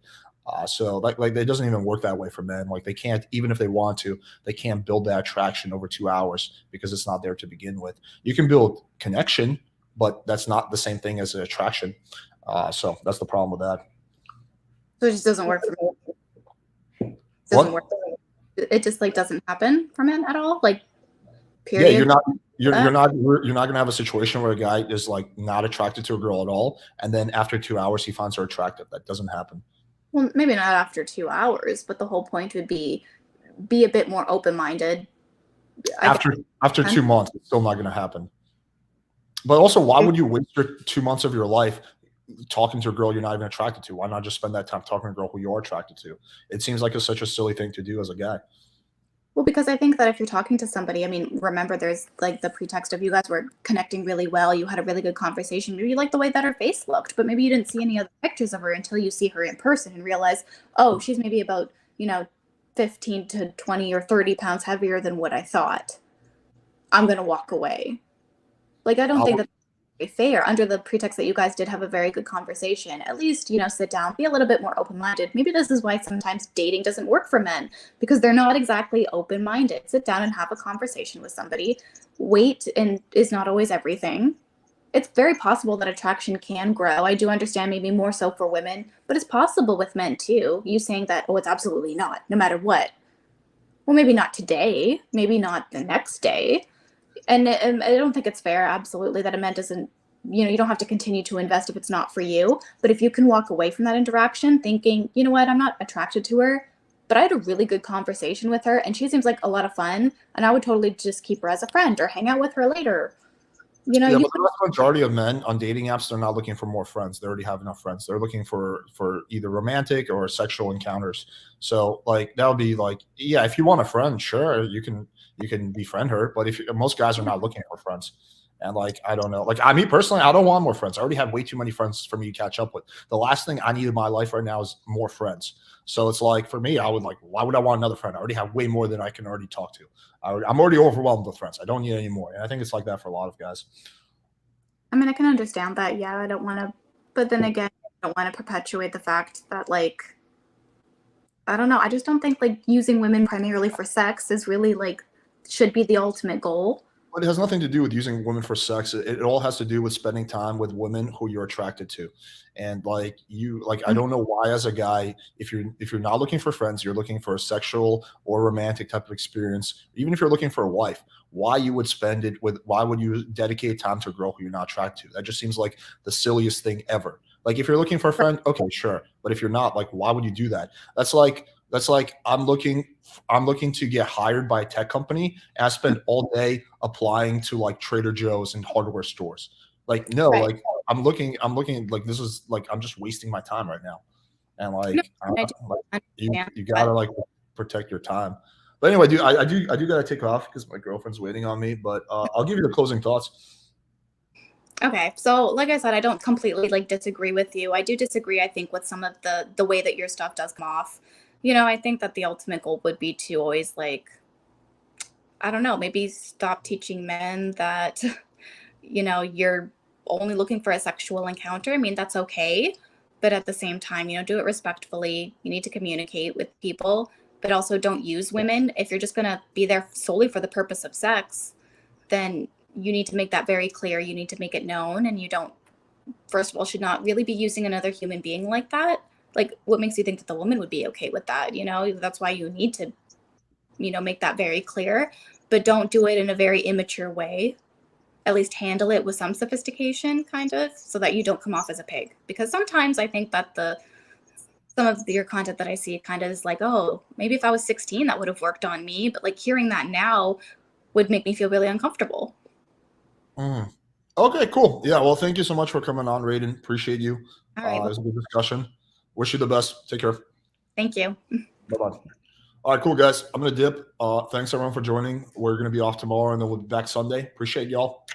So like it doesn't even work that way for men. Like, they can't, even if they want to, they can't build that attraction over 2 hours because it's not there to begin with. You can build connection, but that's not the same thing as an attraction. So that's the problem with that. So it just doesn't work for me. What? Work. It just like doesn't happen for men at all. Like, period. Yeah, you're not gonna have a situation where a guy is like not attracted to a girl at all, and then after 2 hours he finds her attractive. That doesn't happen. Well, maybe not after 2 hours, but the whole point would be a bit more open-minded. After 2 months, it's still not going to happen. But also, why would you waste your 2 months of your life talking to a girl you're not even attracted to? Why not just spend that time talking to a girl who you are attracted to? It seems like such a silly thing to do as a guy. Well, because I think that if you're talking to somebody, I mean, remember, there's like the pretext of you guys were connecting really well. You had a really good conversation. Maybe you liked the way that her face looked, but maybe you didn't see any other pictures of her until you see her in person and realize, oh, she's maybe about, you know, 15 to 20 or 30 pounds heavier than what I thought. I'm going to walk away. Like, I don't think that's very fair under the pretext that you guys did have a very good conversation. At least, you know, sit down, be a little bit more open-minded. Maybe this is why sometimes dating doesn't work for men, because they're not exactly open-minded. Sit down and have a conversation with somebody. Wait and is not always everything. It's very possible that attraction can grow. I do understand maybe more so for women, but it's possible with men too. You saying that, oh, it's absolutely not, no matter what. Well, maybe not today, maybe not the next day. And I don't think it's fair, absolutely, that a man doesn't, you know, you don't have to continue to invest if it's not for you. But if you can walk away from that interaction thinking, you know what, I'm not attracted to her, but I had a really good conversation with her and she seems like a lot of fun, and I would totally just keep her as a friend or hang out with her later. You know, but the majority of men on dating apps, they're not looking for more friends. They already have enough friends. They're looking for either romantic or sexual encounters. So like that would be like, yeah, if you want a friend, sure, you can befriend her. But if most guys are not looking for friends, and like I don't know, like me personally, I don't want more friends. I already have way too many friends for me to catch up with. The last thing I need in my life right now is more friends. So it's like for me, I would like, why would I want another friend? I already have way more than I can already talk to. I'm already overwhelmed with friends. I don't need any more. And I think it's like that for a lot of guys. I mean, I can understand that. Yeah, I don't want to, but then again, I don't want to perpetuate the fact that, like, I don't know. I just don't think like using women primarily for sex is really like should be the ultimate goal. But it has nothing to do with using women for sex. It all has to do with spending time with women who you're attracted to. And like I don't know why as a guy, if you're not looking for friends, you're looking for a sexual or romantic type of experience, even if you're looking for a wife, why you would why would you dedicate time to a girl who you're not attracted to? That just seems like the silliest thing ever. Like if you're looking for a friend, okay, sure. But if you're not, like, why would you do that? That's like I'm looking to get hired by a tech company, and I spend all day applying to like Trader Joe's and hardware stores. Like, no, Right. like I'm looking like this is like I'm just wasting my time right now. And No, like, I do you understand, gotta but like protect your time. But anyway, dude, I do gotta take off because my girlfriend's waiting on me. But I'll give you the closing thoughts. okay. So like I said, I don't completely like disagree with you. I do disagree, I think, with some of the way that your stuff does come off. I think that the ultimate goal would be to always like, I don't know, maybe stop teaching men that, you're only looking for a sexual encounter. I mean, that's okay. But at the same time, do it respectfully. You need to communicate with people, but also don't use women. If you're just going to be there solely for the purpose of sex, then you need to make that very clear. You need to make it known. And you don't, first of all, should not really be using another human being like that. Like, what makes you think that the woman would be okay with that? That's why you need to, make that very clear, but don't do it in a very immature way. At least handle it with some sophistication, kind of, so that you don't come off as a pig. Because sometimes I think that some of your content that I see kind of is like, oh, maybe if I was 16, that would have worked on me. But like hearing that now would make me feel really uncomfortable. Mm. Okay, cool. Yeah, well, thank you so much for coming on, Raiden. Appreciate you. All right. It was a good discussion. Wish you the best. Take care. Thank you. Bye-bye. All right, cool, guys. I'm going to dip. Thanks, everyone, for joining. We're going to be off tomorrow, and then we'll be back Sunday. Appreciate y'all.